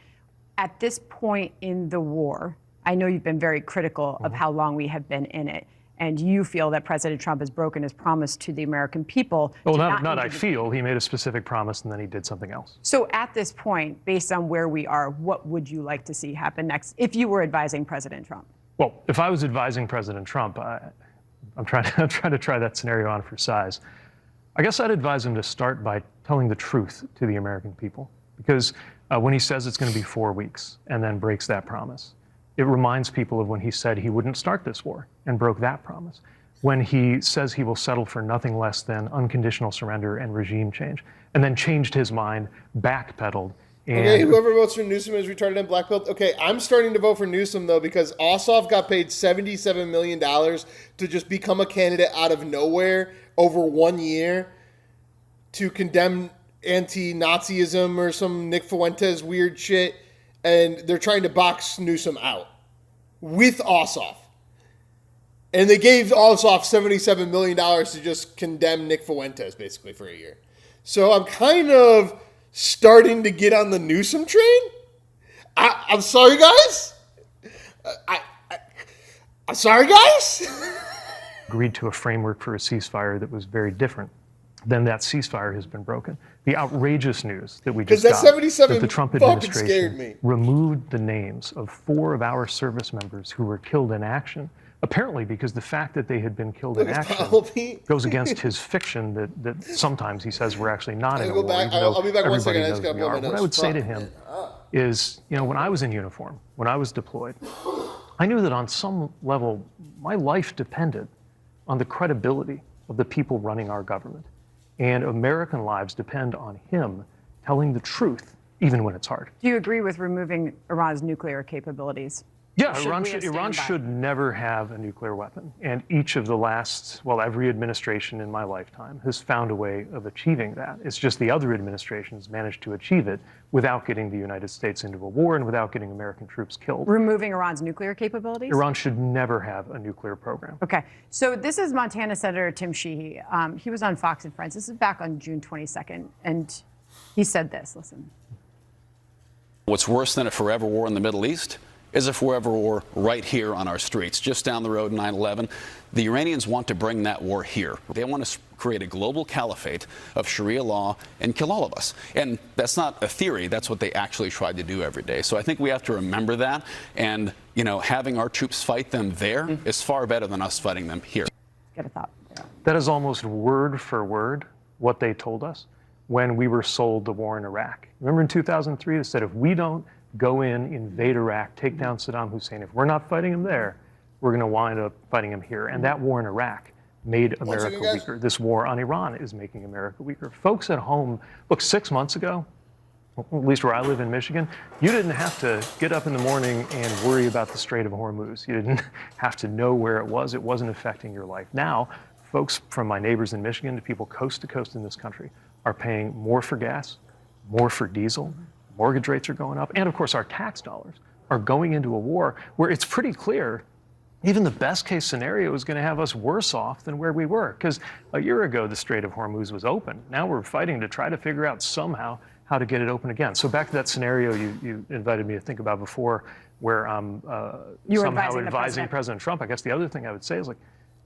At this point in the war, I know you've been very critical of how long we have been in it, and you feel that President Trump has broken his promise to the American people. Well, not I feel. He made a specific promise and then he did something else. So at this point, based on where we are, what would you like to see happen next if you were advising President Trump? Well, if I was advising President Trump, I'm trying to try that scenario on for size. I guess I'd advise him to start by telling the truth to the American people. Because when he says it's going to be 4 weeks and then breaks that promise, it reminds people of when he said he wouldn't start this war and broke that promise. When he says he will settle for nothing less than unconditional surrender and regime change, and then changed his mind, backpedaled. Okay, whoever votes for Newsom is retarded and blackpilled. Okay, I'm starting to vote for Newsom, though, because Ossoff got paid $77 million to just become a candidate out of nowhere over 1 year to condemn anti-Nazism or some Nick Fuentes weird shit, and they're trying to box Newsom out with Ossoff. And they gave Ossoff $77 million to just condemn Nick Fuentes, basically, for a year. So I'm kind of starting to get on the Newsom train. I'm sorry, guys. I'm sorry, guys. Agreed to a framework for a ceasefire that was very different. Then that ceasefire has been broken. The outrageous news that we just got, that the Trump administration removed the names of 4 of our service members who were killed in action, apparently because the fact that they had been killed in action goes against his fiction that sometimes he says we're actually not in a war, even though I'll be back one second. everybody knows we are. What I would say to him is, when I was in uniform, when I was deployed, I knew that on some level my life depended on the credibility of the people running our government. And American lives depend on him telling the truth, even when it's hard. Do you agree with removing Iran's nuclear capabilities? Yeah, Iran should never have a nuclear weapon. And each of the last, every administration in my lifetime has found a way of achieving that. It's just the other administrations managed to achieve it without getting the United States into a war and without getting American troops killed. Removing Iran's nuclear capabilities? Iran should never have a nuclear program. Okay, so this is Montana Senator Tim Sheehy. He was on Fox and Friends. This is back on June 22nd, and he said this, listen. What's worse than a forever war in the Middle East is a forever war right here on our streets. Just down the road, 9/11, the Iranians want to bring that war here. They want to create a global caliphate of Sharia law and kill all of us. And that's not a theory. That's what they actually tried to do every day. So I think we have to remember that. And, having our troops fight them there is far better than us fighting them here. Get a thought. Yeah. That is almost word for word what they told us when we were sold the war in Iraq. Remember in 2003, they said if we don't go in, invade Iraq, take down Saddam Hussein. If we're not fighting him there, we're going to wind up fighting him here. And that war in Iraq made America weaker. This war on Iran is making America weaker. Folks at home, look, 6 months ago, at least where I live in Michigan, you didn't have to get up in the morning and worry about the Strait of Hormuz. You didn't have to know where it was. It wasn't affecting your life. Now, folks from my neighbors in Michigan to people coast to coast in this country are paying more for gas, more for diesel. Mortgage rates are going up. And of course, our tax dollars are going into a war where it's pretty clear even the best case scenario is going to have us worse off than where we were. Because a year ago, the Strait of Hormuz was open. Now we're fighting to try to figure out somehow how to get it open again. So back to that scenario you invited me to think about before, where I'm somehow advising President Trump. I guess the other thing I would say is,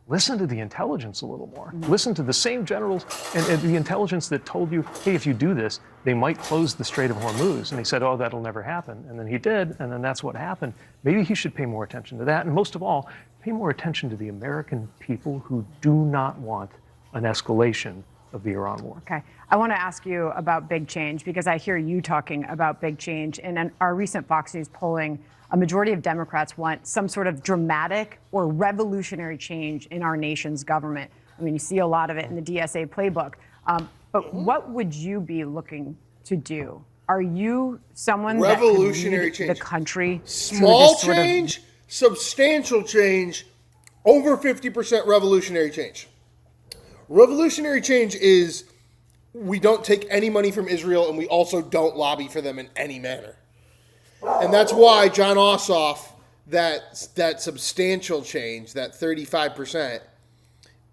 listen to the intelligence a little more. Listen to the same generals and the intelligence that told you, hey, if you do this, they might close the Strait of Hormuz. And he said, oh, that'll never happen. And then he did, and then that's what happened. Maybe he should pay more attention to that. And most of all, pay more attention to the American people who do not want an escalation of the Iran war. Okay. I want to ask you about big change, because I hear you talking about big change. And in our recent Fox News polling, a majority of Democrats want some sort of dramatic or revolutionary change in our nation's government. I mean, you see a lot of it in the DSA playbook. But what would you be looking to do? Are you someone revolutionary that can lead the country? Small change, substantial change, over 50% revolutionary change. Revolutionary change is we don't take any money from Israel, and we also don't lobby for them in any manner. And that's why John Ossoff, that substantial change, that 35%,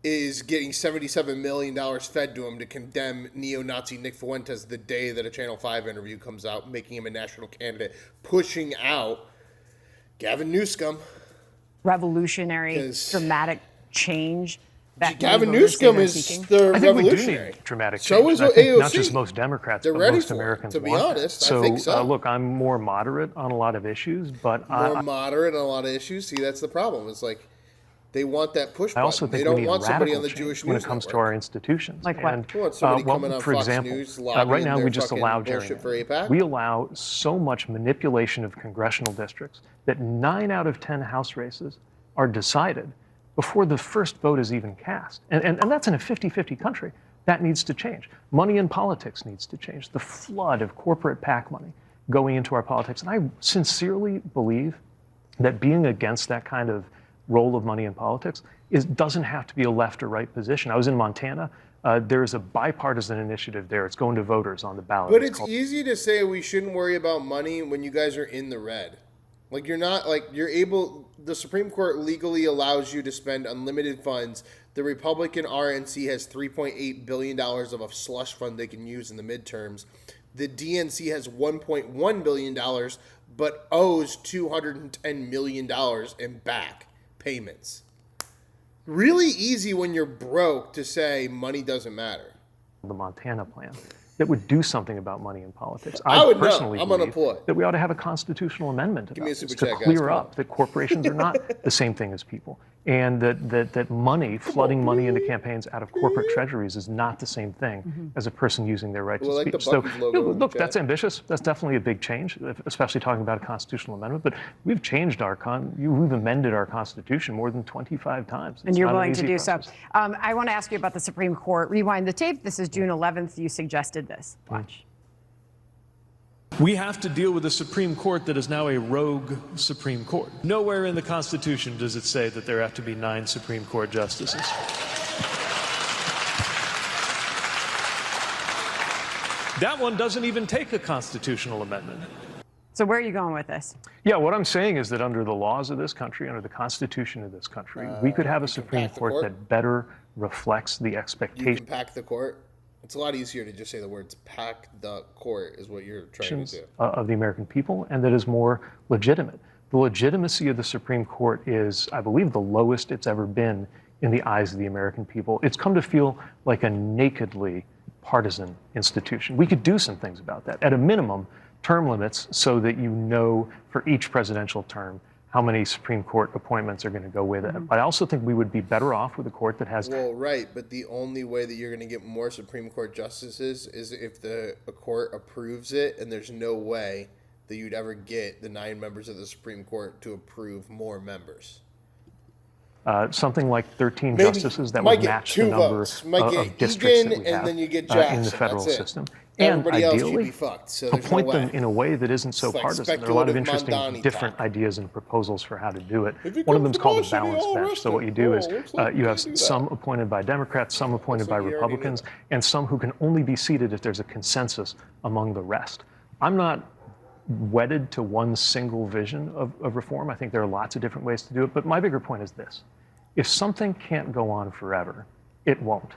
is getting $77 million fed to him to condemn neo-Nazi Nick Fuentes the day that a Channel 5 interview comes out, making him a national candidate, pushing out Gavin Newsom. Revolutionary, dramatic change. That Gavin Newsom is the revolutionary. We do need dramatic so change. is I think AOC. Not just most Democrats, They're but ready most for Americans it, to be want honest. that. I think so. Look, I'm more moderate on a lot of issues, but more moderate on a lot of issues. See, that's the problem. It's like they want that push button. I also think they don't we need want somebody on radical the Jewish change when news it comes network. to our institutions. Like what? And, They want somebody coming on for Fox example, News right lobbying now their we just fucking allow bullshit for APAC. We allow so much manipulation of congressional districts that 9 out of 10 House races are decided before the first vote is even cast. And that's in a 50-50 country. That needs to change. Money in politics needs to change. The flood of corporate PAC money going into our politics. And I sincerely believe that being against that kind of role of money in politics doesn't have to be a left or right position. I was in Montana. There's a bipartisan initiative there. It's going to voters on the ballot. But it's easy to say we shouldn't worry about money when you guys are in the red. Like you're not, like you're able, the Supreme Court legally allows you to spend unlimited funds. The Republican RNC has $3.8 billion of a slush fund they can use in the midterms. The DNC has $1.1 billion, but owes $210 million in back payments. Really easy when you're broke to say money doesn't matter. The Montana plan that would do something about money in politics. I would personally know. I'm believe unemployed. that we ought to have a constitutional amendment about me a this super to chat, guys. clear Come up that corporations are not the same thing as people, and that money, flooding money into campaigns out of corporate treasuries is not the same thing as a person using their right to Like the speech. So, Bucky's logo in the look, that's chat. ambitious. That's definitely a big change, especially talking about a constitutional amendment. But we've changed we've amended our Constitution more than 25 times. And you're willing to do so. I want to ask you about the Supreme Court. Rewind the tape. This is June 11th. You suggested this. Watch. We have to deal with a Supreme Court that is now a rogue Supreme Court. Nowhere in the Constitution does it say that there have to be 9 Supreme Court justices. That one doesn't even take a constitutional amendment. So where are you going with this? Yeah, what I'm saying is that under the laws of this country, under the Constitution of this country, we could have a Supreme Court that better reflects the You expectations can pack the court. It's a lot easier to just say the words "pack the court" is what you're trying to do. Of the American people, and that is more legitimate. The legitimacy of the Supreme Court is, I believe, the lowest it's ever been in the eyes of the American people. It's come to feel like a nakedly partisan institution. We could do some things about that. At a minimum, term limits so that you know for each presidential term how many Supreme Court appointments are going to go with it. But I also think we would be better off with a court that has... Well, right, but the only way that you're going to get more Supreme Court justices is if a court approves it, and there's no way that you'd ever get the 9 members of the Supreme Court to approve more members. Something like 13 Maybe justices that might would get match 2 the number votes. Might of get districts Egan, that we and have then you get Jackson. in the federal That's it. system. Everybody and else ideally, should be fucked. So there's appoint no them way. in a way that isn't so It's like partisan. There are a lot of speculative interesting Mondani different talk. ideas and proposals for how to do it. If it One of comes them's to called a Washington, balanced all bench. So what you do is looks like you we have can do some that. appointed by Democrats, some appointed by like you already knew Republicans, and some who can only be seated if there's a consensus among the rest. I'm not wedded to one single vision of reform. I think there are lots of different ways to do it. But my bigger point is this. If something can't go on forever, it won't.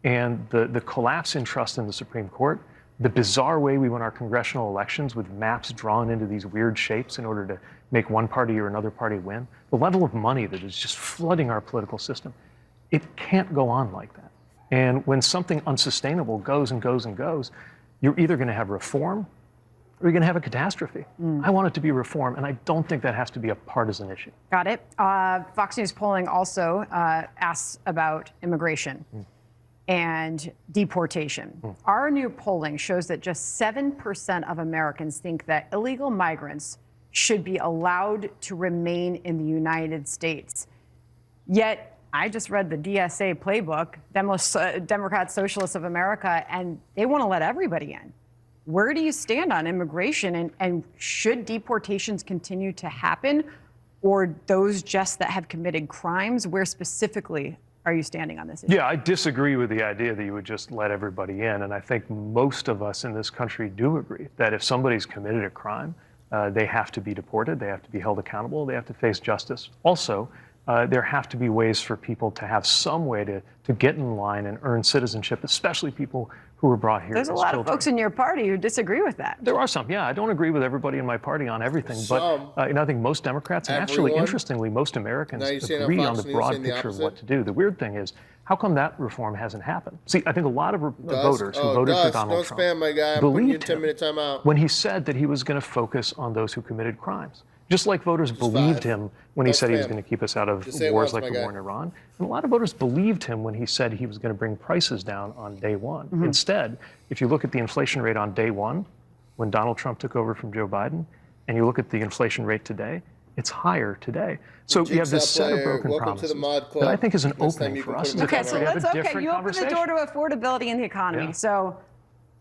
And the collapse in trust in the Supreme Court, the bizarre way we win our congressional elections with maps drawn into these weird shapes in order to make one party or another party win, the level of money that is just flooding our political system, it can't go on like that. And when something unsustainable goes and goes and goes, you're either going to have reform or you're going to have a catastrophe. I want it to be reform, and I don't think that has to be a partisan issue. Got it. Fox News polling also asks about immigration and deportation. Our new polling shows that just 7% of Americans think that illegal migrants should be allowed to remain in the United States. Yet, I just read the DSA playbook, Democrats, Socialists of America, and they want to let everybody in. Where do you stand on immigration, and should deportations continue to happen, or those just that have committed crimes? Where specifically are you standing on this issue? Yeah, I disagree with the idea that you would just let everybody in. And I think most of us in this country do agree that if somebody's committed a crime, they have to be deported, they have to be held accountable, they have to face justice. Also, there have to be ways for people to have some way to get in line and earn citizenship, especially people who were brought here. There's a lot of folks in your party who disagree with that. There are some, yeah. I don't agree with everybody in my party on everything, but I think most Democrats, and actually, interestingly, most Americans agree on the broad picture of what to do. The weird thing is, how come that reform hasn't happened? See, I think a lot of voters who voted for Donald Trump spam my guy. I'm putting you 10-minute timeout. When he said that he was going to focus on those who committed crimes. Just like voters believed him when he said he was going to keep us out of wars like the war in Iran. And a lot of voters believed him when he said he was going to bring prices down on day one. Instead, if you look at the inflation rate on day one, when Donald Trump took over from Joe Biden, and you look at the inflation rate today, it's higher today. So you have this set of broken promises that I think is an opening for us. Okay, so let's, you open the door to affordability in the economy. Yeah. So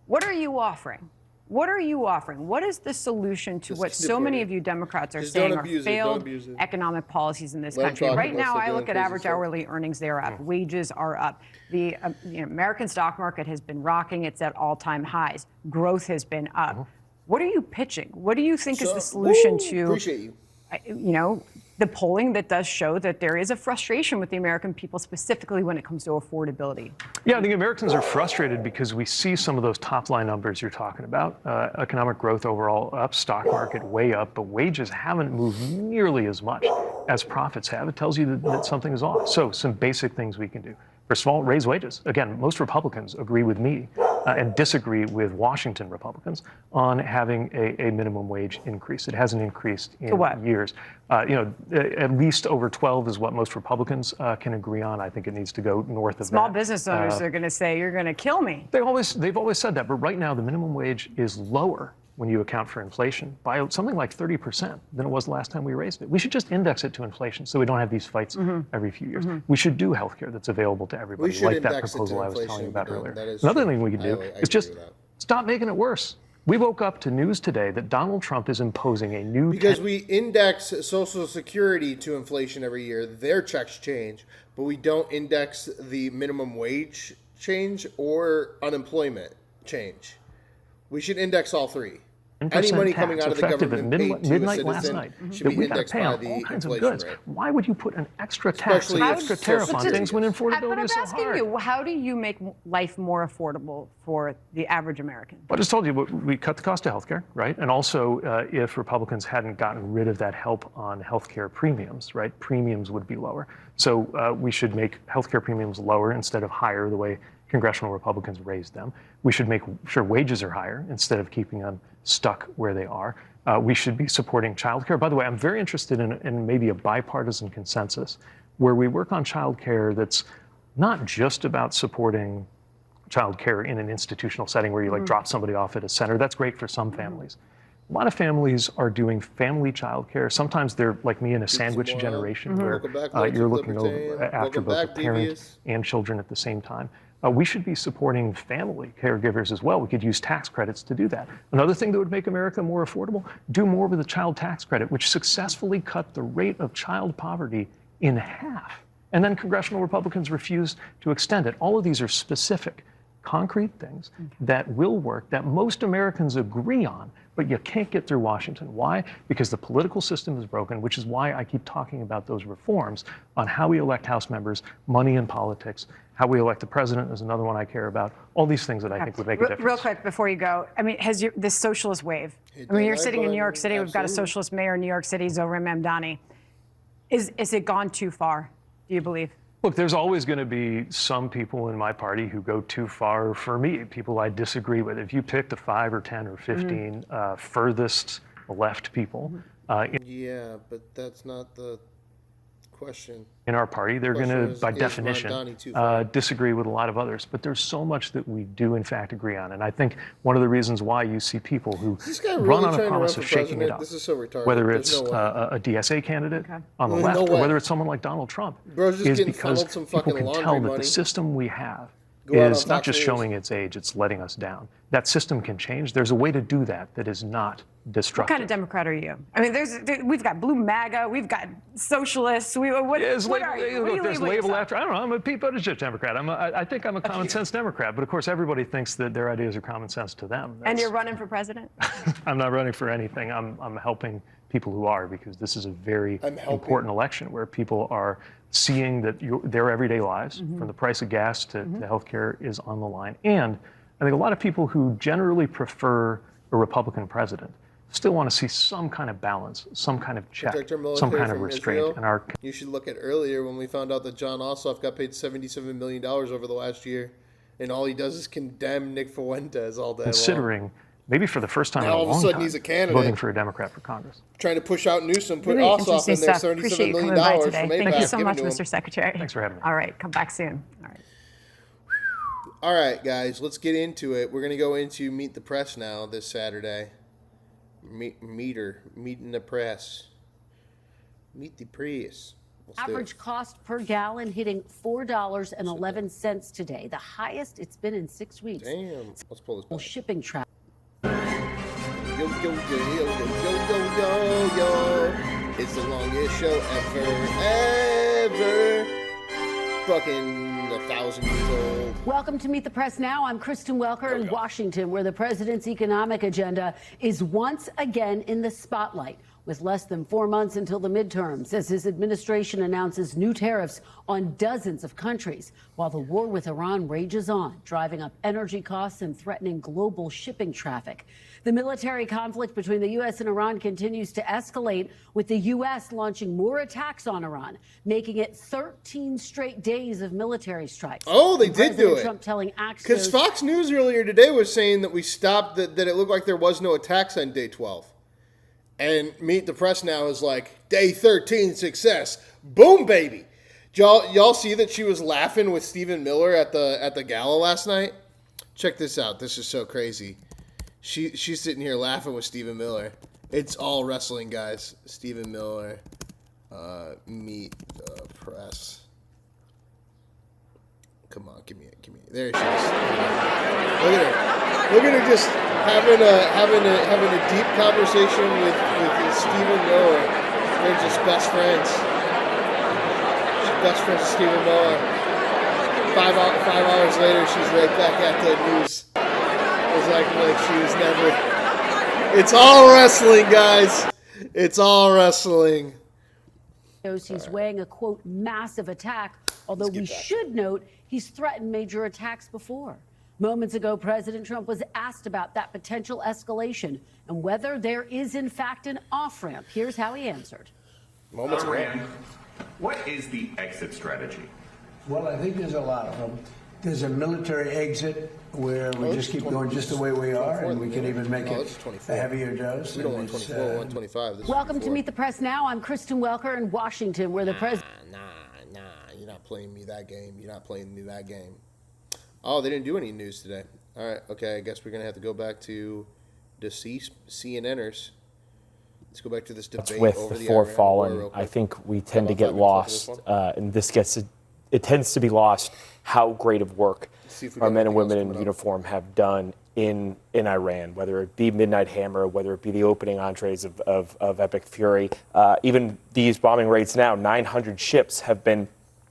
what are you offering? What are you offering? What is the solution to what so many of you Democrats are saying are failed economic policies in this country? Right now, I look at average hourly earnings, they're up. Wages are up. The American stock market has been rocking. It's at all-time highs. Growth has been up. What are you pitching? What do you think is the solution to, the polling that does show that there is a frustration with the American people, specifically when it comes to affordability? Yeah, I think Americans are frustrated because we see some of those top-line numbers you're talking about. Economic growth overall up, stock market way up, but wages haven't moved nearly as much as profits have. It tells you that something is off. So some basic things we can do. First of all, raise wages. Again, most Republicans agree with me and disagree with Washington Republicans on having a minimum wage increase. It hasn't increased in years. At least over 12 is what most Republicans can agree on. I think it needs to go north of that. Small business owners are going to say, you're going to kill me. They've always said that, but right now the minimum wage is lower when you account for inflation by something like 30% than it was the last time we raised it. We should just index it to inflation so we don't have these fights every few years. We should do health care that's available to everybody, like that proposal I was telling you about earlier. Another thing we can do is just stop making it worse. We woke up to news today that Donald Trump is imposing a new... Because we index Social Security to inflation every year. Their checks change, but we don't index the minimum wage change or unemployment change. We should index all three. Any money coming out of the government paid to a citizen should be indexed by the inflation rate. Why would you put an extra tax, an extra tariff on things when affordability is so hard? But I'm asking you, how do you make life more affordable for the average American? Well, I just told you, we cut the cost of healthcare, right? And also, if Republicans hadn't gotten rid of that help on healthcare premiums, right, premiums would be lower. So we should make healthcare premiums lower instead of higher, the way congressional Republicans raised them. We should make sure wages are higher instead of keeping them stuck where they are. We should be supporting childcare. By the way, I'm very interested in maybe a bipartisan consensus where we work on childcare that's not just about supporting childcare in an institutional setting where you drop somebody off at a center. That's great for some families. A lot of families are doing family childcare. Sometimes they're like me in a sandwich generation where you're looking over after both the parent and children at the same time. We should be supporting family caregivers as well. We could use tax credits to do that. Another thing that would make America more affordable, do more with the child tax credit, which successfully cut the rate of child poverty in half. And then congressional Republicans refused to extend it. All of these are specific, concrete things that will work, that most Americans agree on, but you can't get through Washington. Why? Because the political system is broken, which is why I keep talking about those reforms on how we elect House members, money in politics, how we elect the president is another one I care about. All these things that I think would make a difference. Real quick before you go, I mean, has this socialist wave? I mean, you're sitting in New York City. We've got a socialist mayor in New York City, Zohran Mamdani. Is it gone too far, do you believe? Look, there's always going to be some people in my party who go too far for me, people I disagree with. If you pick the 5 or 10 or 15 furthest left people. Yeah, but that's not the question. In our party, they're going to, by definition, disagree with a lot of others. But there's so much that we do, in fact, agree on. And I think one of the reasons why you see people who run on a promise of shaking it up, whether it's a DSA candidate on the left or whether it's someone like Donald Trump, is because people can tell that the system we have is not just showing its age, it's letting us down. That system can change. There's a way to do that is not destructive. What kind of Democrat are you? I mean, we've got blue MAGA, we've got socialists. What are you? Look, there's label after. I don't know. I'm a Pete Buttigieg Democrat. I think I'm a common sense Democrat. But of course, everybody thinks that their ideas are common sense to them. And you're running for president? I'm not running for anything. I'm helping people who are, because this is a very important election where people are seeing that their everyday lives, from the price of gas to healthcare, is on the line. And I think a lot of people who generally prefer a Republican president still want to see some kind of balance, some kind of check, some kind of restraint. And you should look at earlier when we found out that John Ossoff got paid $77 million over the last year, and all he does is condemn Nick Fuentes all day long. Maybe for the first time in a long time, all of a sudden he's a candidate. Voting for a Democrat for Congress. Trying to push out Newsom, put really Ossoff in there, $77 million from APAC. Thank you so much, Mr. Secretary. Thanks for having me. All right, come back soon. All right. All right, guys, let's get into it. We're going to go into Meet the Press now this Saturday. Meeting the press. Meet the press. Average cost per gallon hitting $4.11 today, the highest it's been in 6 weeks. Damn. Let's pull this back. Shipping traffic. Yo, yo, yo, yo, yo, yo, yo, yo. It's the longest show ever. Fucking 1,000 years old. Welcome to Meet the Press Now. I'm Kristen Welker in Washington, where the president's economic agenda is once again in the spotlight. With less than 4 months until the midterms, as his administration announces new tariffs on dozens of countries, while the war with Iran rages on, driving up energy costs and threatening global shipping traffic. The military conflict between the U.S. and Iran continues to escalate, with the U.S. launching more attacks on Iran, making it 13 straight days of military strikes. Oh, they did do it. Trump telling because Fox News earlier today was saying that we stopped, that it looked like there was no attacks on day 12. And Meet the Press Now is like, day 13 success. Boom, baby. Y'all see that she was laughing with Stephen Miller at the gala last night? Check this out. This is so crazy. She's sitting here laughing with Stephen Miller. It's all wrestling, guys. Stephen Miller, Meet the Press. Come on, give me it. There she is. Look at her. Look at her just having a deep conversation with Stephen Miller. They're just best friends. She's best friends with Stephen Miller. 5 hours later, she's right back at the news. It's like she was never. It's all wrestling, guys. It's all wrestling. He's weighing a, quote, massive attack, although we should note he's threatened major attacks before. Moments ago, President Trump was asked about that potential escalation and whether there is, in fact, an off-ramp. Here's how he answered. Moments ago. What is the exit strategy? Well, I think there's a lot of them. There's a military exit where we just keep going just the way we are, and we can even make it a heavier dose. We don't want 24, 125. Welcome to Meet the Press Now. I'm Kristen Welker in Washington, where the president... Nah, you're not playing me that game. You're not playing me that game. Oh, they didn't do any news today. All right, okay, I guess we're going to have to go back to deceased CNNers. Let's go back to this debate with over the the four Iran fallen. war. I think we tend to get lost, and it tends to be lost how great of work our men and women in uniform have done in Iran, whether it be Midnight Hammer, whether it be the opening entrees of Epic Fury, even these bombing raids now. 900 ships have been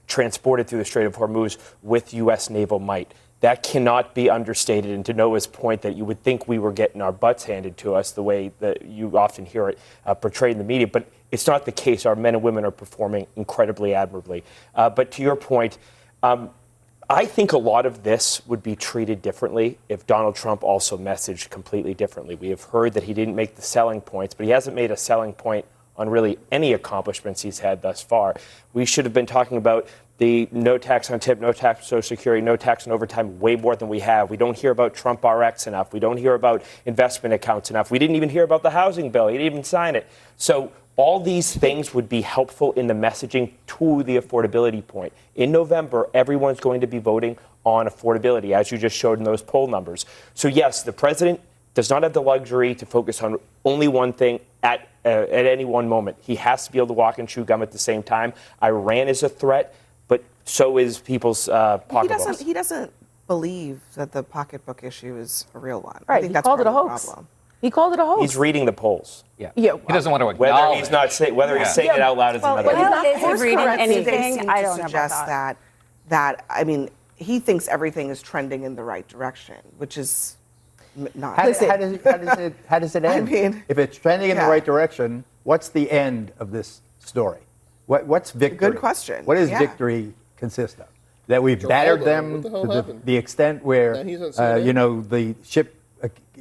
transported through the Strait of Hormuz with U.S. naval might. That cannot be understated. And to Noah's point that you would think we were getting our butts handed to us the way that you often hear it portrayed in the media, but it's not the case. Our men and women are performing incredibly admirably. But to your point, I think a lot of this would be treated differently if Donald Trump also messaged completely differently. We have heard that he didn't make the selling points, but he hasn't made a selling point on really any accomplishments he's had thus far. We should have been talking about the no tax on tip, no tax on Social Security, no tax on overtime way more than we have. We don't hear about Trump RX enough. We don't hear about investment accounts enough. We didn't even hear about the housing bill. He didn't even sign it. So all these things would be helpful in the messaging to the affordability point. In November, everyone's going to be voting on affordability, as you just showed in those poll numbers. So yes, the president does not have the luxury to focus on only one thing at any one moment. He has to be able to walk and chew gum at the same time. Iran is a threat, but so is people's pocketbooks. He doesn't believe that the pocketbook issue is a real one. Right, I think he that's called it a part of the hoax. problem. He called it a hoax. He's reading the polls. Yeah. Yeah. He doesn't want to Whether acknowledge he's not saying whether he's saying it out loud is another. But he's not not force reading correcting. anything. They seem I to don't suggest suggest that I mean, he thinks everything is trending in the right direction, which is not. How does it end? I mean, if it's trending in the yeah. right direction, what's the end of this story? What's victory? Good question. What does Yeah. victory consist of? That we've Joe battered Biden, them what the hell to happened? the extent where Now he's on CNN. the ship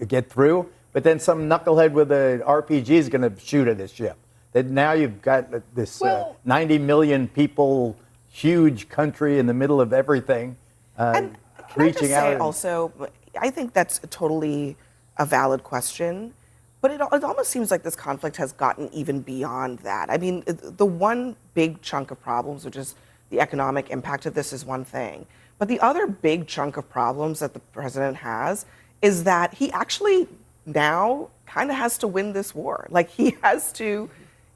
get through, but then some knucklehead with an RPG is going to shoot at this ship. That now you've got this 90 million people, huge country in the middle of everything, and reaching can I just out. say and- also, I think that's totally a valid question, but it almost seems like this conflict has gotten even beyond that. I mean, the one big chunk of problems, which is the economic impact of this, is one thing. But the other big chunk of problems that the president has is that he actually now kind of has to win this war. Like he has to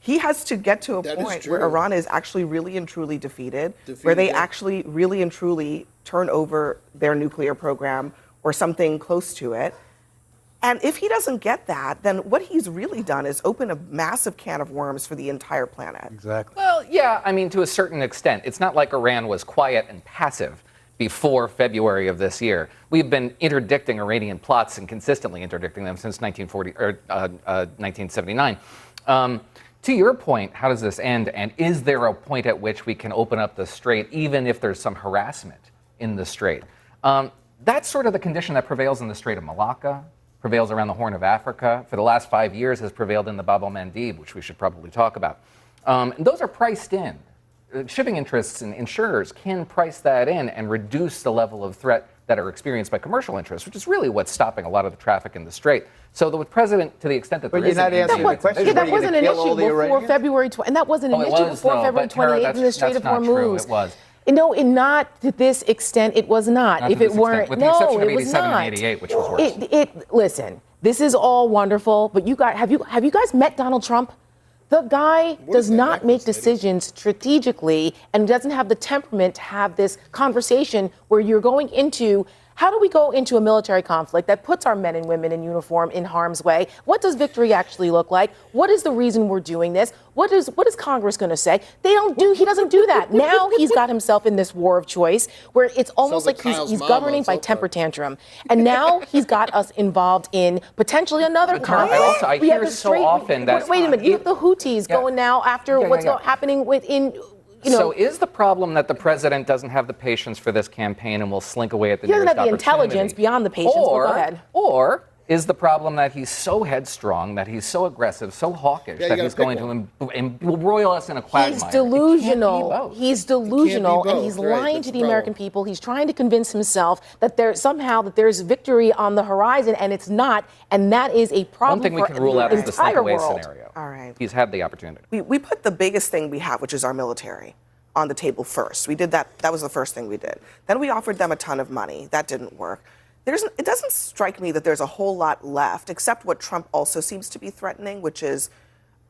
get to a That is point where true. Iran is actually really and truly defeated, where they yeah. actually really and truly turn over their nuclear program or something close to it. And if he doesn't get that, then what he's really done is open a massive can of worms for the entire planet. Exactly. Well, yeah, I mean, to a certain extent. It's not like Iran was quiet and passive before February of this year. We've been interdicting Iranian plots and consistently interdicting them since 1979. To your point, how does this end? And is there a point at which we can open up the strait, even if there's some harassment in the strait? That's sort of the condition that prevails in the Strait of Malacca, prevails around the Horn of Africa, for the last 5 years has prevailed in the Bab el-Mandeb, which we should probably talk about. And those are priced in. Shipping interests and insurers can price that in and reduce the level of threat that are experienced by commercial interests, which is really what's stopping a lot of the traffic in the strait. So the president, to the extent that But there you're not isn't- answering the question. Yeah, that Are you gonna wasn't an kill all issue the before Iranians? February 20, and that wasn't an issue before February 28th in the Strait of Hormuz. It was. No, not to this extent. It was not. Not if to it this weren't, extent, with the no, exception of it was 87 not. and 88, which was worse. Listen, this is all wonderful, but you guys, have you guys met Donald Trump? The guy does not make decisions strategically and doesn't have the temperament to have this conversation where you're going into. How do we go into a military conflict that puts our men and women in uniform in harm's way? What does victory actually look like? What is the reason we're doing this? What is Congress going to say? He doesn't do that. Now he's got himself in this war of choice where it's almost like he's governing by temper tantrum. And now he's got us involved in potentially another conflict. I We have hear the so straight- often that- Wait a minute, you have the Houthis going now after what's happening within. So is the problem that the president doesn't have the patience for this campaign and will slink away at the He doesn't nearest have the opportunity? intelligence beyond the patience. But go ahead. Or is the problem that he's so headstrong, that he's so aggressive, so hawkish, Yeah, you that gotta he's pick going to embroil us in a quagmire? He's It can't be delusional. both. He's delusional, both, and he's right, lying that's to the the American people. He's trying to convince himself that there's victory on the horizon, and it's not. And that is a problem. One thing we for can rule out the is the slink entire away world. scenario. All right. He's had the opportunity. We put the biggest thing we have, which is our military, on the table first. We did that. That was the first thing we did. Then we offered them a ton of money. That didn't work. It doesn't strike me that there's a whole lot left, except what Trump also seems to be threatening, which is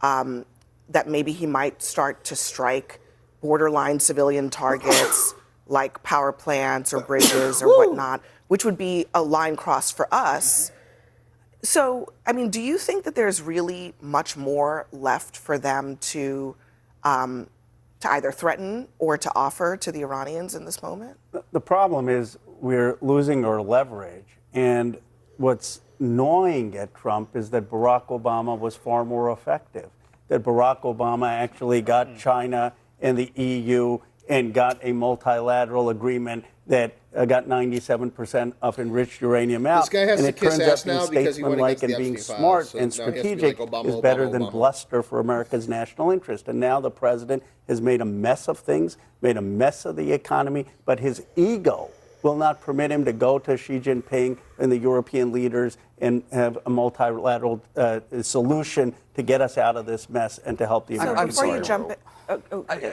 that maybe he might start to strike borderline civilian targets like power plants or bridges or whatnot, which would be a line cross for us. So, I mean, do you think that there's really much more left for them to either threaten or to offer to the Iranians in this moment? The problem is we're losing our leverage. And what's gnawing at Trump is that Barack Obama was far more effective, that Barack Obama actually got China and the EU and got a multilateral agreement that got 97% of enriched uranium out. This guy has and to it kiss turns out ass being now because he went statesmanlike against and the being Epstein smart files, so and now he has to be strategic like Obama, is better Obama, than Obama. bluster for America's national interest. And now the president has made a mess of things, made a mess of the economy, but his ego will not permit him to go to Xi Jinping and the European leaders and have a multilateral solution to get us out of this mess and to help the American Before you people. jump in,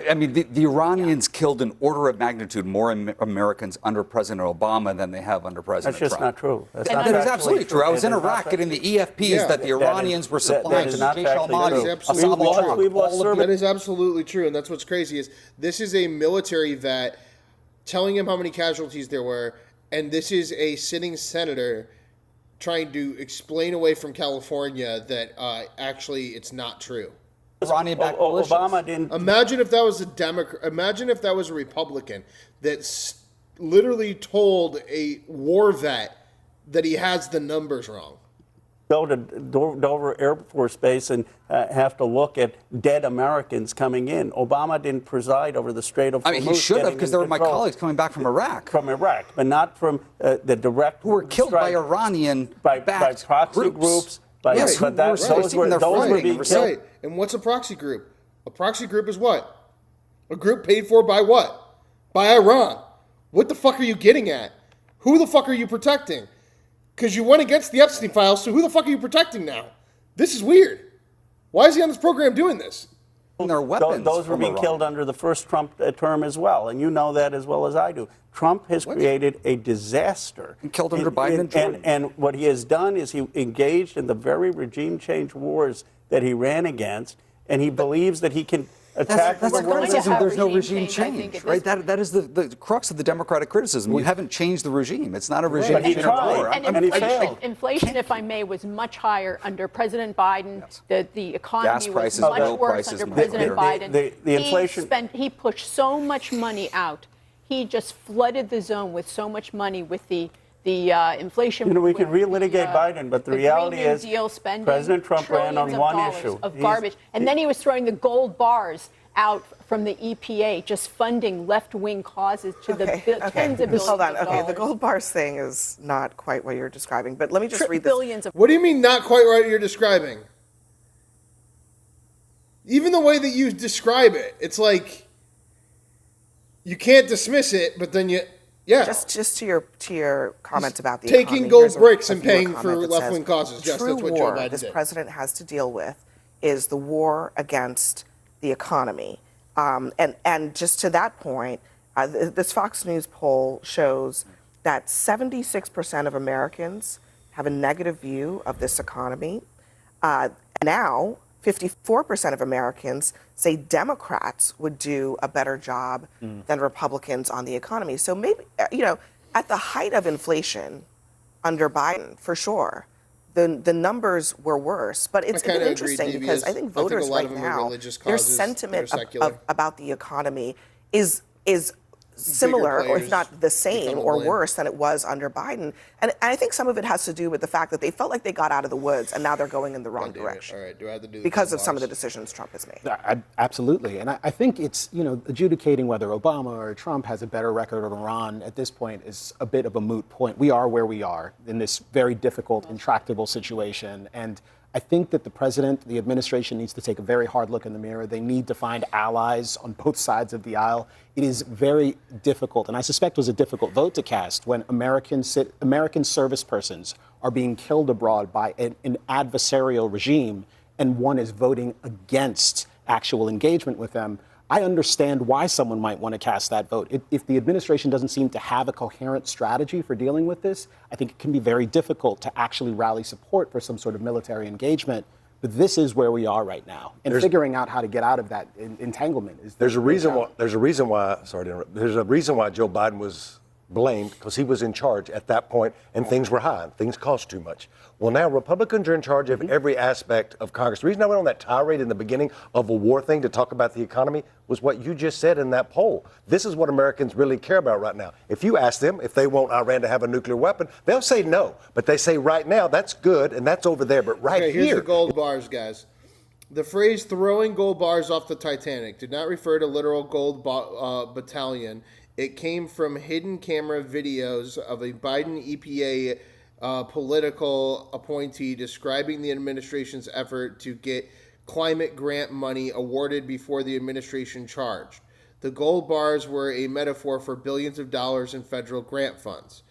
I mean, the Iranians killed an order of magnitude more Americans under President Obama than they have under President That's just Trump. not true. That's That not is factually absolutely true. I was in It is not Iraq getting the factually- EFPs that the Iranians were supplying that to is not Jaish factually al-Mahdi, true. Osama bin Laden. That is absolutely true, and that's what's crazy is this is a military that telling him how many casualties there were and this is a sitting senator trying to explain away from California that actually it's not true. Iranian-backed Obama didn't. Imagine if that was a Democrat. Imagine if that was a Republican that literally told a war vet that he has the numbers wrong. Go to Dover Air Force Base and have to look at dead Americans coming in. Obama didn't preside over the Strait of Hormuz. I mean, he should have, because there were my colleagues coming back from Iraq. From Iraq, but not from the direct. Who were killed by Iranian-backed by proxy groups. Yes, but those were being killed. Right. And what's a proxy group? A proxy group is what? A group paid for by what? By Iran. What the fuck are you getting at? Who the fuck are you protecting? Because you went against the Epstein files, so who the fuck are you protecting now? This is weird. Why is he on this program doing this? Their weapons. Those were being killed under the first Trump term as well, and you know that as well as I do. Trump has created a disaster. And killed under Biden and what he has done is he engaged in the very regime change wars that he ran against, and he believes that he can attack that's the world. criticism. There's no regime change, right? That is the crux of the Democratic criticism. You haven't changed the regime. It's not a regime But he change. tried. And inflation, if I may, was much higher under President Biden. The economy was much worse under President Biden. The inflation. He pushed so much money out. He just flooded the zone with so much money with the inflation. You know, we can relitigate Biden, but the reality Green New is Deal spending, President Trump ran on one issue of garbage, and then he was throwing the gold bars out from the EPA, just funding left-wing causes to the tens of billions Hold on. of Okay, dollars. the gold bars thing is not quite what you're describing, but let me just read this. Billions of. What do you mean not quite right you're describing? Even the way that you describe it, it's like you can't dismiss it, but then you... Yeah. Just to your comments about the taking economy, gold here's bricks a and viewer paying for comment that left-wing says, causes. The Yes, true that's what Joe war Biden this did. president has to deal with is the war against the economy. And just to that point, this Fox News poll shows that 76% of Americans have a negative view of this economy. Now, 54% of Americans say Democrats would do a better job than Republicans on the economy. So maybe, at the height of inflation under Biden, for sure, the numbers were worse. But it's interesting because I think voters right now, their sentiment about the economy is similar, or if not the same or worse than it was under Biden. And I think some of it has to do with the fact that they felt like they got out of the woods and now they're going in the wrong direction. All right, do I have to do because of some of the decisions Trump has made. Absolutely. And I think it's, adjudicating whether Obama or Trump has a better record of Iran at this point is a bit of a moot point. We are where we are in this very difficult, intractable situation. And I think that the president, the administration needs to take a very hard look in the mirror. They need to find allies on both sides of the aisle. It is very difficult, and I suspect it was a difficult vote to cast when American service persons are being killed abroad by an adversarial regime, and one is voting against actual engagement with them. I understand why someone might want to cast that vote. If the administration doesn't seem to have a coherent strategy for dealing with this, I think it can be very difficult to actually rally support for some sort of military engagement. But this is where we are right now, and figuring out how to get out of that entanglement is. There's a reason why. There's a reason why. Sorry to interrupt. There's a reason why Joe Biden was blamed, because he was in charge at that point, and things were high, and things cost too much. Well, now Republicans are in charge of every aspect of Congress. The reason I went on that tirade in the beginning of a war thing to talk about the economy was what you just said in that poll. This is what Americans really care about right now. If you ask them if they want Iran to have a nuclear weapon, they'll say no. But they say right now, that's good, and that's over there. But right here's here. the gold bars, guys. The phrase throwing gold bars off the Titanic did not refer to literal gold battalion. It came from hidden camera videos of a Biden EPA political appointee describing the administration's effort to get climate grant money awarded before the administration charged. The gold bars were a metaphor for billions of dollars in federal grant funds.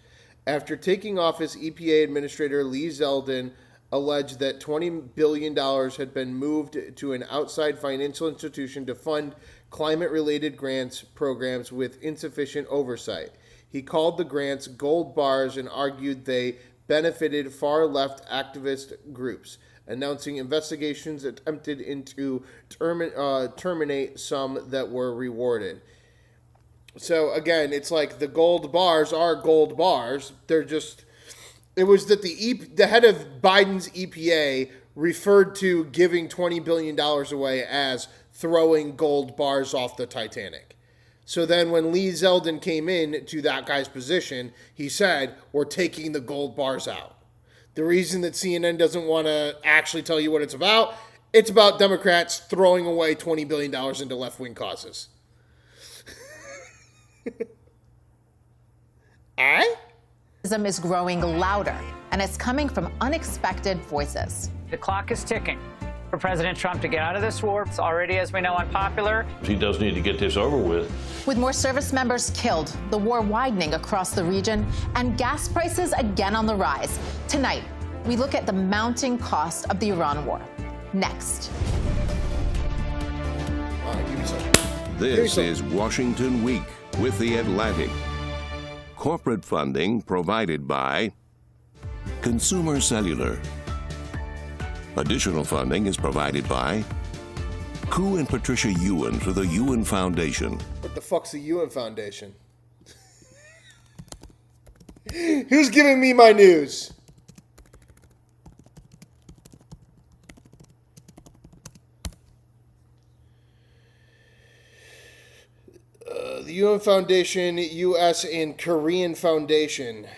After taking office, EPA Administrator Lee Zeldin alleged that $20 billion had been moved to an outside financial institution to fund climate-related grants programs with insufficient oversight. He called the grants gold bars and argued they benefited far-left activist groups, announcing investigations attempted to terminate some that were rewarded. So again, it's like the gold bars are gold bars. They're just. It was that the head of Biden's EPA referred to giving $20 billion away as throwing gold bars off the Titanic. So then when Lee Zeldin came in to that guy's position, he said, we're taking the gold bars out. The reason that CNN doesn't want to actually tell you what it's about Democrats throwing away $20 billion into left-wing causes. Is growing louder, and it's coming from unexpected voices. The clock is ticking for President Trump to get out of this war. It's already, as we know, unpopular. He does need to get this over with. With more service members killed, the war widening across the region, and gas prices again on the rise. Tonight, we look at the mounting cost of the Iran war. Next. This is Washington Week with The Atlantic. Corporate funding provided by Consumer Cellular. Additional funding is provided by Koo and Patricia Ewan for the Ewan Foundation. What the fuck's the Ewan Foundation? Who's giving me my news? The UN Foundation, U.S. and Korean Foundation.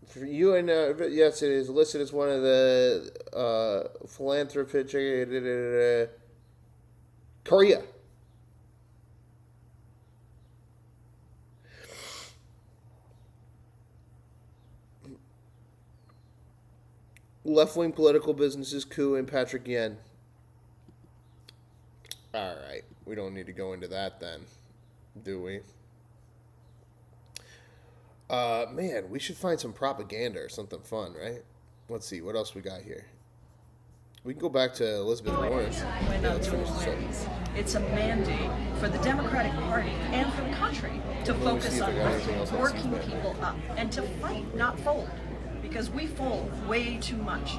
For UN, yes, it is listed as one of the philanthropic Korea. Left-wing political businesses, Koo and Patrick Yen. All right. We don't need to go into that then, do we? Man, we should find some propaganda or something fun, right? Let's see. What else we got here? We can go back to Elizabeth Warren. Yeah, let's finish this up. It's a mandate for the Democratic Party and for the country to focus on working people up and to fight, not fold. Because we fold way too much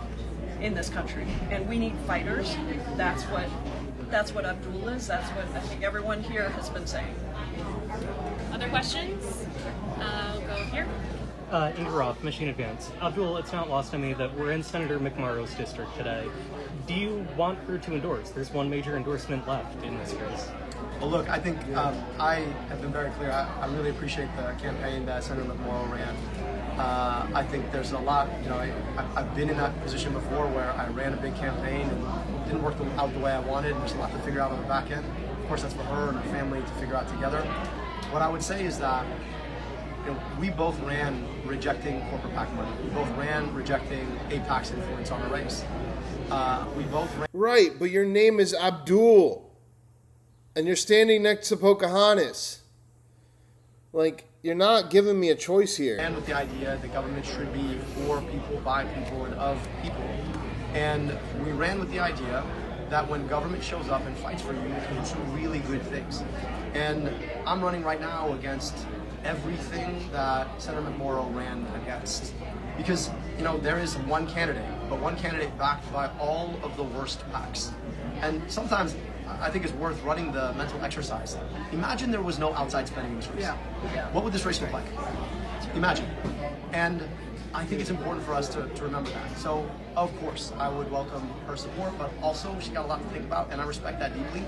in this country, and we need fighters. That's what Abdul is. That's what I think everyone here has been saying. Other questions? I'll go here. Ingeroff, Michigan Advance. Abdul, it's not lost on me that we're in Senator McMurrow's district today. Do you want her to endorse? There's one major endorsement left in this race. Well, look, I think I have been very clear. I really appreciate the campaign that Senator McMurrow ran. I think there's a lot, I've been in that position before where I ran a big campaign and didn't work out the way I wanted. There's a lot to figure out on the back end. Of course, that's for her and her family to figure out together. What I would say is that we both ran rejecting corporate PAC money. We both ran rejecting APAC's influence on the race. We both ran. Right, but your name is Abdul, and you're standing next to Pocahontas. Like, you're not giving me a choice here. And with the idea the government should be for people, by people, and of people. And we ran with the idea that when government shows up and fights for you, you can do some really good things. And I'm running right now against everything that Senator McMurrow ran against. Because, there is one candidate, but one candidate backed by all of the worst PACs. And sometimes I think it's worth running the mental exercise. Imagine there was no outside spending in this race. What would this race look like? Imagine. And I think it's important for us to remember that. So, of course, I would welcome her support, but also she got a lot to think about, and I respect that deeply.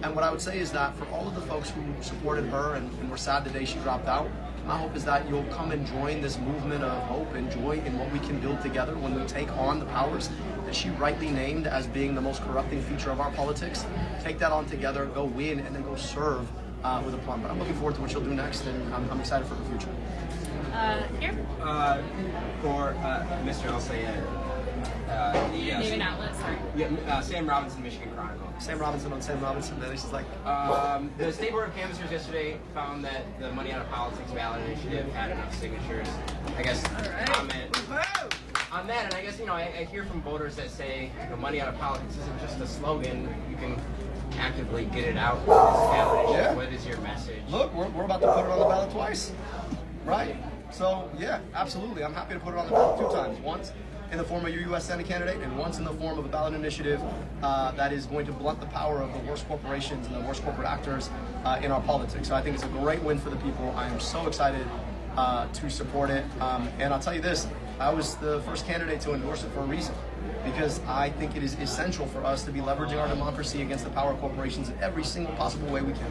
And what I would say is that for all of the folks who supported her and were sad the day she dropped out, my hope is that you'll come and join this movement of hope and joy in what we can build together when we take on the powers that she rightly named as being the most corrupting feature of our politics. Take that on together, go win, and then go serve with a plan. But I'm looking forward to what she'll do next, and I'm excited for the future. Here. For Mr. El-Sayed. Name and outlet, sorry. Yeah, Sam Robinson, Michigan Chronicle. Sam Robinson on Sam Robinson. This is like the State Board of Canvassers yesterday found that the Money Out of Politics ballot initiative had enough signatures. I guess comment on that, and I guess I hear from voters that say Money Out of Politics isn't just a slogan. You can actively get it out. Yeah. What is your message? Look, we're about to put it on the ballot twice, right? So yeah, absolutely. I'm happy to put it on the ballot 2 times. Once in the form of your U.S. Senate candidate, and one's in the form of a ballot initiative that is going to blunt the power of the worst corporations and the worst corporate actors in our politics. So I think it's a great win for the people. I am so excited to support it. And I'll tell you this, I was the first candidate to endorse it for a reason, because I think it is essential for us to be leveraging our democracy against the power of corporations in every single possible way we can.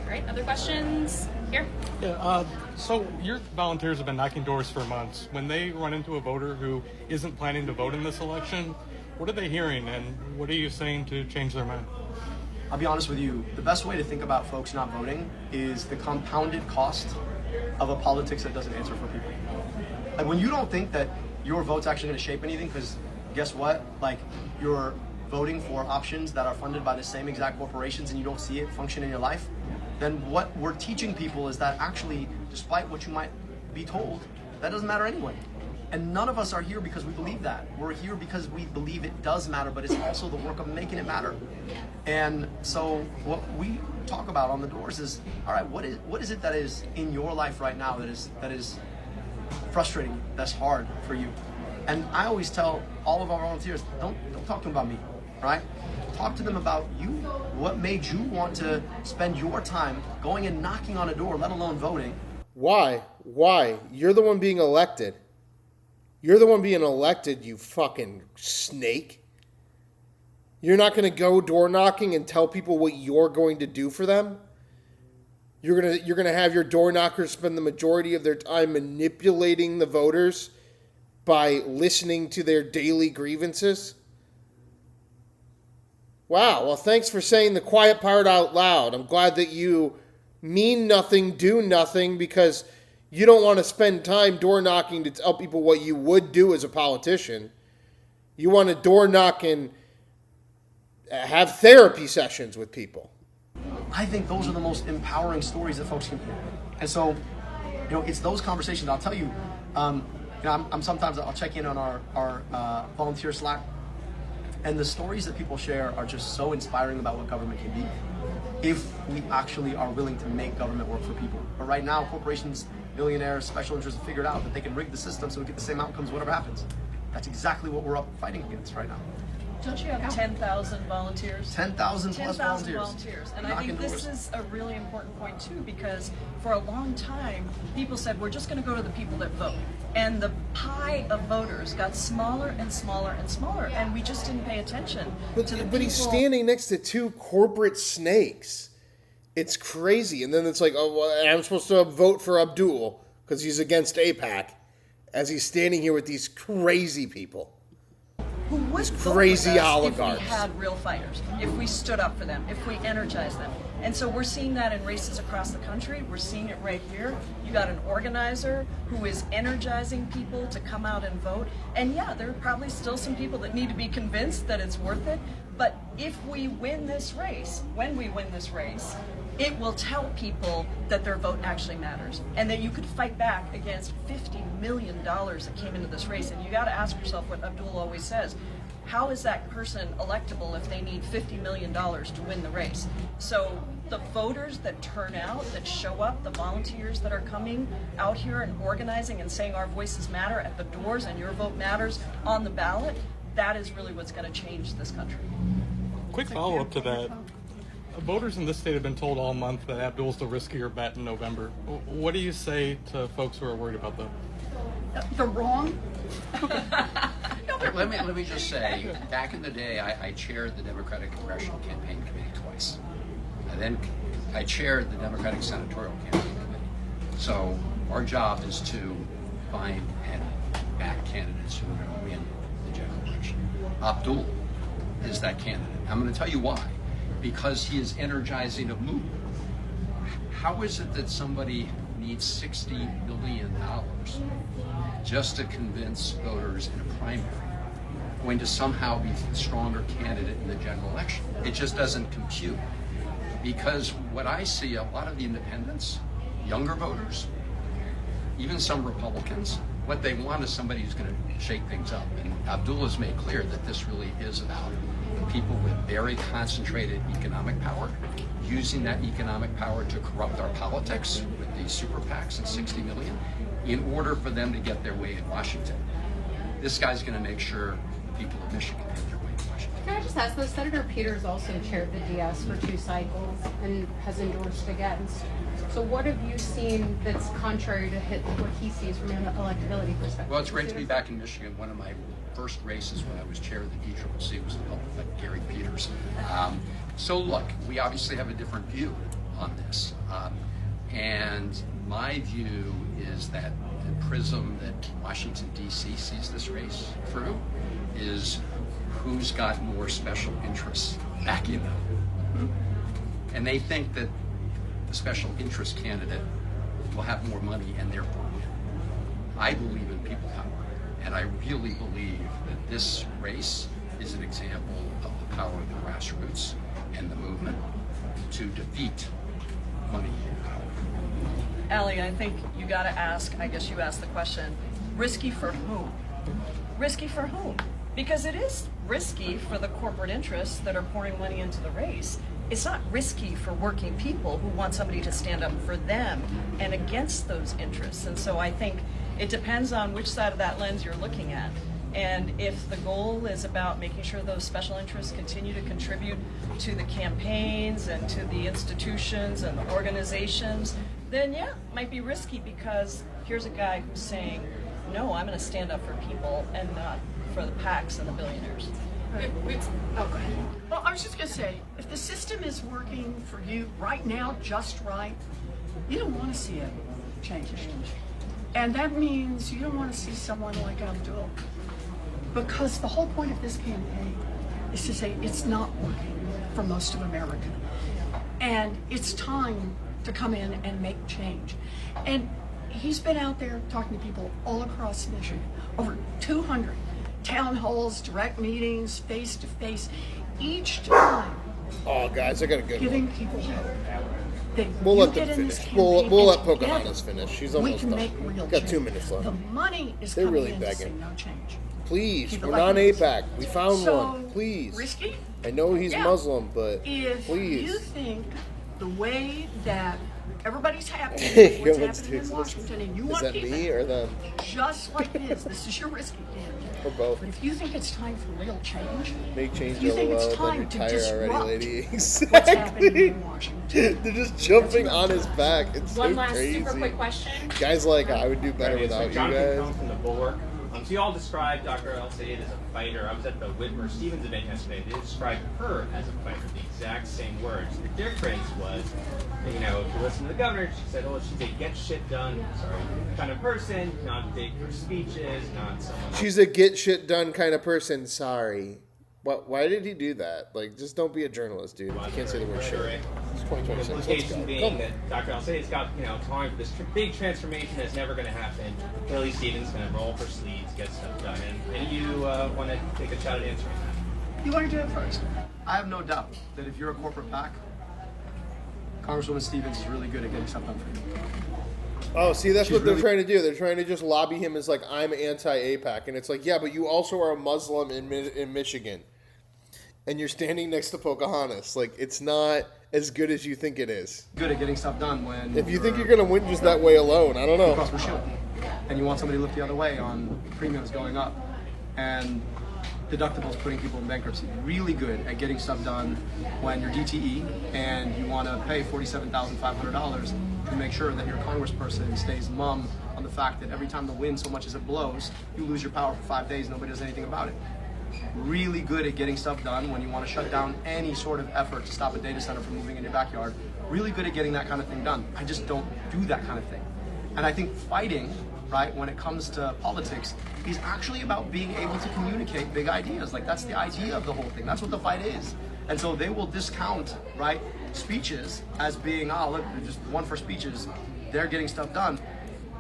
All right, other questions? Here. Yeah, so your volunteers have been knocking doors for months. When they run into a voter who isn't planning to vote in this election, what are they hearing, and what are you saying to change their mind? I'll be honest with you, the best way to think about folks not voting is the compounded cost of a politics that doesn't answer for people. Like, when you don't think that your vote's actually going to shape anything, because guess what? Like, you're voting for options that are funded by the same exact corporations and you don't see it function in your life, then what we're teaching people is that actually, despite what you might be told, that doesn't matter anyway. And none of us are here because we believe that. We're here because we believe it does matter, but it's also the work of making it matter. And so what we talk about on the doors is, all right, what is it that is in your life right now that is frustrating, that's hard for you? And I always tell all of our volunteers, don't talk to them about me, right? Talk to them about you. What made you want to spend your time going and knocking on a door, let alone voting? Why? You're the one being elected. You're the one being elected, you fucking snake. You're not going to go door knocking and tell people what you're going to do for them? You're going to have your door knockers spend the majority of their time manipulating the voters by listening to their daily grievances? Wow, well, thanks for saying the quiet part out loud. I'm glad that you mean nothing, do nothing, because you don't want to spend time door knocking to tell people what you would do as a politician. You want to door knock and have therapy sessions with people. I think those are the most empowering stories that folks can hear. And so, it's those conversations. I'll tell you, I'm sometimes I'll check in on our volunteer Slack, and the stories that people share are just so inspiring about what government can be if we actually are willing to make government work for people. But right now, corporations, billionaires, special interests have figured out that they can rig the system so we get the same outcomes whatever happens. That's exactly what we're up fighting against right now. Don't you have 10,000 volunteers? 10,000 plus 10,000 volunteers. volunteers. And I think this is a really important point, too, because for a long time, people said, we're just going to go to the people that vote. And the pie of voters got smaller and smaller and smaller, and we just didn't pay attention to the people. But he's standing next to two corporate snakes. It's crazy. And then it's like, oh, well, I'm supposed to vote for Abdul because he's against APAC, as he's standing here with these crazy people. Who would vote crazy with us oligarchs. if we had real fighters, if we stood up for them, if we energized them. And so we're seeing that in races across the country. We're seeing it right here. You got an organizer who is energizing people to come out and vote. And yeah, there are probably still some people that need to be convinced that it's worth it. But if we win this race, when we win this race, it will tell people that their vote actually matters and that you could fight back against $50 million that came into this race. And you got to ask yourself what Abdul always says. How is that person electable if they need $50 million to win the race? So the voters that turn out, that show up, the volunteers that are coming out here and organizing and saying our voices matter at the doors and your vote matters on the ballot, that is really what's going to change this country. Quick follow-up to that. Voters in this state have been told all month that Abdul's the riskier bet in November. What do you say to folks who are worried about that? They're wrong. Let me just say, back in the day, I chaired the Democratic Congressional Campaign Committee twice. I chaired the Democratic Senatorial Campaign Committee. So our job is to find and back candidates who are going to win the general election. Abdul is that candidate. I'm going to tell you why. Because he is energizing a movement. How is it that somebody needs $60 billion just to convince voters in a primary going to somehow be the stronger candidate in the general election? It just doesn't compute. Because what I see, a lot of the independents, younger voters, even some Republicans, what they want is somebody who's going to shake things up. And Abdul has made clear that this really is about people with very concentrated economic power, using that economic power to corrupt our politics with these super PACs and 60 million in order for them to get their way in Washington. This guy's going to make sure the people of Michigan have their way in Washington. Can I just ask, though, Senator Peters also chaired the DS for 2 cycles and has endorsed against. So what have you seen that's contrary to what he sees from an electability perspective? Well, it's great to be back in Michigan. One of my first races when I was chair of the DCCC was held by Gary Peters. So look, we obviously have a different view on this. And my view is that the prism that Washington, D.C. sees this race through is who's got more special interests backing them. And they think that the special interest candidate will have more money and therefore win. I believe in people power, and I really believe that this race is an example of the power of the grassroots and the movement to defeat money and power. Allie, I think you got to ask, I guess you asked the question, risky for whom? Risky for whom? Because it is risky for the corporate interests that are pouring money into the race. It's not risky for working people who want somebody to stand up for them and against those interests. And so I think it depends on which side of that lens you're looking at. And if the goal is about making sure those special interests continue to contribute to the campaigns and to the institutions and the organizations, then yeah, it might be risky because here's a guy who's saying, no, I'm going to stand up for people and not for the PACs and the billionaires. Oh, go ahead. Well, I was just going to say, if the system is working for you right now just right, you don't want to see it change. And that means you don't want to see someone like Abdul. Because the whole point of this campaign is to say it's not working for most of America. And it's time to come in and make change. And he's been out there talking to people all across Michigan, over 200 town halls, direct meetings, face to face, each time. Oh, guys, I got a good giving one. people hope. We'll let them finish. We'll let Pocahontas finish. She's almost done. Got 2 minutes left. The money is They're coming really in begging. Oh, to say no change. Please, Keep it we're like not it is. APAC. We found So, one. Please. Risky? I know he's Yeah. Muslim, but If please. you think the way that everybody's happy Yo, with let's what's do happening in this. Washington and you Is want that to keep me it or them? just like this is your risky game. Or both. But if you think it's time for real change, Make change if you think it's LOL, then time to retire disrupt already, lady. what's happening Exactly. in Washington. They're just jumping on his back. It's One so last crazy. super quick question. Guys like, I would do better without you Jonathan guys. Cohn from the Bulwark. So you all described Dr. El-Sayed as a fighter. I was at the Whitmer-Stevens event yesterday. They described her as a fighter, the exact same words. The difference was, you know, if you listen to the governor, she said, oh, she's a get shit done, kind of person, not big for speeches, not someone. She's a get shit done kind of person. Sorry. Why did he do that? Like, just don't be a journalist, dude. You can't say the word shit. It's 2026. The Let's implication go. being that Dr. El-Sayed's got, you know, time for this big transformation that's never going to happen. Hillary Stevens going to roll up her sleeves, get stuff done. And you want to take a shot at answering that? You want to do it first? I have no doubt that if you're a corporate PAC, Congresswoman Stevens is really good at getting stuff done for you. Oh, see, that's She's what they're really- trying to do. They're trying to just lobby him as like, I'm anti-APAC. And it's like, yeah, but you also are a Muslim in Michigan. And you're standing next to Pocahontas. Like, it's not as good as you think it is. Good at getting stuff done when If you think you're going to win just that way alone, I don't know. Across the shield. And you want somebody to look the other way on premiums going up. And deductibles putting people in bankruptcy. Really good at getting stuff done when you're DTE and you want to pay $47,500 to make sure that your congressperson stays mum on the fact that every time the wind so much as it blows, you lose your power for 5 days, nobody does anything about it. Really good at getting stuff done when you want to shut down any sort of effort to stop a data center from moving in your backyard. Really good at getting that kind of thing done. I just don't do that kind of thing. And I think fighting, right, when it comes to politics, is actually about being able to communicate big ideas. Like, that's the idea of the whole thing. That's what the fight is. And so they will discount, right, speeches as being, oh, look, they're just one for speeches. They're getting stuff done.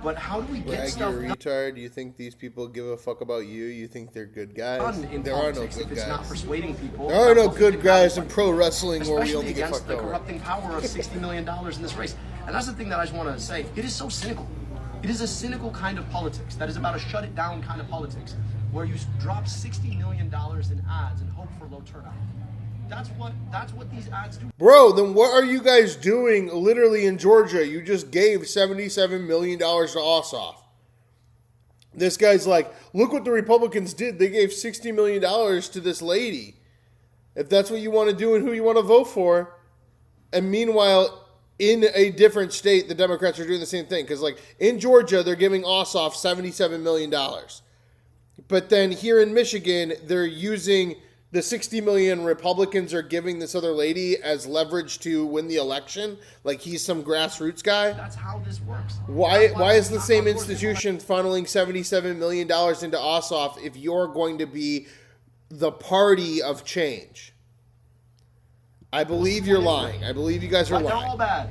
But how do we get Brag, stuff you done? retard. You think these people give a fuck about you? You think they're good guys? In There are no politics good if it's guys. not persuading people. There are no about good what guys they in pro wrestling where we especially only get against fucked the over. corrupting power of $60 million in this race. And that's the thing that I just want to say. It is so cynical. It is a cynical kind of politics that is about a shut it down kind of politics where you drop $60 million in ads and hope for low turnout. That's what these ads do. Bro, then what are you guys doing literally in Georgia? You just gave $77 million to Ossoff. This guy's like, look what the Republicans did. They gave $60 million to this lady. If that's what you want to do and who you want to vote for. And meanwhile, in a different state, the Democrats are doing the same thing. Because like in Georgia, they're giving Ossoff $77 million. But then here in Michigan, they're using the $60 million Republicans are giving this other lady as leverage to win the election. Like he's some grassroots guy. That's how this works. Why is the same institution funneling $77 million into Ossoff if you're going to be the party of change? I believe you're lying. I believe you guys are Like, lying. they're all bad.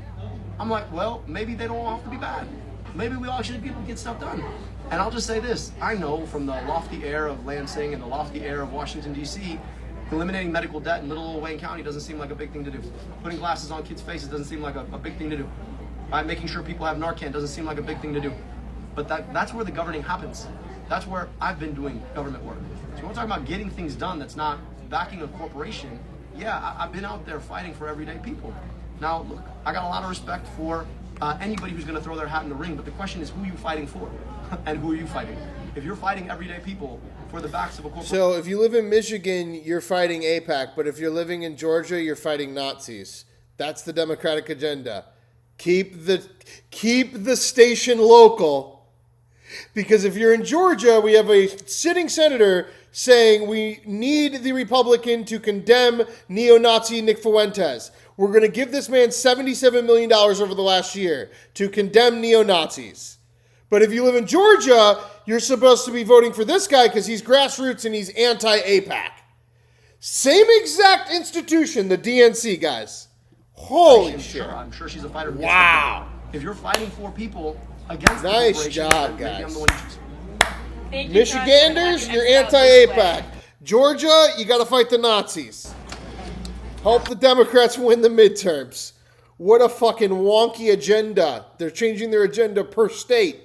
I'm like, well, maybe they don't all have to be bad. Maybe we all actually people get stuff done. And I'll just say this. I know from the lofty air of Lansing and the lofty air of Washington, D.C., eliminating medical debt in Little Wayne County doesn't seem like a big thing to do. Putting glasses on kids' faces doesn't seem like a big thing to do. Making sure people have Narcan doesn't seem like a big thing to do. But that's where the governing happens. That's where I've been doing government work. So we're talking about getting things done that's not backing a corporation. Yeah, I've been out there fighting for everyday people. Now, look, I got a lot of respect for anybody who's going to throw their hat in the ring, but the question is who are you fighting for and who are you fighting? If you're fighting everyday people for the backs of a corporation. So if you live in Michigan, you're fighting APAC, but if you're living in Georgia, you're fighting Nazis. That's the Democratic agenda. Keep the station local. Because if you're in Georgia, we have a sitting senator saying we need the Republican to condemn neo-Nazi Nick Fuentes. We're going to give this man $77 million over the last year to condemn neo-Nazis. But if you live in Georgia, you're supposed to be voting for this guy because he's grassroots and he's anti-APAC. Same exact institution, the DNC, guys. Holy shit. I'm sure she's a fighter. Wow. If you're fighting for people against the Nice corporation, job, then maybe I'm guys. the one you choose. Thank you, Michiganders, John. you're anti-APAC. Georgia, you got to fight the Nazis. Hope the Democrats win the midterms. What a fucking wonky agenda. They're changing their agenda per state.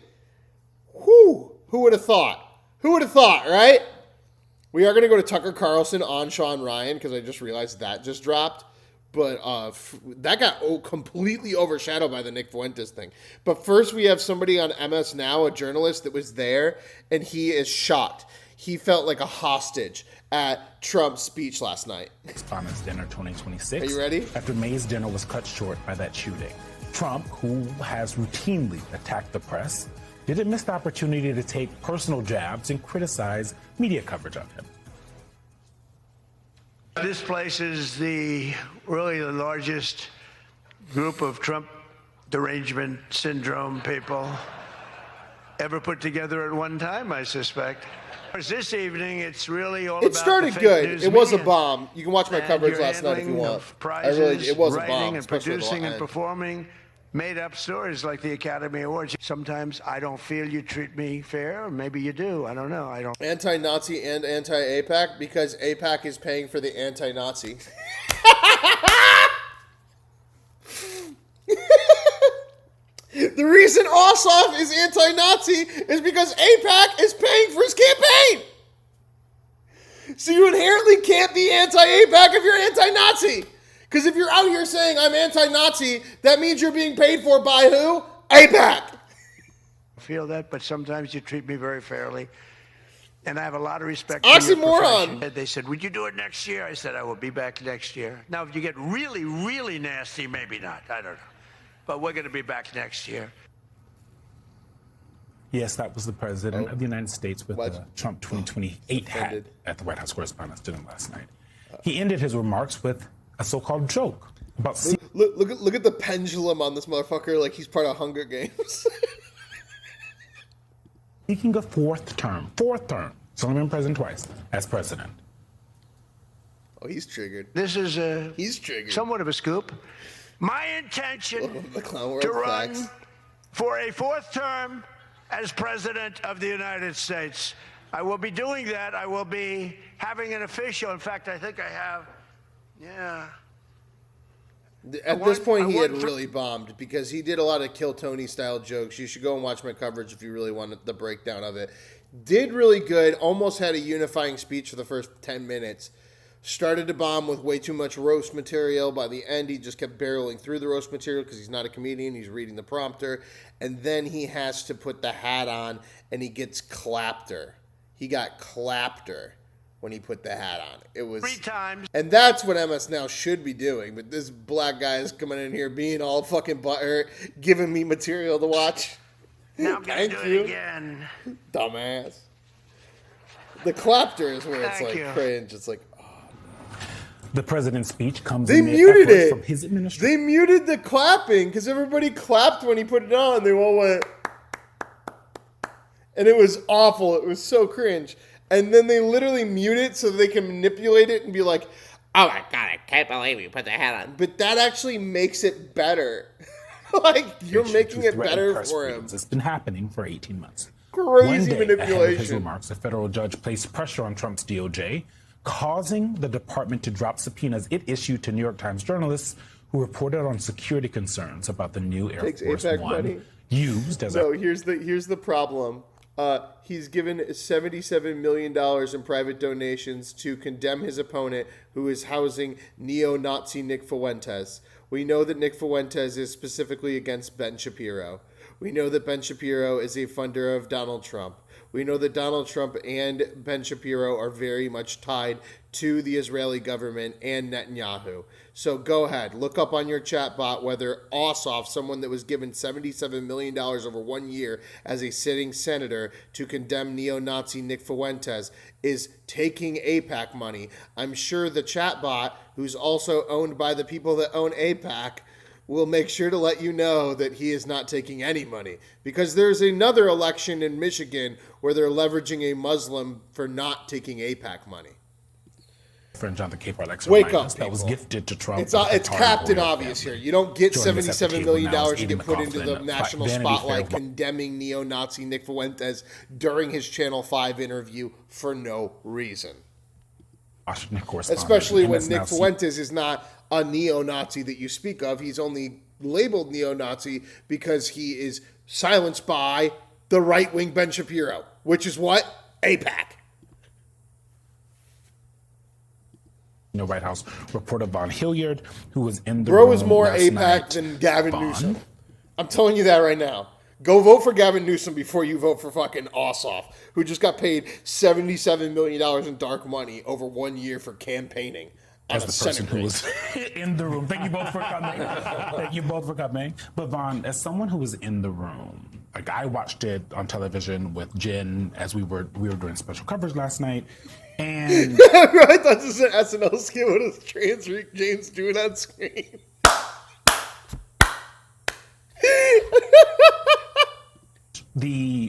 Whew. Who would have thought? Who would have thought, right? We are going to go to Tucker Carlson on Shawn Ryan because I just realized that just dropped. But that got completely overshadowed by the Nick Fuentes thing. But first we have somebody on MS Now, a journalist that was there, and he is shocked. He felt like a hostage at Trump's speech last night. Correspondents Dinner 2026. Are you ready? After May's dinner was cut short by that shooting. Trump, who has routinely attacked the press, didn't miss the opportunity to take personal jabs and criticize media coverage of him. This place is really the largest group of Trump derangement syndrome people ever put together at one time, I suspect. This evening, it's really all about It started the fake good. news It was a media. bomb. You can watch my And coverage your last night if you handling want. of prizes, It was a writing bomb, and especially at the producing and end. performing made-up stories like the Academy Awards. Sometimes I don't feel you treat me fair, or maybe you do. I don't know. I don't. Anti-Nazi and anti-APAC because APAC is paying for the anti-Nazi. The reason Ossoff is anti-Nazi is because APAC is paying for his campaign. So you inherently can't be anti-APAC if you're anti-Nazi. Because if you're out here saying I'm anti-Nazi, that means you're being paid for by who? APAC. I feel that, but sometimes you treat me very fairly. And I have a lot of respect for your Oxymoron. profession. They said, would you do it next year? I said, I will be back next year. Now, if you get really, really nasty, maybe not. I don't know. But we're going to be back next year. Yes, that was the president of the United States with the Trump 2028 hat at the White House Correspondents Dinner last night. He ended his remarks with a so-called joke about Look at the pendulum on this motherfucker like he's part of Hunger Games. seeking a fourth term. So I've been president twice as president. Oh, he's triggered. This is he's triggered. Somewhat of a scoop. My intention World to run facts. for a fourth term as president of the United States. I will be doing that. I will be having an official. In fact, I think I have. Yeah. At this point, he had really bombed because he did a lot of Kill Tony style jokes. You should go and watch my coverage if you really want the breakdown of it. Did really good. Almost had a unifying speech for the first 10 minutes. Started to bomb with way too much roast material. By the end, he just kept barreling through the roast material because he's not a comedian. He's reading the prompter. And then he has to put the hat on, and he gets clapter. He got clapter when he put the hat on. It was 3 times. And that's what MS Now should be doing. But this black guy is coming in here being all fucking butthurt, giving me material to watch. Now I'm going to do it again. Dumbass. The clapter is where it's Thank like you. cringe. It's like, The president's speech comes they amid muted efforts it. from his administration. They muted the clapping because everybody clapped when he put it on. They all went, and it was awful. It was so cringe. And then they literally mute it so they can manipulate it and be like, "Oh my god, I can't believe you put the hat on." But that actually makes it better. Like you're making it better for him. It's been happening for 18 months. Crazy One day, manipulation. ahead of his remarks, a federal judge placed pressure on Trump's DOJ, causing the department to drop subpoenas it issued to New York Times journalists who reported on security concerns about the new Air Takes Force APAC One money. used as So a... here's the problem. He's given $77 million in private donations to condemn his opponent, who is housing neo-Nazi Nick Fuentes. We know that Nick Fuentes is specifically against Ben Shapiro. We know that Ben Shapiro is a funder of Donald Trump. We know that Donald Trump and Ben Shapiro are very much tied to the Israeli government and Netanyahu. So go ahead, look up on your chat bot whether Ossoff, someone that was given $77 million over 1 year as a sitting senator to condemn neo-Nazi Nick Fuentes, is taking APAC money. I'm sure the chat bot, who's also owned by the people that own APAC, will make sure to let you know that he is not taking any money. Because there's another election in Michigan where they're leveraging a Muslim for not taking APAC money. Friend Jonathan Capehart likes to Wake remind up, us that was people. gifted to Trump. It's Captain Obvious here. You don't get Joining us at the $77 table million now is to get Aidan put into the McLaughlin, national Vanity spotlight Fair. condemning neo-Nazi Nick Fuentes during his Channel 5 interview for no reason. Washington correspondent. Especially when MS Nick Now Fuentes is not a neo-Nazi that you speak of. He's only labeled neo-Nazi because he is silenced by the right-wing Ben Shapiro, which is what? APAC. White House reporter Von Hilliard, who was in the Bro room is more last APAC night. than Gavin Von. Newsom. I'm telling you that right now. Go vote for Gavin Newsom before you vote for fucking Ossoff, who just got paid $77 million in dark money over 1 year for campaigning. As the person who was in the room. Thank you both for coming. Thank you both for coming. But Vaughn, as someone who was in the room, like I watched it on television with Jen as we were doing special coverage last night. And I thought this was an SNL skit. What is Trans Rick James doing on screen?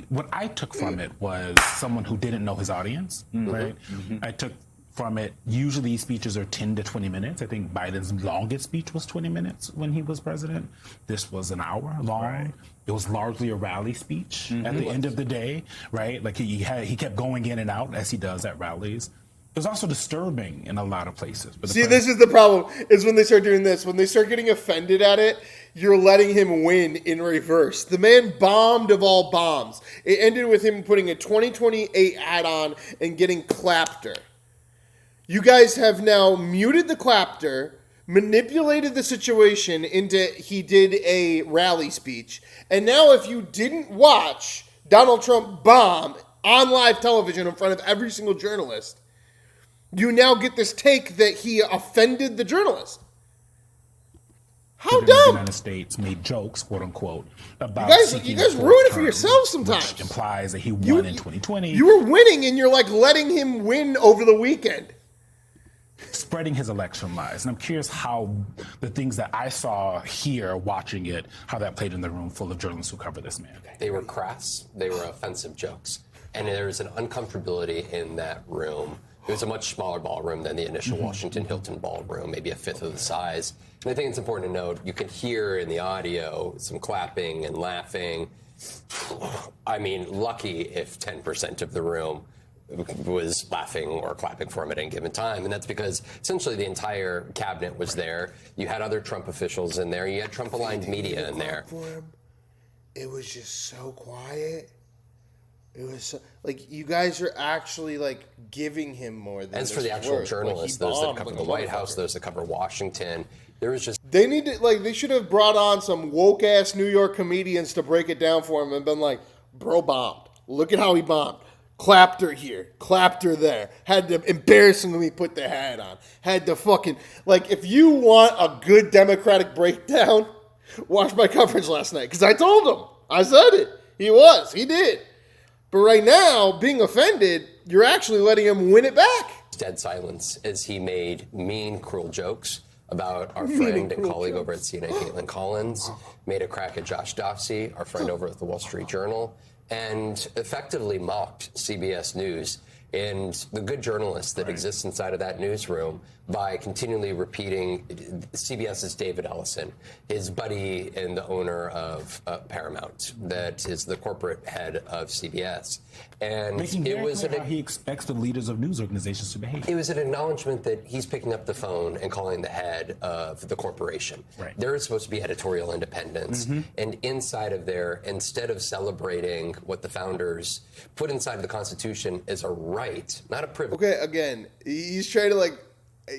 what I took from it was someone who didn't know his audience, right? Mm-hmm. I took from it, usually these speeches are 10 to 20 minutes. I think Biden's longest speech was 20 minutes when he was president. This was an hour long. Right. It was largely a rally speech at the end of the day, right? Like he kept going in and out as he does at rallies. It was also disturbing in a lot of places. But this is the problem, is when they start doing this. When they start getting offended at it, you're letting him win in reverse. The man bombed of all bombs. It ended with him putting a 2028 hat on and getting clapter. You guys have now muted the clapter, manipulated the situation into he did a rally speech. And now if you didn't watch Donald Trump bomb on live television in front of every single journalist, you now get this take that he offended the journalist. How dumb! The United States made jokes, quote unquote, about you guys ruin it for yourselves sometimes. Which implies that he won in 2020. You were winning, and you're like letting him win over the weekend. Spreading his election lies. And I'm curious how the things that I saw here watching it, how that played in the room full of journalists who cover this man. They were crass. They were offensive jokes. And there was an uncomfortability in that room. It was a much smaller ballroom than the initial Washington Hilton ballroom, maybe a fifth of the size. And I think it's important to note, you can hear in the audio some clapping and laughing. I mean, lucky if 10% of the room was laughing or clapping for him at any given time. And that's because essentially the entire cabinet was there. You had other Trump officials in there. You had Trump-aligned media in there. It was just so quiet. It was like you guys are actually like giving him more than As for the actual worth. journalists, Like, those that cover like the a White House, motherfucker. those that cover Washington, there was just They need to they should have brought on some woke ass New York comedians to break it down for him and been like, bro bombed. Look at how he bombed. Clapped her here, clapped her there. Had to embarrassingly put the hat on. Had to fucking if you want a good Democratic breakdown, watch my coverage last night because I told him. I said it. He did. But right now, being offended, you're actually letting him win it back. dead silence as he made mean, cruel jokes about our friend and colleague over at CNN, Caitlin Collins, made a crack at Josh Dorsey, our friend over at the Wall Street Journal, and effectively mocked CBS News and the good journalists that exist inside of that newsroom by continually repeating CBS's David Ellison, his buddy and the owner of Paramount, that is the corporate head of CBS. And Making it was how he expects the leaders of news organizations to behave. It was an acknowledgement that he's picking up the phone and calling the head of the corporation. Right. There is supposed to be editorial independence. Mm-hmm. And inside of there, instead of celebrating what the founders put inside of the Constitution as a right, not a privilege. Okay, again, he's trying to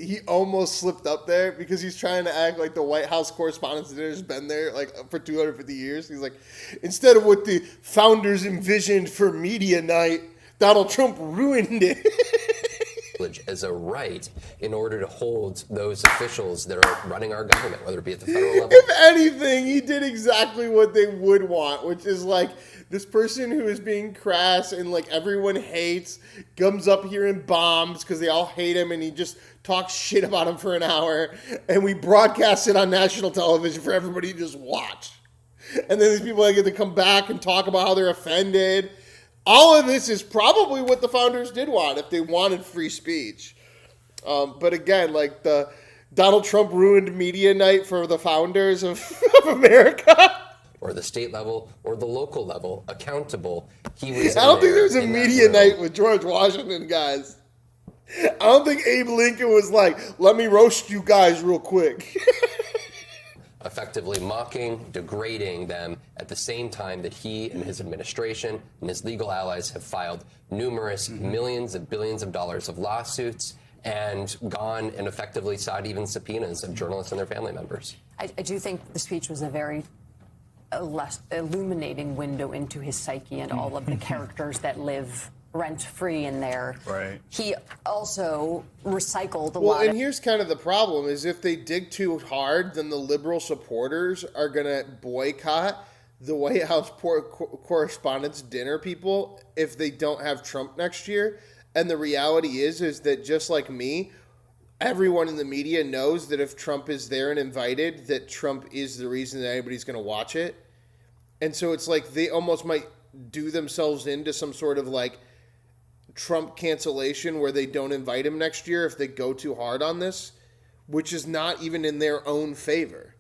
he almost slipped up there because he's trying to act like the White House Correspondents Dinner has been there for 250 years. He's like, instead of what the founders envisioned for media night, Donald Trump ruined it. As a right in order to hold those officials that are running our government, whether it be at the federal level. If anything, he did exactly what they would want, which is this person who is being crass and everyone hates comes up here and bombs because they all hate him and he just talks shit about him for an hour and we broadcast it on national television for everybody to just watch. And then these people get to come back and talk about how they're offended. All of this is probably what the founders did want if they wanted free speech. But again, the Donald Trump ruined media night for the founders of America. Or the state level or the local level accountable. He was. I don't think there's a media night with George Washington, guys. I don't think Abe Lincoln was let me roast you guys real quick. Effectively mocking, degrading them at the same time that he and his administration and his legal allies have filed numerous millions and billions of dollars of lawsuits and gone and effectively sought even subpoenas of journalists and their family members. I do think the speech was a very less illuminating window into his psyche and all of the characters that live rent-free in there. Right. He also recycled a Well, lot and here's kind of the problem is if they dig too hard, then the liberal supporters are going to boycott the White House Correspondents Dinner people if they don't have Trump next year. And the reality is that just like me, everyone in the media knows that if Trump is there and invited, that Trump is the reason that anybody's going to watch it. And so it's they almost might do themselves into some sort of Trump cancellation where they don't invite him next year if they go too hard on this, which is not even in their own favor.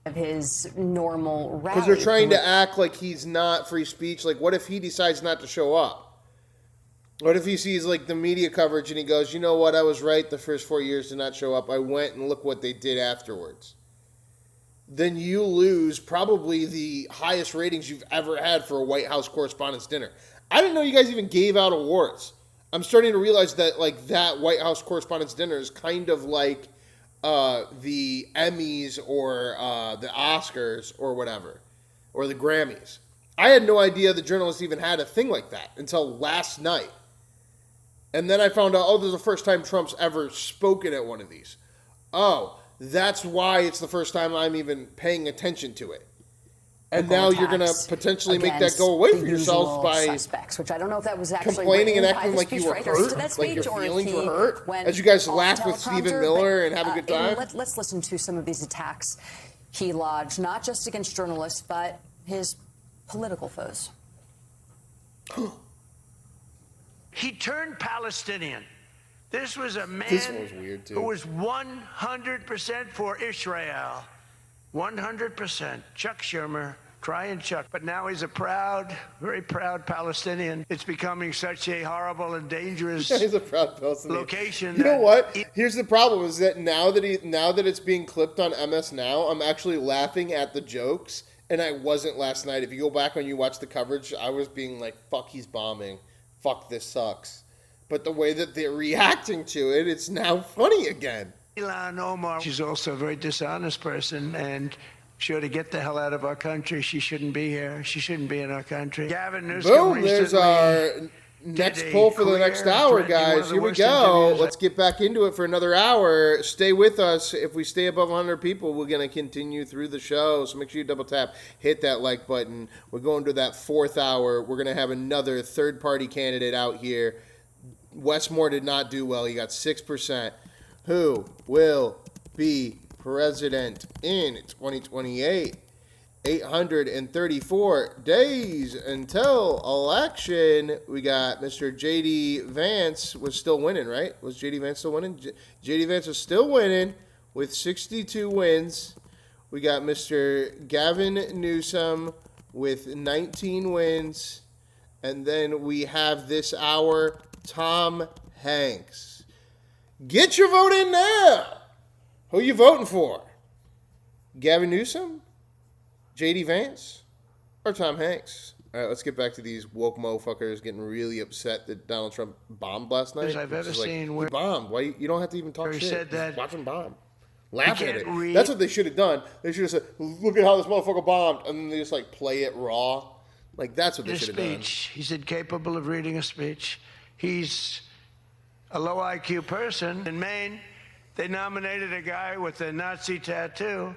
of his normal rally. Because they're trying to act like he's not free speech. What if he decides not to show up? What if he sees the media coverage and he goes, you know what, I was right the first 4 years to not show up. I went and look what they did afterwards. Then you lose probably the highest ratings you've ever had for a White House Correspondents Dinner. I didn't know you guys even gave out awards. I'm starting to realize that that White House Correspondents Dinner is kind of the Emmys or the Oscars or whatever, or the Grammys. I had no idea the journalists even had a thing like that until last night. And then I found out, this is the first time Trump's ever spoken at one of these. Oh, that's why it's the first time I'm even paying attention to it. And now you're going to potentially make that go away from yourselves by suspects, which I don't know if that was actually complaining and written by acting the like you were speechwriters to that hurt, speech, like your or if feelings he were hurt, went as you guys off laughed with Stephen teleprompter, Miller and have a good time. Let's listen to some of these attacks he lodged, not just against journalists, but his political foes. He turned Palestinian. This was a man This one was weird, too. who was 100% for Israel. 100%. Chuck Schumer, crying Chuck. But now he's a proud, very proud Palestinian. It's becoming such a horrible and dangerous He's a proud Palestinian. location. You know what? Here's the problem: is that now that it's being clipped on MS Now, I'm actually laughing at the jokes And I wasn't last night. If you go back and you watch the coverage, I was being like, fuck, he's bombing. Fuck, this sucks. But the way that they're reacting to it, it's now funny again. Ilhan Omar, she's also a very dishonest person, and she ought to get the hell out of our country. She shouldn't be here. She shouldn't be in our country. Gavin Newsom. Boom, there's our next poll for the next hour, guys. Here we go. Let's get back into it for another hour. Stay with us. If we stay above 100 people, we're going to continue through the show. So make sure you double tap, hit that like button. We're going to that fourth hour. We're going to have another third-party candidate out here. Westmore did not do well. He got 6%. Who will be president in 2028? 834 days until election. We got Mr. J.D. Vance was still winning, right? Was J.D. Vance still winning? J.D. Vance was still winning with 62 wins. We got Mr. Gavin Newsom with 19 wins. And then we have this hour, Tom Hanks. Get your vote in now. Who you voting for? Gavin Newsom? J.D. Vance? Or Tom Hanks? All right, let's get back to these woke motherfuckers getting really upset that Donald Trump bombed last night. I've ever seen. He bombed. Why? You don't have to even talk shit. Said that. Just watch him bomb. Laugh at it. That's what they should have done. They should have said, look at how this motherfucker bombed. And then they just, play it raw. That's what they should have done. He's incapable of reading a speech. He's a low IQ person. In Maine, they nominated a guy with a Nazi tattoo.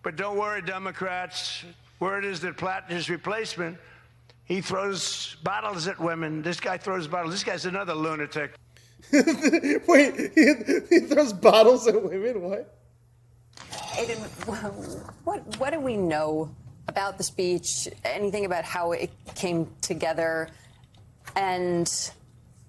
But don't worry, Democrats. Word is that Platt, his replacement, he throws bottles at women. This guy throws bottles. This guy's another lunatic. Wait, he throws bottles at women? What? Aiden, what do we know about the speech? Anything about how it came together? And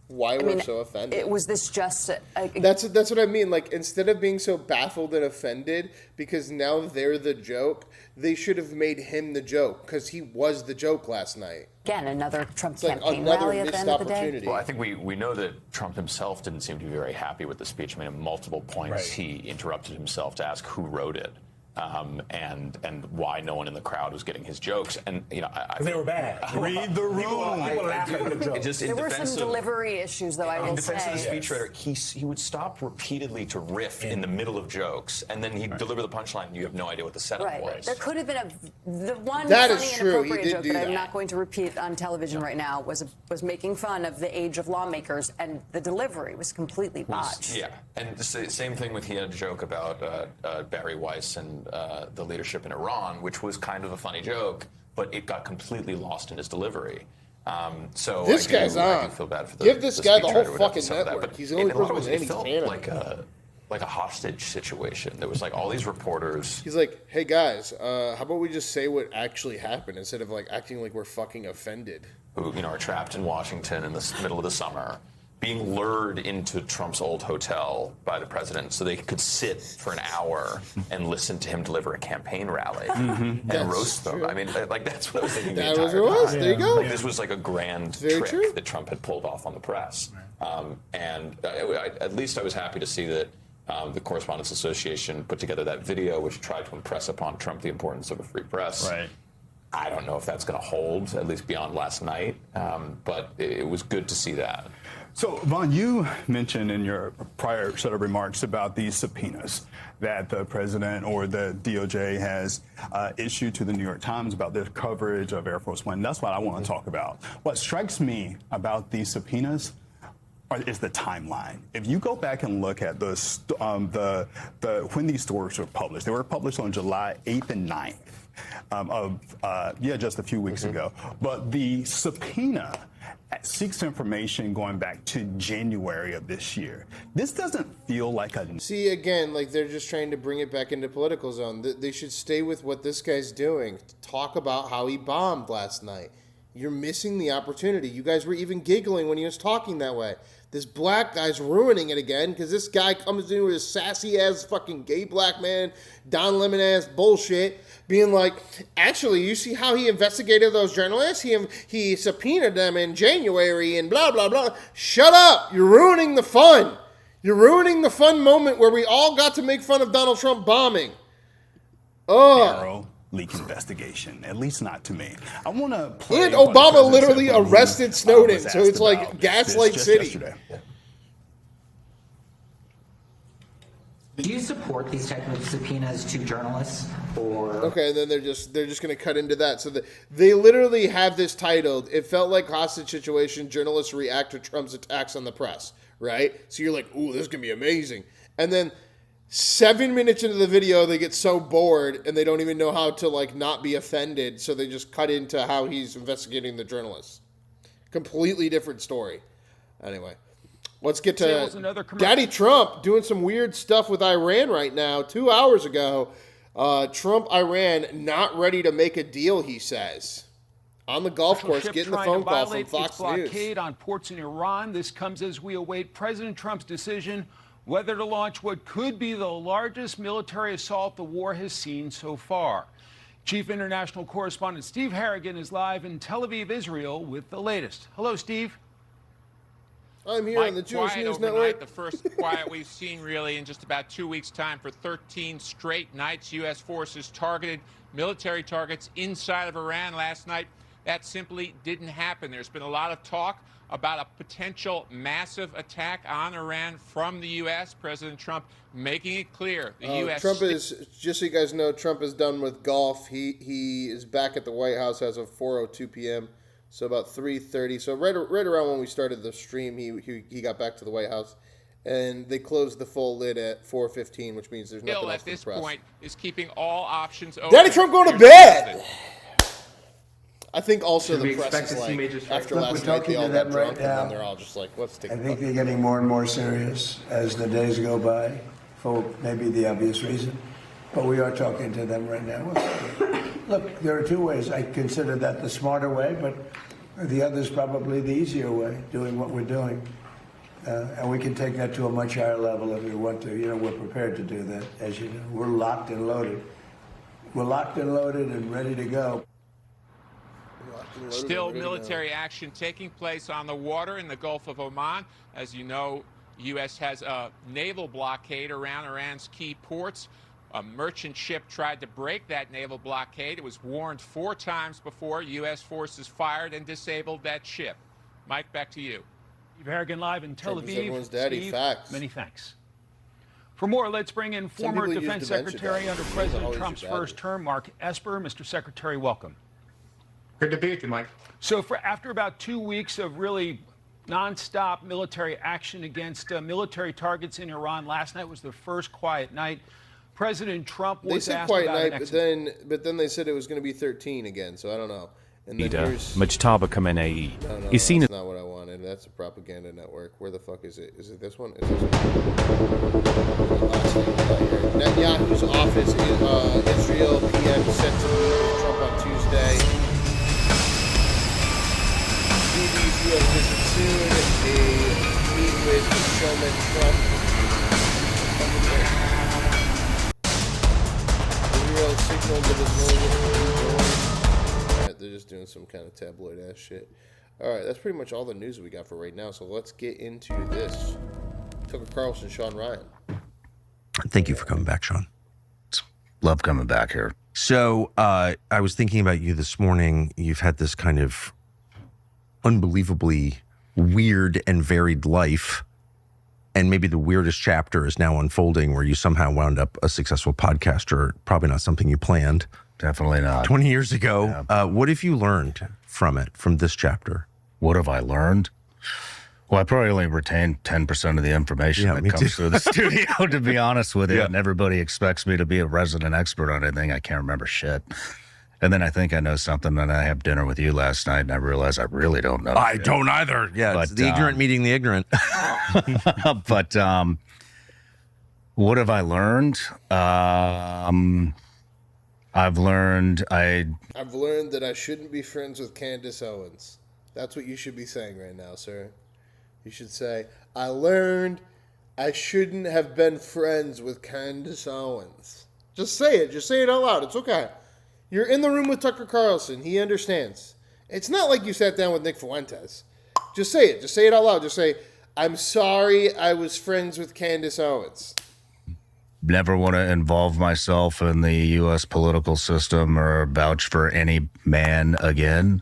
why we're so offended? Was this just that's what I mean. Instead of being so baffled and offended because now they're the joke, they should have made him the joke because he was the joke last night. Again, another Trump campaign rally at the end of the day. Well, I think we know that Trump himself didn't seem to be very happy with the speech. I mean, at multiple points he interrupted himself to ask who wrote it. And why no one in the crowd was getting his jokes. And, they were bad. Read the room. People laugh at the jokes. There were some delivery issues, though, I will say. In defense of the speechwriter, he would stop repeatedly to riff in the middle of jokes, and then he'd deliver the punchline, and you have no idea what the setup was. There could have been the one that funny is and true. appropriate joke that I'm not going to repeat on television right now was making fun of the age of lawmakers, and the delivery was completely botched. Yeah, and the same thing with he had a joke about Barry Weiss and the leadership in Iran, which was kind of a funny joke, but it got completely lost in his delivery. So this guy's on. I do feel bad for Give this guy the whole speechwriter fucking that, network. but He's the only person with any felt like a hostage situation. There was all these reporters. He's like, hey guys, how about we just say what actually happened instead of acting like we're fucking offended. Who are trapped in Washington in the middle of the summer, being lured into Trump's old hotel by the president so they could sit for an hour and listen to him deliver a campaign rally and roast them. I mean, that's what I was thinking the entire time. There you go. This was a grand trick that Trump had pulled off on the press. At least I was happy to see that the Correspondents Association put together that video which tried to impress upon Trump the importance of a free press. Right. I don't know if that's going to hold, at least beyond last night, but it was good to see that. So, Vaughn, you mentioned in your prior set of remarks about these subpoenas that the president or the DOJ has issued to the New York Times about their coverage of Air Force One. That's what I want to talk about. What strikes me about these subpoenas is the timeline. If you go back and look at when these stories were published, they were published on July 8th and 9th just a few weeks ago. But the subpoena seeks information going back to January of this year. This doesn't feel like a... See, again, they're just trying to bring it back into political zone. They should stay with what this guy's doing. Talk about how he bombed last night. You're missing the opportunity. You guys were even giggling when he was talking that way. This black guy's ruining it again because this guy comes in with his sassy-ass fucking gay black man, Don Lemon-ass bullshit, being like, actually, you see how he investigated those journalists? He subpoenaed them in January and blah, blah, blah. Shut up. You're ruining the fun. You're ruining the fun moment where we all got to make fun of Donald Trump bombing. Oh. leak investigation, at least not to me. I want to play. And Obama literally arrested Snowden, so it's like Gaslight City. Yesterday. Do you support these type of subpoenas to journalists, or okay? And then they're just going to cut into that. So they literally have this titled. It felt like hostage situation. Journalists react to Trump's attacks on the press. Right? So you're like, ooh, this is gonna be amazing. And then 7 minutes into the video, they get so bored and they don't even know how to like not be offended. So they just cut into how he's investigating the journalists. Completely different story. Anyway. Let's get to Daddy Trump doing some weird stuff with Iran right now. 2 hours ago, Trump, Iran, not ready to make a deal, he says. On the golf course, getting the phone call from Fox News. Blockade on ports in Iran. This comes as we await President Trump's decision whether to launch what could be the largest military assault the war has seen so far. Chief International Correspondent Steve Harrigan is live in Tel Aviv, Israel, with the latest. Hello, Steve. I'm here on the Jewish News overnight, Network. The first quiet we've seen really in just about 2 weeks' time. For 13 straight nights, U.S. forces targeted military targets inside of Iran last night. That simply didn't happen. There's been a lot of talk about a potential massive attack on Iran from the U.S. President Trump making it clear the U.S. Trump is, just so you guys know, Trump is done with golf. He is back at the White House as of 4:02 p.m., so about 3:30. So right around when we started the stream, he got back to the White House. And they closed the full lid at 4:15, which means there's nothing Bill, else at for the this press. point, is keeping all options open. Daddy Trump going to bed! I think also the press is like, after last night, they all got drunk, and then they're all just like, let's take a I think look. they're getting more and more serious as the days go by, for maybe the obvious reason. But we are talking to them right now. Look, there are two ways. I consider that the smarter way, but the other is probably the easier way, doing what we're doing. And we can take that to a much higher level if we want to. You know, we're prepared to do that, as you know. We're locked and loaded. We're locked and loaded and ready to go. Still military action taking place on the water in the Gulf of Oman. As you know, U.S. has a naval blockade around Iran's key ports. A merchant ship tried to break that naval blockade. It was warned 4 times before U.S. forces fired and disabled that ship. Mike, back to you. Steve Harrigan live in Tel Trump is Aviv. everyone's daddy. Steve, Facts. many thanks. For more, let's bring in Some former people use Defense dementia, Secretary though. under It's President always Trump's your daddy. first term, Mark Esper. Mr. Secretary, welcome. Good to be with you, Mike. So after about 2 weeks of really nonstop military action against military targets in Iran, last night was the first quiet night. President Trump was They said asked quiet about night, but then they said it was going to be 13 again, so I don't know. And then here's... Mujtaba Khamenei No, is seen that's as not what I wanted. That's a propaganda network. Where the fuck is it? Is it this one? Is this one? Netanyahu's office in Israel PM set to meet with Trump on Tuesday. Bibi's U.S. visit soon. A meet with Showman Trump. Israel signaled that his willingness to join. Alright, they're just doing some kind of tabloid ass shit. Alright, that's pretty much all the news we got for right now, so let's get into this. Tucker Carlson, Shawn Ryan. Thank you for coming back, Shawn. Love coming back here. So I was thinking about you this morning. You've had this kind of unbelievably weird and varied life. And maybe the weirdest chapter is now unfolding where you somehow wound up a successful podcaster. Probably not something you planned. Definitely not. 20 years ago. Yeah. What have you learned from it, from this chapter? What have I learned? Well, I probably only retained 10% of the information that comes through the studio, to be honest with you. Yeah. And everybody expects me to be a resident expert on anything. I can't remember shit. And then I think I know something, and I had dinner with you last night, and I realized I really don't know. I don't either. Yeah, but, it's the ignorant meeting the ignorant. But what have I learned? I've learned that I shouldn't be friends with Candace Owens. That's what you should be saying right now, sir. You should say, I learned I shouldn't have been friends with Candace Owens. Just say it. Just say it out loud. It's okay. You're in the room with Tucker Carlson. He understands. It's not like you sat down with Nick Fuentes. Just say it. Just say it out loud. Just say, I'm sorry I was friends with Candace Owens. never want to involve myself in the U.S. political system or vouch for any man again.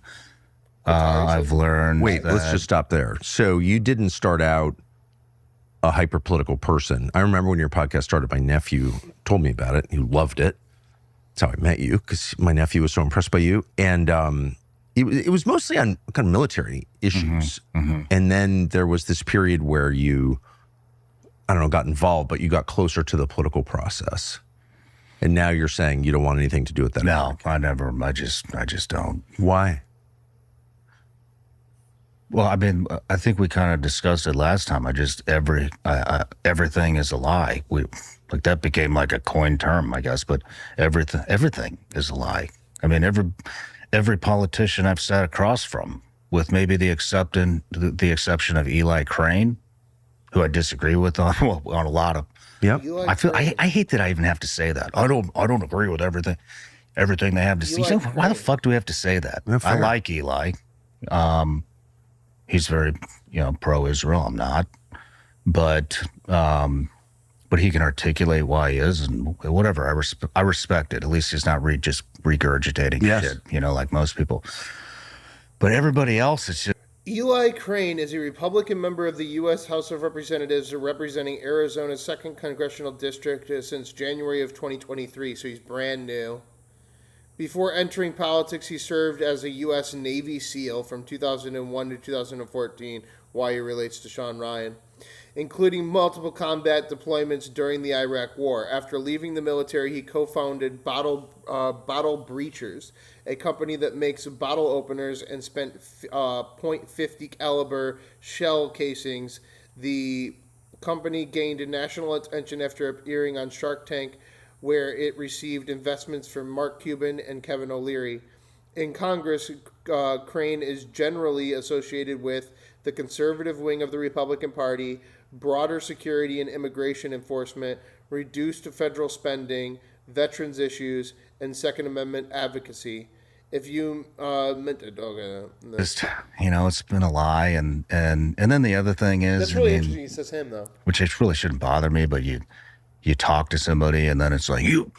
I've learned. Wait, let's just stop there. So you didn't start out a hyper political person. I remember when your podcast started, my nephew told me about it. He loved it. That's how I met you, because my nephew was so impressed by you. And it was mostly on kind of military issues. And then there was this period where you, I don't know, got involved, but you got closer to the political process. And now you're saying you don't want anything to do with that. No, I never. I just don't. Why? Well, I mean, I think we kind of discussed it last time. Everything is a lie. Like that became like a coined term, I guess. But everything is a lie. I mean, every politician I've sat across from, with maybe the exception of Eli Crane, who I disagree with on a lot of. Yeah. I hate that I even have to say that. I don't agree with everything they have to say. Why the fuck do we have to say that? I like Eli. He's very, pro-Israel. I'm not, but he can articulate why he is, and whatever. I respect it. At least he's not just regurgitating shit, like most people. But everybody else, it's just. Eli Crane is a Republican member of the U.S. House of Representatives representing Arizona's 2nd Congressional District since January of 2023, so he's brand new. Before entering politics, he served as a U.S. Navy SEAL from 2001 to 2014, why he relates to Shawn Ryan, including multiple combat deployments during the Iraq War. After leaving the military, he co-founded Bottle Breachers, a company that makes bottle openers, and spent .50 caliber shell casings. The company gained national attention after appearing on Shark Tank, where it received investments from Mark Cuban and Kevin O'Leary. In Congress, Crane is generally associated with the conservative wing of the Republican Party, broader security and immigration enforcement, reduced federal spending, veterans issues, and Second Amendment advocacy. If you meant to, it's been a lie, and then the other thing is, that's really interesting. He says him though, which it really shouldn't bother me, but you talk to somebody and then it's like, you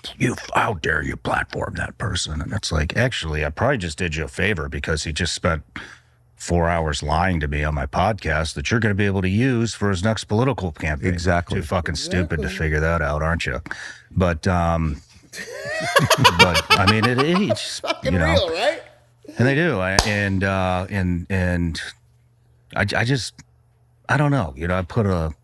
how dare you platform that person? And it's like, actually, I probably just did you a favor because he just spent 4 hours lying to me on my podcast that you're going to be able to use for his next political campaign. Exactly. Too fucking stupid to figure that out, aren't you? But, but I mean, it's fucking real, right? And they do. And I don't know. I put a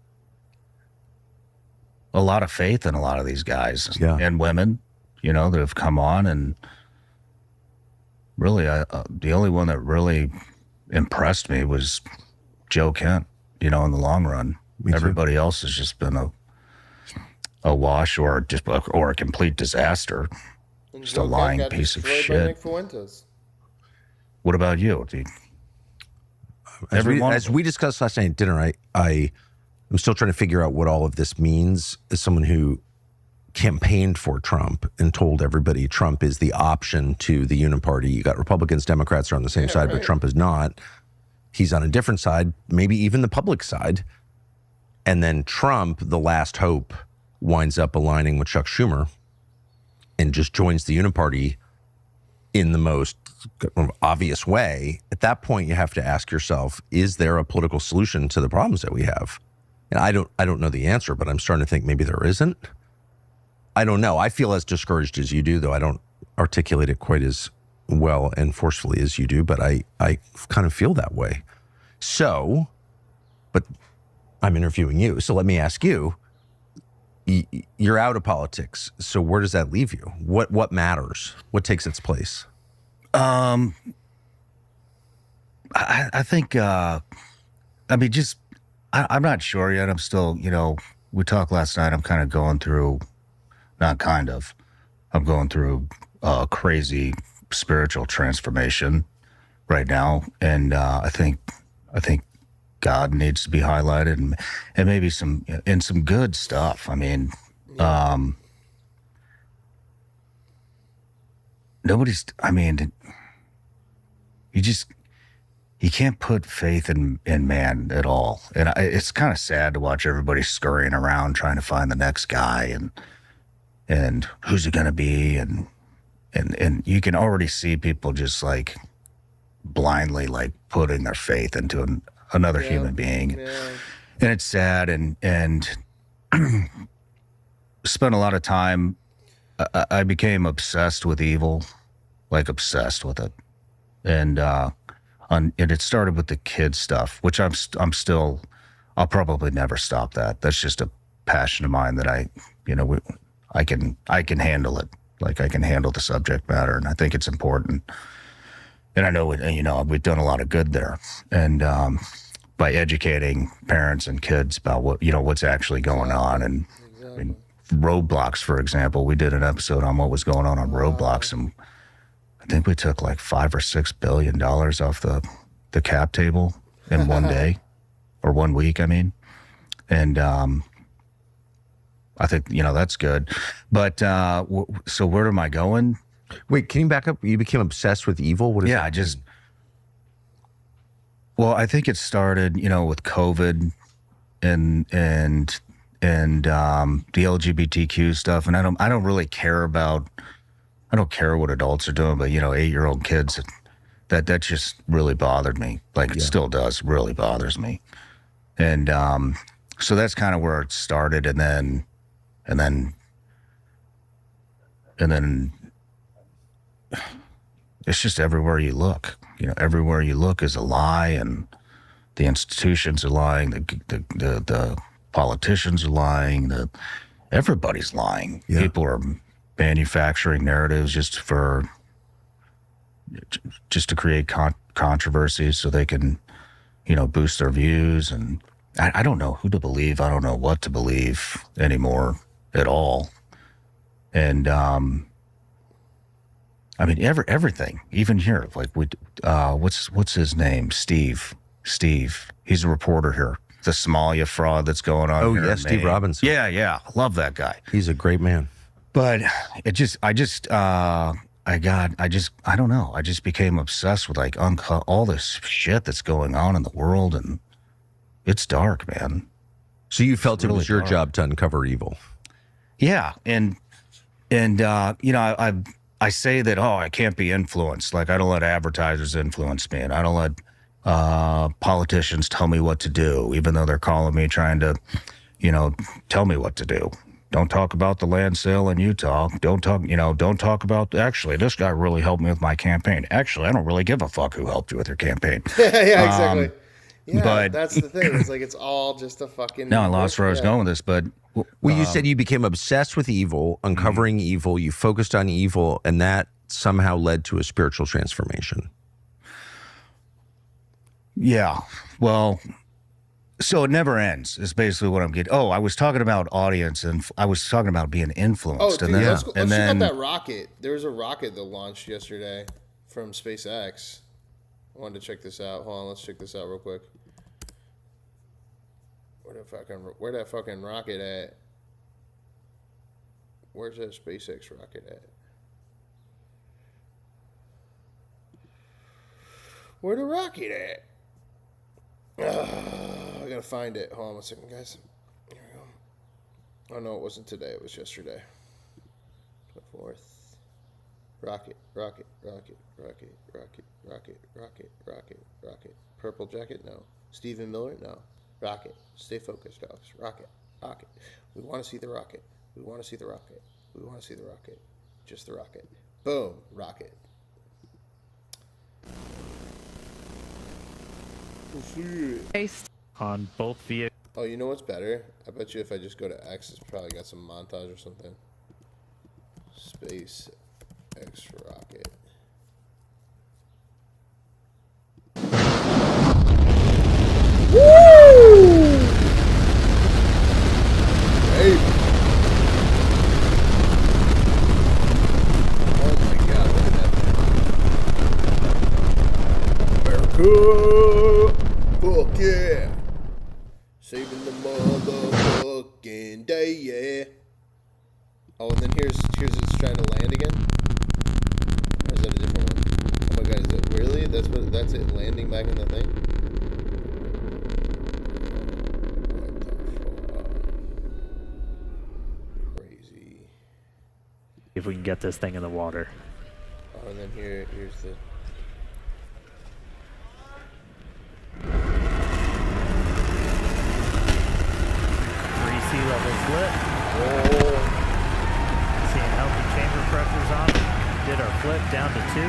lot of faith in a lot of these guys and women, that have come on, and really, the only one that really impressed me was Joe Kent. In the long run, everybody else has just been a wash or a complete disaster, just a lying piece of shit. Fuentes. What about you? As we discussed last night at dinner, I'm still trying to figure out what all of this means as someone who campaigned for Trump and told everybody Trump is the option to the uniparty. You got Republicans, Democrats are on the same side, but Trump is not. He's on a different side, maybe even the public side. And then Trump, the last hope, winds up aligning with Chuck Schumer and just joins the uniparty in the most obvious way. At that point, you have to ask yourself, is there a political solution to the problems that we have? And I don't know the answer, but I'm starting to think maybe there isn't. I don't know. I feel as discouraged as you do, though I don't articulate it quite as well and forcefully as you do, but I kind of feel that way. So, but I'm interviewing you, so let me ask you, you're out of politics, so where does that leave you? What matters? What takes its place? I think, I'm not sure yet. I'm still, we talked last night. I'm kind of going through, I'm going through a crazy spiritual transformation right now. And I think God needs to be highlighted and maybe some good stuff. I mean, you you can't put faith in man at all. And it's kind of sad to watch everybody scurrying around trying to find the next guy and who's it going to be. And you can already see people just like blindly like putting their faith into another human being. Yeah. And it's sad and spent a lot of time. I became obsessed with evil, like obsessed with it. And it started with the kid stuff, which I'll probably never stop that. That's just a passion of mine that I can handle it. Like I can handle the subject matter, and I think it's important. And I know we've done a lot of good there, and by educating parents and kids about what's actually going on, and I mean, roadblocks, for example, we did an episode on what was going on roadblocks, and I think we took like $5 or $6 billion off the cap table in one day or 1 week. I mean, and I think that's good. But so where am I going? Wait, can you back up? You became obsessed with evil? What is I think it started, with COVID and the LGBTQ stuff, and I don't really care about. I don't care what adults are doing, but 8-year-old kids, that just really bothered me. Like it still does, really bothers me. And so that's kind of where it started, and then it's just everywhere you look. Everywhere you look is a lie, and the institutions are lying, the politicians are lying, everybody's lying. Yeah. People are manufacturing narratives just to create controversy so they can, boost their views. And I don't know who to believe. I don't know what to believe anymore at all. And I mean, everything, even here, like what's his name? Steve. He's a reporter here. The Somalia fraud that's going on. Oh, here yeah, Steve Robinson. Yeah. Love that guy. He's a great man. But I don't know. I just became obsessed with like all this shit that's going on in the world, and it's dark, man. So you felt it was your job to uncover evil. Yeah, and I say that I can't be influenced. Like I don't let advertisers influence me, and I don't let politicians tell me what to do, even though they're calling me trying to, tell me what to do. Don't talk about the land sale in Utah. Don't talk about, actually, this guy really helped me with my campaign. Actually, I don't really give a fuck who helped you with your campaign. Yeah, exactly. But that's the thing. It's like, it's all just a fucking... No, I lost where I was going with this, but... Well, you said you became obsessed with evil, uncovering evil. You focused on evil, and that somehow led to a spiritual transformation. Yeah. Well... So it never ends, is basically what I'm getting. Oh, I was talking about audience, and I was talking about being influenced. Oh, dude, and then, let's check out that rocket. There was a rocket that launched yesterday from SpaceX. I wanted to check this out. Hold on, let's check this out real quick. Where that fucking rocket at? Where's that SpaceX rocket at? Where the rocket at? I gotta find it. Hold on 1 second, guys. Here we go. Oh no, it wasn't today. It was yesterday. 4th. Rocket. Purple jacket? No. Stephen Miller? No. Rocket. Stay focused, dogs. Rocket. We want to see the rocket. Just the rocket. Boom. Rocket. Based on both vehicles. Oh, you know what's better? I bet you if I just go to X, it's probably got some montage or something. SpaceX rocket. Woo! Hey. Oh my God! Look at that thing. America. Fuck yeah. Saving the motherfucking day, yeah. Oh, and then here's it's trying to land again. Or is that a different one? Oh my God, is it really? That's it landing back in the thing. Crazy. If we can get this thing in the water. Oh, and then here's the. Sea levels lit. Oh. Seeing healthy chamber pressures on. Did our flip down to 2.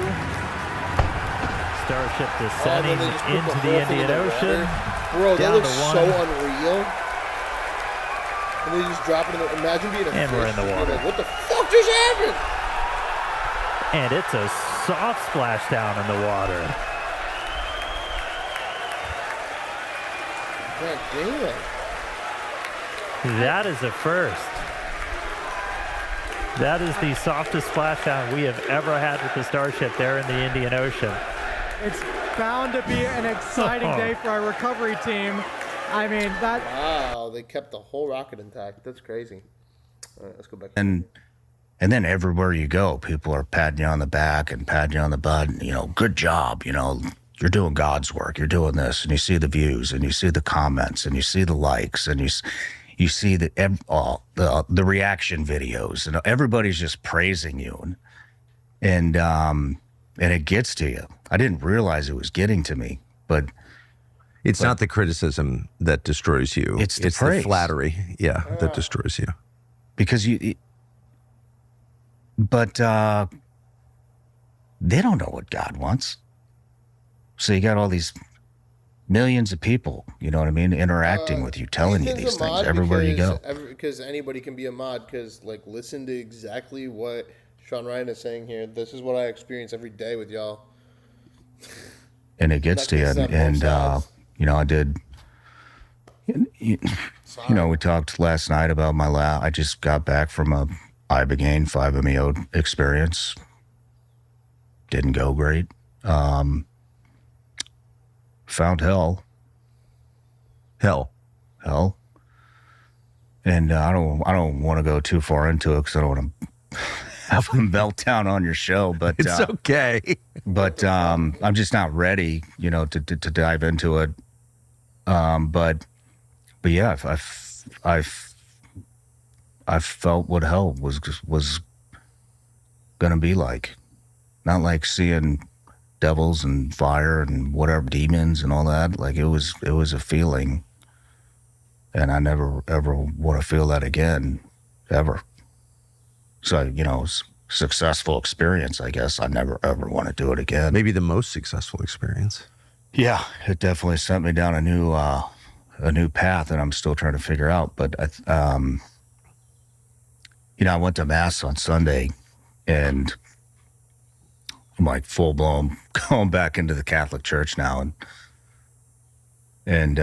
Starship descending into the Indian Ocean. Bro, that down looks to 1. so unreal. And they just drop it in the. Imagine being a And fish. we're in the water. Like, what the fuck just happened? And it's a soft splashdown in the water. God damn. That is a first. That is the softest splashdown we have ever had with the Starship there in the Indian Ocean. It's bound to be an exciting day for our recovery team. I mean, that. Wow, they kept the whole rocket intact. That's crazy. All right, let's go back. And then everywhere you go, people are patting you on the back and patting you on the butt. And, good job. You're doing God's work. You're doing this. And you see the views and you see the comments and you see the likes and you see the reaction videos, and everybody's just praising you, and it gets to you. I didn't realize it was getting to me, but it's not the criticism that destroys you. It's the flattery, that destroys you. Because but they don't know what God wants. So you got all these millions of people, you know what I mean, interacting with you, telling you these things everywhere you go. Because anybody can be a mod. Because listen to exactly what Shawn Ryan is saying here. This is what I experience every day with y'all. And it gets to you, and I did. We talked last night about my lab. I just got back from a Ibogaine 5-MeO experience. Didn't go great. Found hell. And I don't want to go too far into it because I don't want to have a meltdown on your show. But it's okay. But I'm just not ready, to dive into it. But yeah, I felt what hell was gonna be like. Not like seeing devils and fire and whatever, demons and all that. Like it was a feeling, and I never ever want to feel that again, ever. So successful experience. I guess I never ever want to do it again. Maybe the most successful experience. Yeah, it definitely sent me down a new path that I'm still trying to figure out. But I went to mass on Sunday, and I'm like full blown going back into the Catholic Church now, and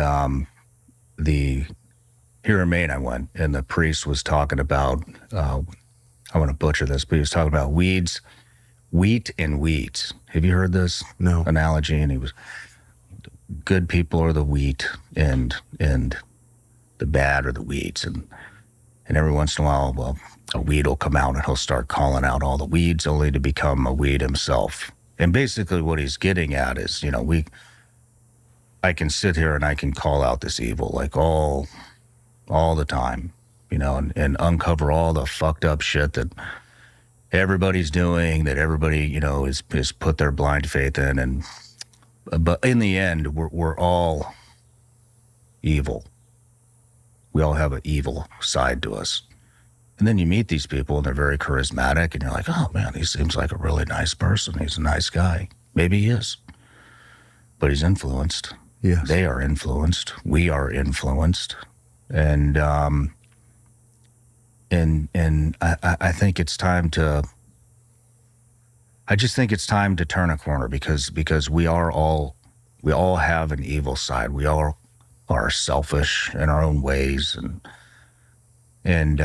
here in Maine I went, and the priest was talking about I want to butcher this, but he was talking about wheat and weeds. Have you heard this analogy? And he was, good people are the wheat, and the bad are the weeds, and every once in a while, well, a weed will come out and he'll start calling out all the weeds only to become a weed himself. And basically what he's getting at is, I can sit here and I can call out this evil like all the time, and uncover all the fucked up shit that everybody's doing, that everybody, is put their blind faith in. But in the end, we're all evil. We all have an evil side to us. And then you meet these people and they're very charismatic and you're like, oh man, he seems like a really nice person. He's a nice guy. Maybe he is. But he's influenced. Yes. They are influenced. We are influenced. And I think it's time to, I just think it's time to turn a corner because we all have an evil side. We all are selfish in our own ways, and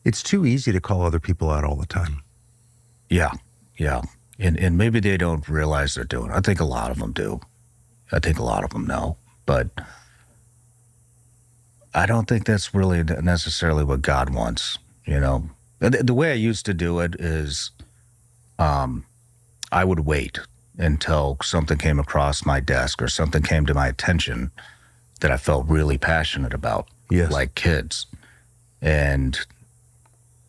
it's too easy to call other people out all the time. Yeah. And maybe they don't realize they're doing it. I think a lot of them do. I think a lot of them know, but I don't think that's really necessarily what God wants, The way I used to do it is I would wait until something came across my desk or something came to my attention that I felt really passionate about, like kids. And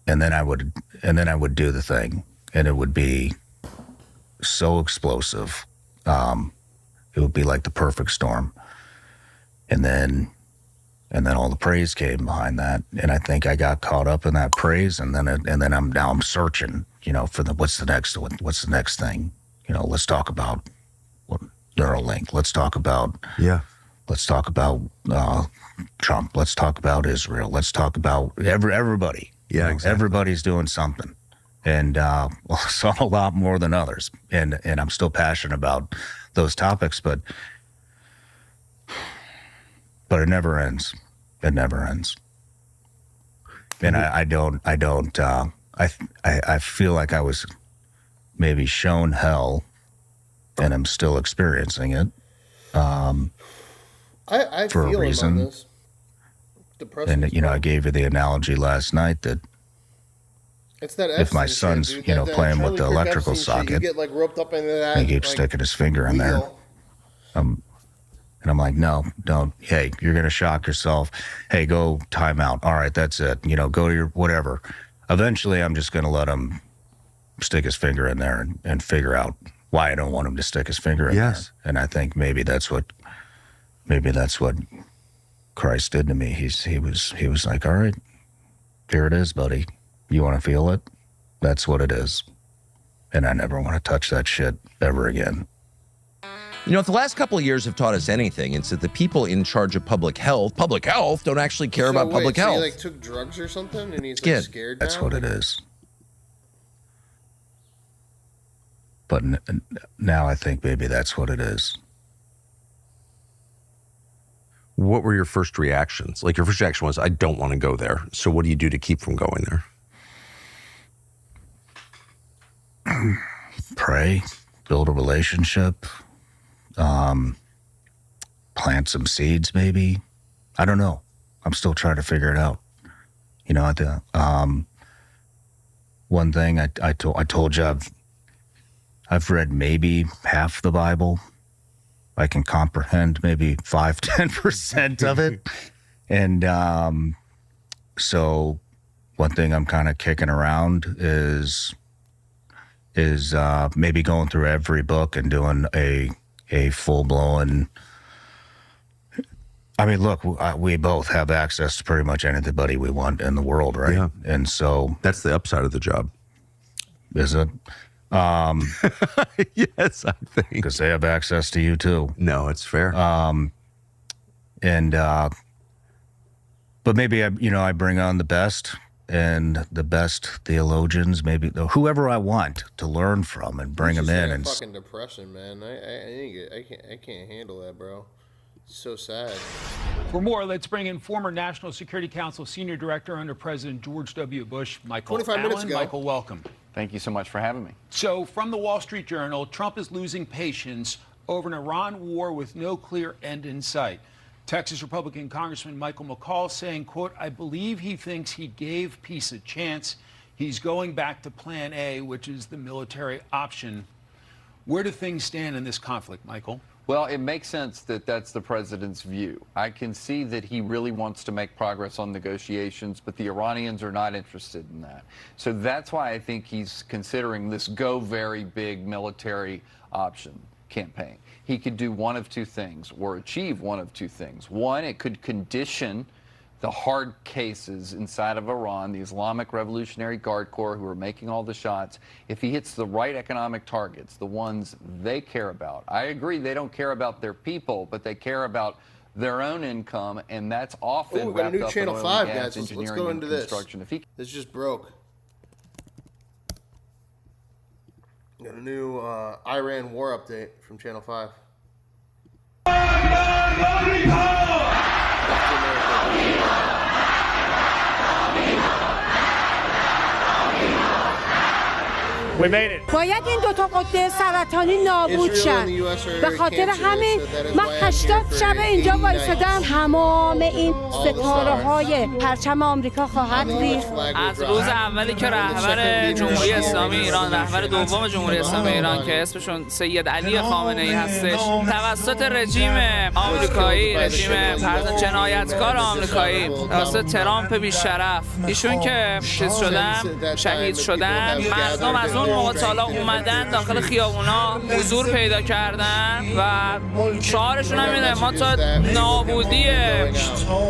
then I would do the thing, and it would be so explosive. It would be like the perfect storm. And then all the praise came behind that, and I think I got caught up in that praise, and then I'm searching, for what's the next thing. Let's talk about Neuralink. Let's talk about Trump. Let's talk about Israel. Let's talk about everybody. Yeah, exactly. Everybody's doing something, and some a lot more than others. And I'm still passionate about those topics, but it never ends. It never ends. And I feel like I was maybe shown hell, and I'm still experiencing it. I for feel a reason. him on this. And I gave you the analogy last night that It's that if my Epstein son's shit, dude. That playing Charlie with the Kirk electrical Epstein shit, socket, you get roped up into that. he keeps sticking his finger in there. And I'm like, no, don't. Hey, you're going to shock yourself. Hey, go time out. All right, that's it. Go to your whatever. Eventually, I'm just going to let him stick his finger in there and figure out why I don't want him to stick his finger in there. And I think maybe that's what Christ did to me. He was like, all right, here it is, buddy. You want to feel it? That's what it is. And I never want to touch that shit ever again. If the last couple of years have taught us anything, it's that the people in charge of public health don't actually care about public health. He took drugs or something, and he's scared now? That's what it is. But now I think maybe that's what it is. What were your first reactions? Like, your first reaction was, I don't want to go there. So what do you do to keep from going there? Pray, build a relationship, plant some seeds maybe. I don't know. I'm still trying to figure it out. One thing I told you, I've read maybe half the Bible. I can comprehend maybe 5-10% of it. And so one thing I'm kind of kicking around is maybe going through every book and doing a full-blown. I mean, look, we both have access to pretty much anybody we want in the world, right? Yeah. And so that's the upside of the job. Is it? Yes, I think. Because they have access to you too. No, it's fair. But maybe I bring on the best theologians, maybe whoever I want to learn from, and bring them in. And fucking depression, man. I can't handle that, bro. It's so sad. For more, let's bring in former National Security Council Senior Director under President George W. Bush, Michael 25 minutes Allen. ago. Michael, welcome. Thank you so much for having me. So, from the Wall Street Journal, Trump is losing patience over an Iran war with no clear end in sight. Texas Republican Congressman Michael McCall saying, quote, I believe he thinks he gave peace a chance. He's going back to Plan A, which is the military option. Where do things stand in this conflict, Michael? Well, it makes sense that that's the president's view. I can see that he really wants to make progress on negotiations, but the Iranians are not interested in that. So that's why I think he's considering this go very big military option campaign. He could do one of two things, or achieve one of two things. One, it could condition the hard cases inside of Iran, the Islamic Revolutionary Guard Corps who are making all the shots. If he hits the right economic targets, the ones they care about. I agree they don't care about their people, but they care about their own income, and that's often we got a wrapped new up Channel in 5, oil and gas, guys. Let's engineering, go and into this. construction. This just broke. Got a new Iran war update from Channel 5. We made it. باید این دو تا قطه سرطانی نابود شن. به خاطر همین من 80 شب اینجا وایسادم. تمام این ستاره‌های پرچم آمریکا خواهد ریخت. از روز اولی که رهبر جمهوری اسلامی ایران، رهبر دوم جمهوری اسلامی ایران که اسمشون سید علی خامنه‌ای هستش، توسط رژیم آمریکایی، رژیم جنایتکار آمریکایی، توسط ترامپ بیشرف، ایشون که چیز شدن، شهید شدن، مردم از اون موقع تا حالا اومدن داخل خیابونا حضور پیدا کردن و شعارشون هم اینه ما تا نابودی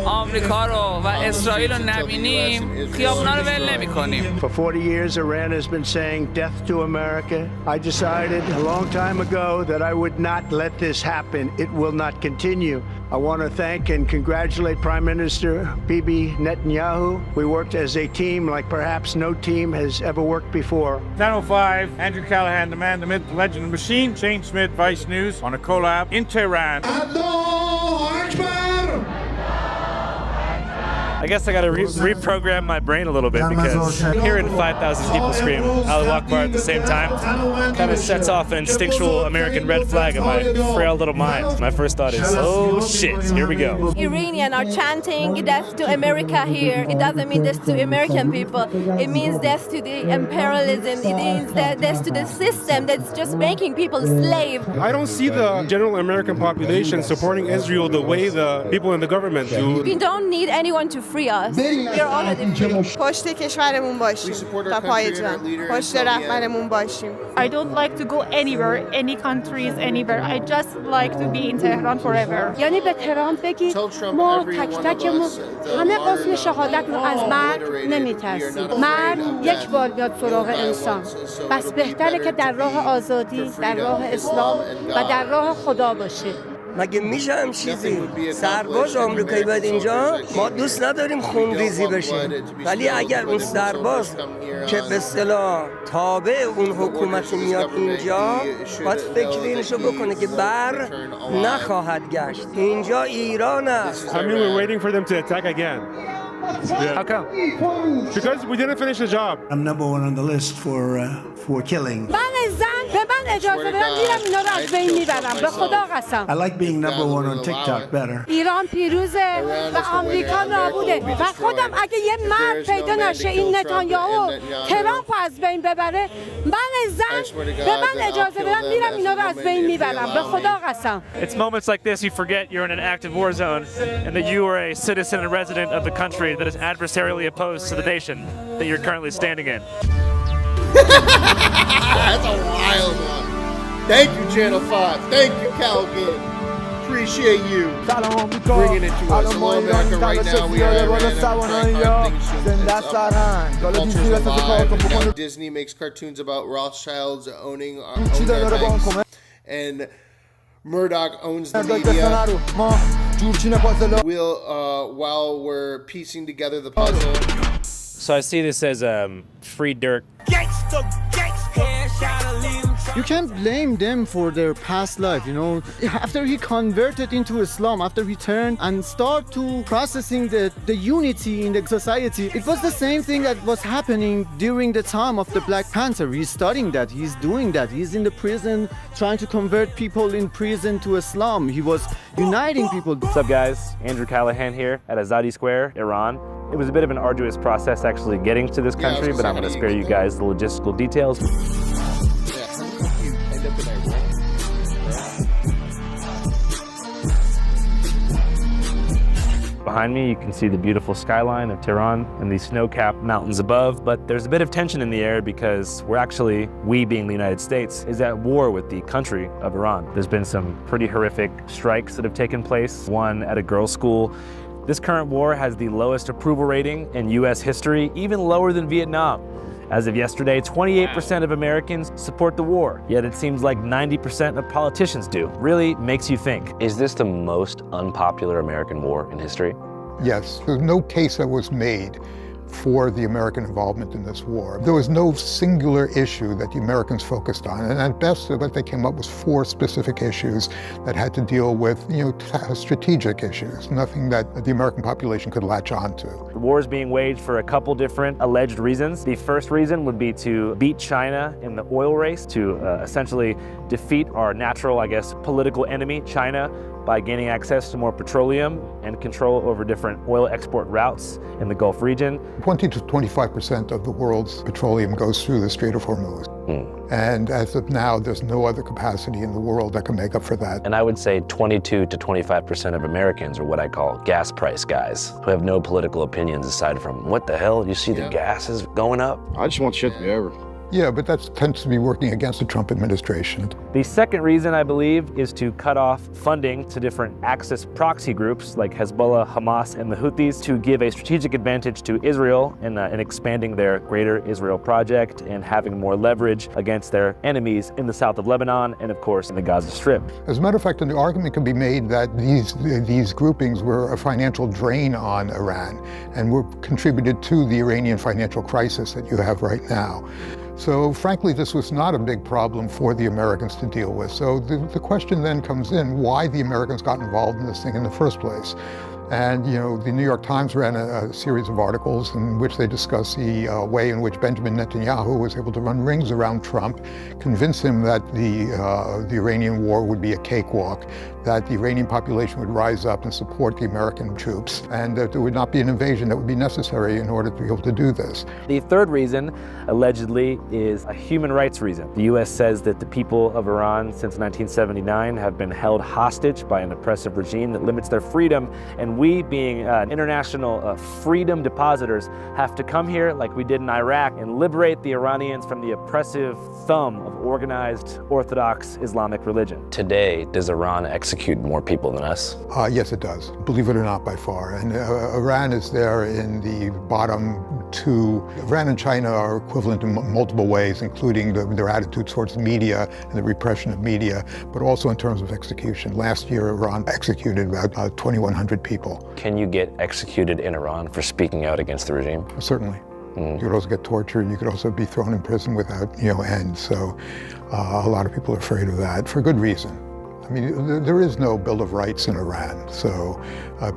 آمریکا رو و اسرائیل رو نبینیم خیابونا رو ول نمی‌کنیم. For 40 years Iran has been saying death to America. I decided a long time ago that I would not let this happen. It will not continue. I want to thank and congratulate Prime Minister Bibi Netanyahu. We worked as a team like perhaps no team has ever worked before. 10:05, Andrew Callaghan, the man, the myth, the legend, the machine. Shane Smith, Vice News, on a collab in Tehran. I guess I got to reprogram my brain a little bit because hearing 5,000 people scream Allah Akbar at the same time kind of sets off an instinctual American red flag in my frail little mind. My first thought is, oh shit, here we go. Iranians are chanting death to America here. It doesn't mean death to American people. It means death to the imperialism. It means death to the system that's just making people slave. I don't see the general American population supporting Israel the way the people in the government do. We don't need anyone to free us. We're already free. پشت کشورمون باشیم تا پای جان. پشت رهبرمون باشیم. I don't like to go anywhere, any countries, anywhere. I just like to be in Tehran forever. یعنی به تهران بگید ما تک تکمون همه قسم شهادت رو از مرگ نمیترسیم. مرگ یک بار بیاد سراغ انسان. بس بهتره که در راه آزادی، در راه اسلام و در راه خدا باشه. مگه میشه هم چیزی؟ سرباز آمریکایی باید اینجا؟ ما دوست نداریم خونریزی بشه. ولی اگر اون سرباز که به اصطلاح تابع اون حکومت میاد اینجا، باید فکر اینشو بکنه که بر نخواهد گشت. اینجا ایران است. I mean, we're waiting for them to attack again. Yeah. How come? Because we didn't finish the job. I'm number one on the list for killing. من زن به من اجازه بدن میرم اینا رو از بین میبرم به خدا قسم. I like being number one on TikTok better. ایران پیروزه و آمریکا نابوده و خودم اگه یه مرد پیدا نشه این نتانیاهو ترامپ از بین ببره من زن به من اجازه بدن میرم اینا رو از بین میبرم به خدا قسم. It's moments like this you forget you're in an active war zone and that you are a citizen and resident of the country that is adversarially opposed to the nation that you're currently standing in. That's a wild one. Thank you, Channel 5. Thank you, Callaghan. Appreciate you bringing it to us. Hello, America. Right now, we are now Disney makes cartoons about Rothschilds owning our banks, and Murdoch owns the media. While we're piecing together the puzzle. So I see this as free Dirk. You can't blame them for their past life, you know. After he converted into Islam, after he turned and start to processing the unity in the society, it was the same thing that was happening during the time of the Black Panther. He's studying that, he's doing that. He's in the prison trying to convert people in prison to Islam. He was uniting people. What's up, guys? Andrew Callaghan here at Azadi Square, Iran. It was a bit of an arduous process actually getting to this country, but I'm going to spare you guys the logistical details. Behind me, you can see the beautiful skyline of Tehran and the snow-capped mountains above, but there's a bit of tension in the air because we being the United States, is at war with the country of Iran. There's been some pretty horrific strikes that have taken place, one at a girls' school. This current war has the lowest approval rating in U.S. history, even lower than Vietnam. As of yesterday, 28% of Americans support the war, yet it seems like 90% of politicians do. Really makes you think. Is this the most unpopular American war in history? Yes, there's no case that was made for the American involvement in this war. There was no singular issue that the Americans focused on, and at best what they came up with 4 specific issues that had to deal with, strategic issues, nothing that the American population could latch on to. The war is being waged for a couple different alleged reasons. The first reason would be to beat China in the oil race, to essentially defeat our natural, political enemy, China, by gaining access to more petroleum and control over different oil export routes in the Gulf region. 20 to 25% of the world's petroleum goes through the Strait of Hormuz. And as of now, there's no other capacity in the world that can make up for that. And I would say 22 to 25% of Americans are what I call gas price guys, who have no political opinions aside from, what the hell, you see the gas is going up? I just want shit to be over. Yeah, but that tends to be working against the Trump administration. The second reason, I believe, is to cut off funding to different Axis proxy groups like Hezbollah, Hamas, and the Houthis to give a strategic advantage to Israel in expanding their Greater Israel Project and having more leverage against their enemies in the south of Lebanon and, of course, in the Gaza Strip. As a matter of fact, the argument can be made that these groupings were a financial drain on Iran and were contributed to the Iranian financial crisis that you have right now. So frankly, this was not a big problem for the Americans to deal with. So the question then comes in, why the Americans got involved in this thing in the first place? And, the New York Times ran a series of articles in which they discuss the way in which Benjamin Netanyahu was able to run rings around Trump, convince him that the Iranian war would be a cakewalk, that the Iranian population would rise up and support the American troops, and that there would not be an invasion that would be necessary in order to be able to do this. The third reason, allegedly, is a human rights reason. The U.S. says that the people of Iran since 1979 have been held hostage by an oppressive regime that limits their freedom, and we, being international freedom depositors, have to come here like we did in Iraq and liberate the Iranians from the oppressive thumb of organized Orthodox Islamic religion. Today, does Iran execute more people than us? Yes, it does. Believe it or not, by far. And Iran is there in the bottom 2. Iran and China are equivalent in multiple ways, including their attitude towards media and the repression of media, but also in terms of execution. Last year, Iran executed about 2,100 people. Can you get executed in Iran for speaking out against the regime? Certainly. You could also get tortured. You could also be thrown in prison without, end. So a lot of people are afraid of that for good reason. I mean, there is no Bill of Rights in Iran, so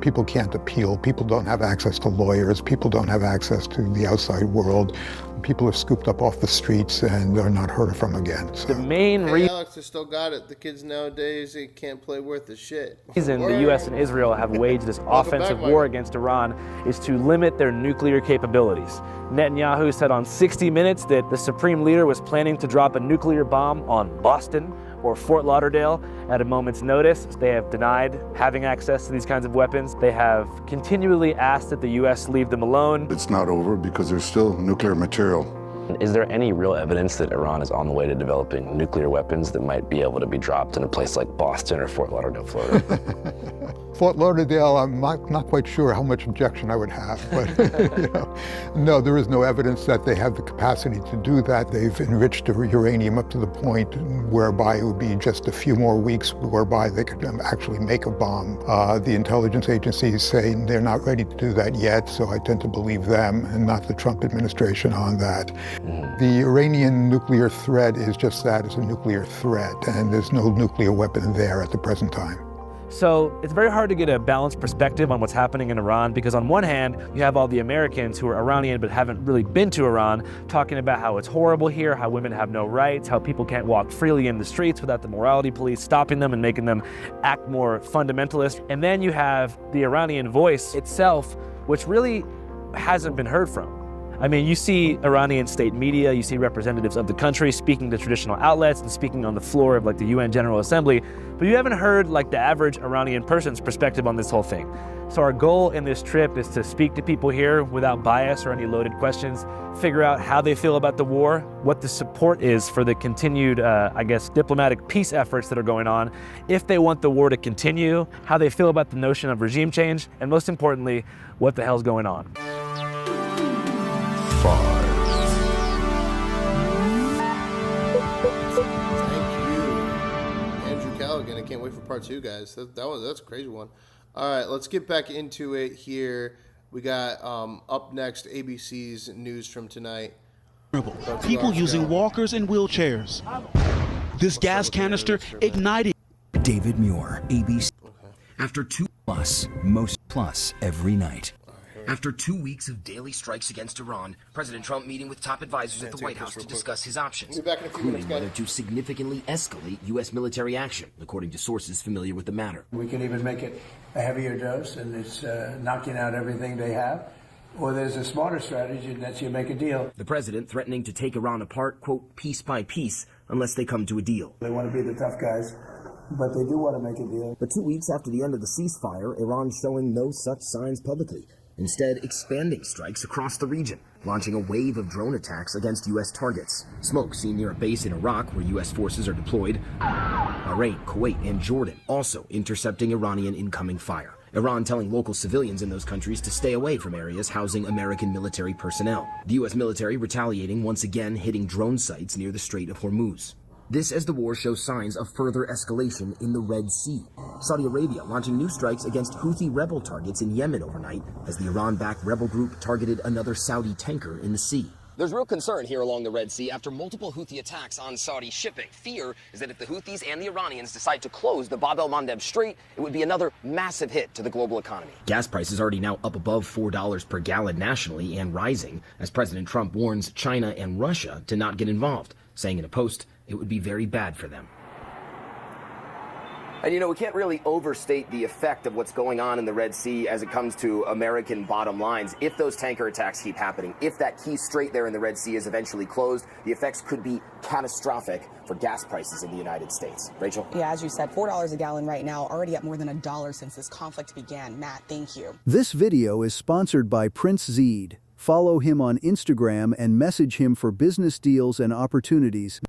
people can't appeal. People don't have access to lawyers. People don't have access to the outside world. People are scooped up off the streets and are not heard from again. So. The main reason Alex has still got it. The kids nowadays, they can't play worth a shit. reason the U.S. and Israel have waged this offensive war against Iran is to limit their nuclear capabilities. Netanyahu said on 60 Minutes that the Supreme Leader was planning to drop a nuclear bomb on Boston or Fort Lauderdale at a moment's notice. They have denied having access to these kinds of weapons. They have continually asked that the U.S. leave them alone. It's not over because there's still nuclear material. Is there any real evidence that Iran is on the way to developing nuclear weapons that might be able to be dropped in a place like Boston or Fort Lauderdale, Florida? Fort Lauderdale, I'm not quite sure how much objection I would have, but no, there is no evidence that they have the capacity to do that. They've enriched the uranium up to the point whereby it would be just a few more weeks whereby they could actually make a bomb. The intelligence agencies say they're not ready to do that yet, so I tend to believe them and not the Trump administration on that. The Iranian nuclear threat is just that, it's a nuclear threat, and there's no nuclear weapon there at the present time. So it's very hard to get a balanced perspective on what's happening in Iran, because on one hand, you have all the Americans who are Iranian but haven't really been to Iran talking about how it's horrible here, how women have no rights, how people can't walk freely in the streets without the morality police stopping them and making them act more fundamentalist. And then you have the Iranian voice itself, which really hasn't been heard from. I mean, you see Iranian state media, you see representatives of the country speaking to traditional outlets and speaking on the floor of the UN General Assembly, but you haven't heard the average Iranian person's perspective on this whole thing. So our goal in this trip is to speak to people here without bias or any loaded questions, figure out how they feel about the war, what the support is for the continued, diplomatic peace efforts that are going on, if they want the war to continue, how they feel about the notion of regime change, and most importantly, what the hell's going on. 5. Thank you, Andrew Callaghan. I can't wait for part 2, guys. That's a crazy one. All right, let's get back into it here. We got up next ABC's news from tonight. People using walkers and wheelchairs. This gas canister igniting. David Muir, ABC. After 2 plus, most plus every night. After 2 weeks of daily strikes against Iran, President Trump meeting with top advisors at the White House to discuss his options, including whether to significantly escalate U.S. military action, according to sources familiar with the matter. We can even make it a heavier dose, and it's knocking out everything they have. Or there's a smarter strategy, and that's you make a deal. The president threatening to take Iran apart, quote, piece by piece, unless they come to a deal. They want to be the tough guys, but they do want to make a deal. But 2 weeks after the end of the ceasefire, Iran showing no such signs publicly, instead expanding strikes across the region, launching a wave of drone attacks against U.S. targets. Smoke seen near a base in Iraq where U.S. forces are deployed. Bahrain, Kuwait, and Jordan also intercepting Iranian incoming fire. Iran telling local civilians in those countries to stay away from areas housing American military personnel. The U.S. military retaliating, once again hitting drone sites near the Strait of Hormuz. This as the war shows signs of further escalation in the Red Sea. Saudi Arabia launching new strikes against Houthi rebel targets in Yemen overnight as the Iran-backed rebel group targeted another Saudi tanker in the sea. There's real concern here along the Red Sea after multiple Houthi attacks on Saudi shipping. Fear is that if the Houthis and the Iranians decide to close the Bab el-Mandeb Strait, it would be another massive hit to the global economy. Gas prices already now up above $4 per gallon nationally and rising as President Trump warns China and Russia to not get involved, saying in a post it would be very bad for them. And we can't really overstate the effect of what's going on in the Red Sea as it comes to American bottom lines. If those tanker attacks keep happening, if that key strait there in the Red Sea is eventually closed, the effects could be catastrophic for gas prices in the United States. Rachel? Yeah, as you said, $4 a gallon right now, already up more than $1 since this conflict began. Matt, thank you. This video is sponsored by Prince Zeed. Follow him on Instagram and message him for business deals and opportunities.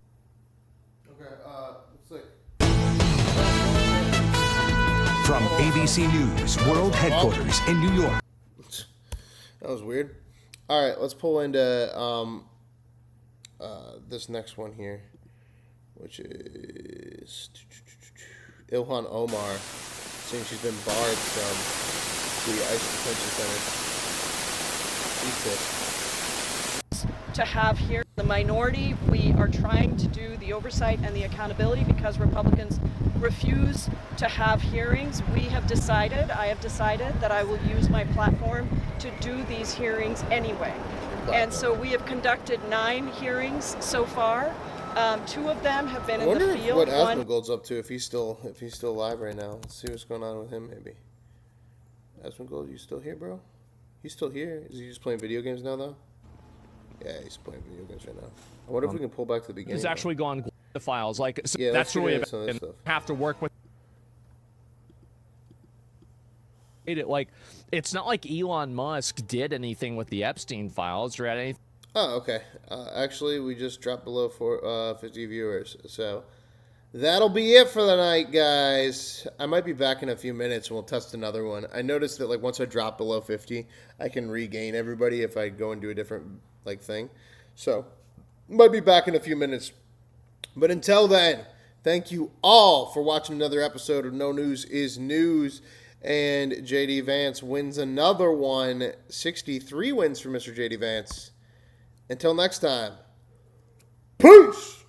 From ABC News World Headquarters in New York. That was weird. All right, let's pull into this next one here, which is Ilhan Omar saying she's been barred from the ICE detention center. To have here the minority, we are trying to do the oversight and the accountability because Republicans refuse to have hearings. I have decided that I will use my platform to do these hearings anyway. And so we have conducted 9 hearings so far. 2 of them have been in the field. I wonder what Asmongold's up to if he's still alive right now. Let's see what's going on with him maybe. Asmongold, you still here, bro? He's still here. Is he just playing video games now though? Yeah, he's playing video games right now. I wonder if we can pull back to the beginning. He's actually gone the files. Like, so yeah, that's really about have to work with it. Like, it's not like Elon Musk did anything with the Epstein files or anything. Oh, okay. Actually, we just dropped below 50 viewers. So that'll be it for the night, guys. I might be back in a few minutes and we'll test another one. I noticed that like once I drop below 50, I can regain everybody if I go and do a different thing. So might be back in a few minutes. But until then, thank you all for watching another episode of No News is News. And JD Vance wins another one. 63 wins for Mr. JD Vance. Until next time, peace!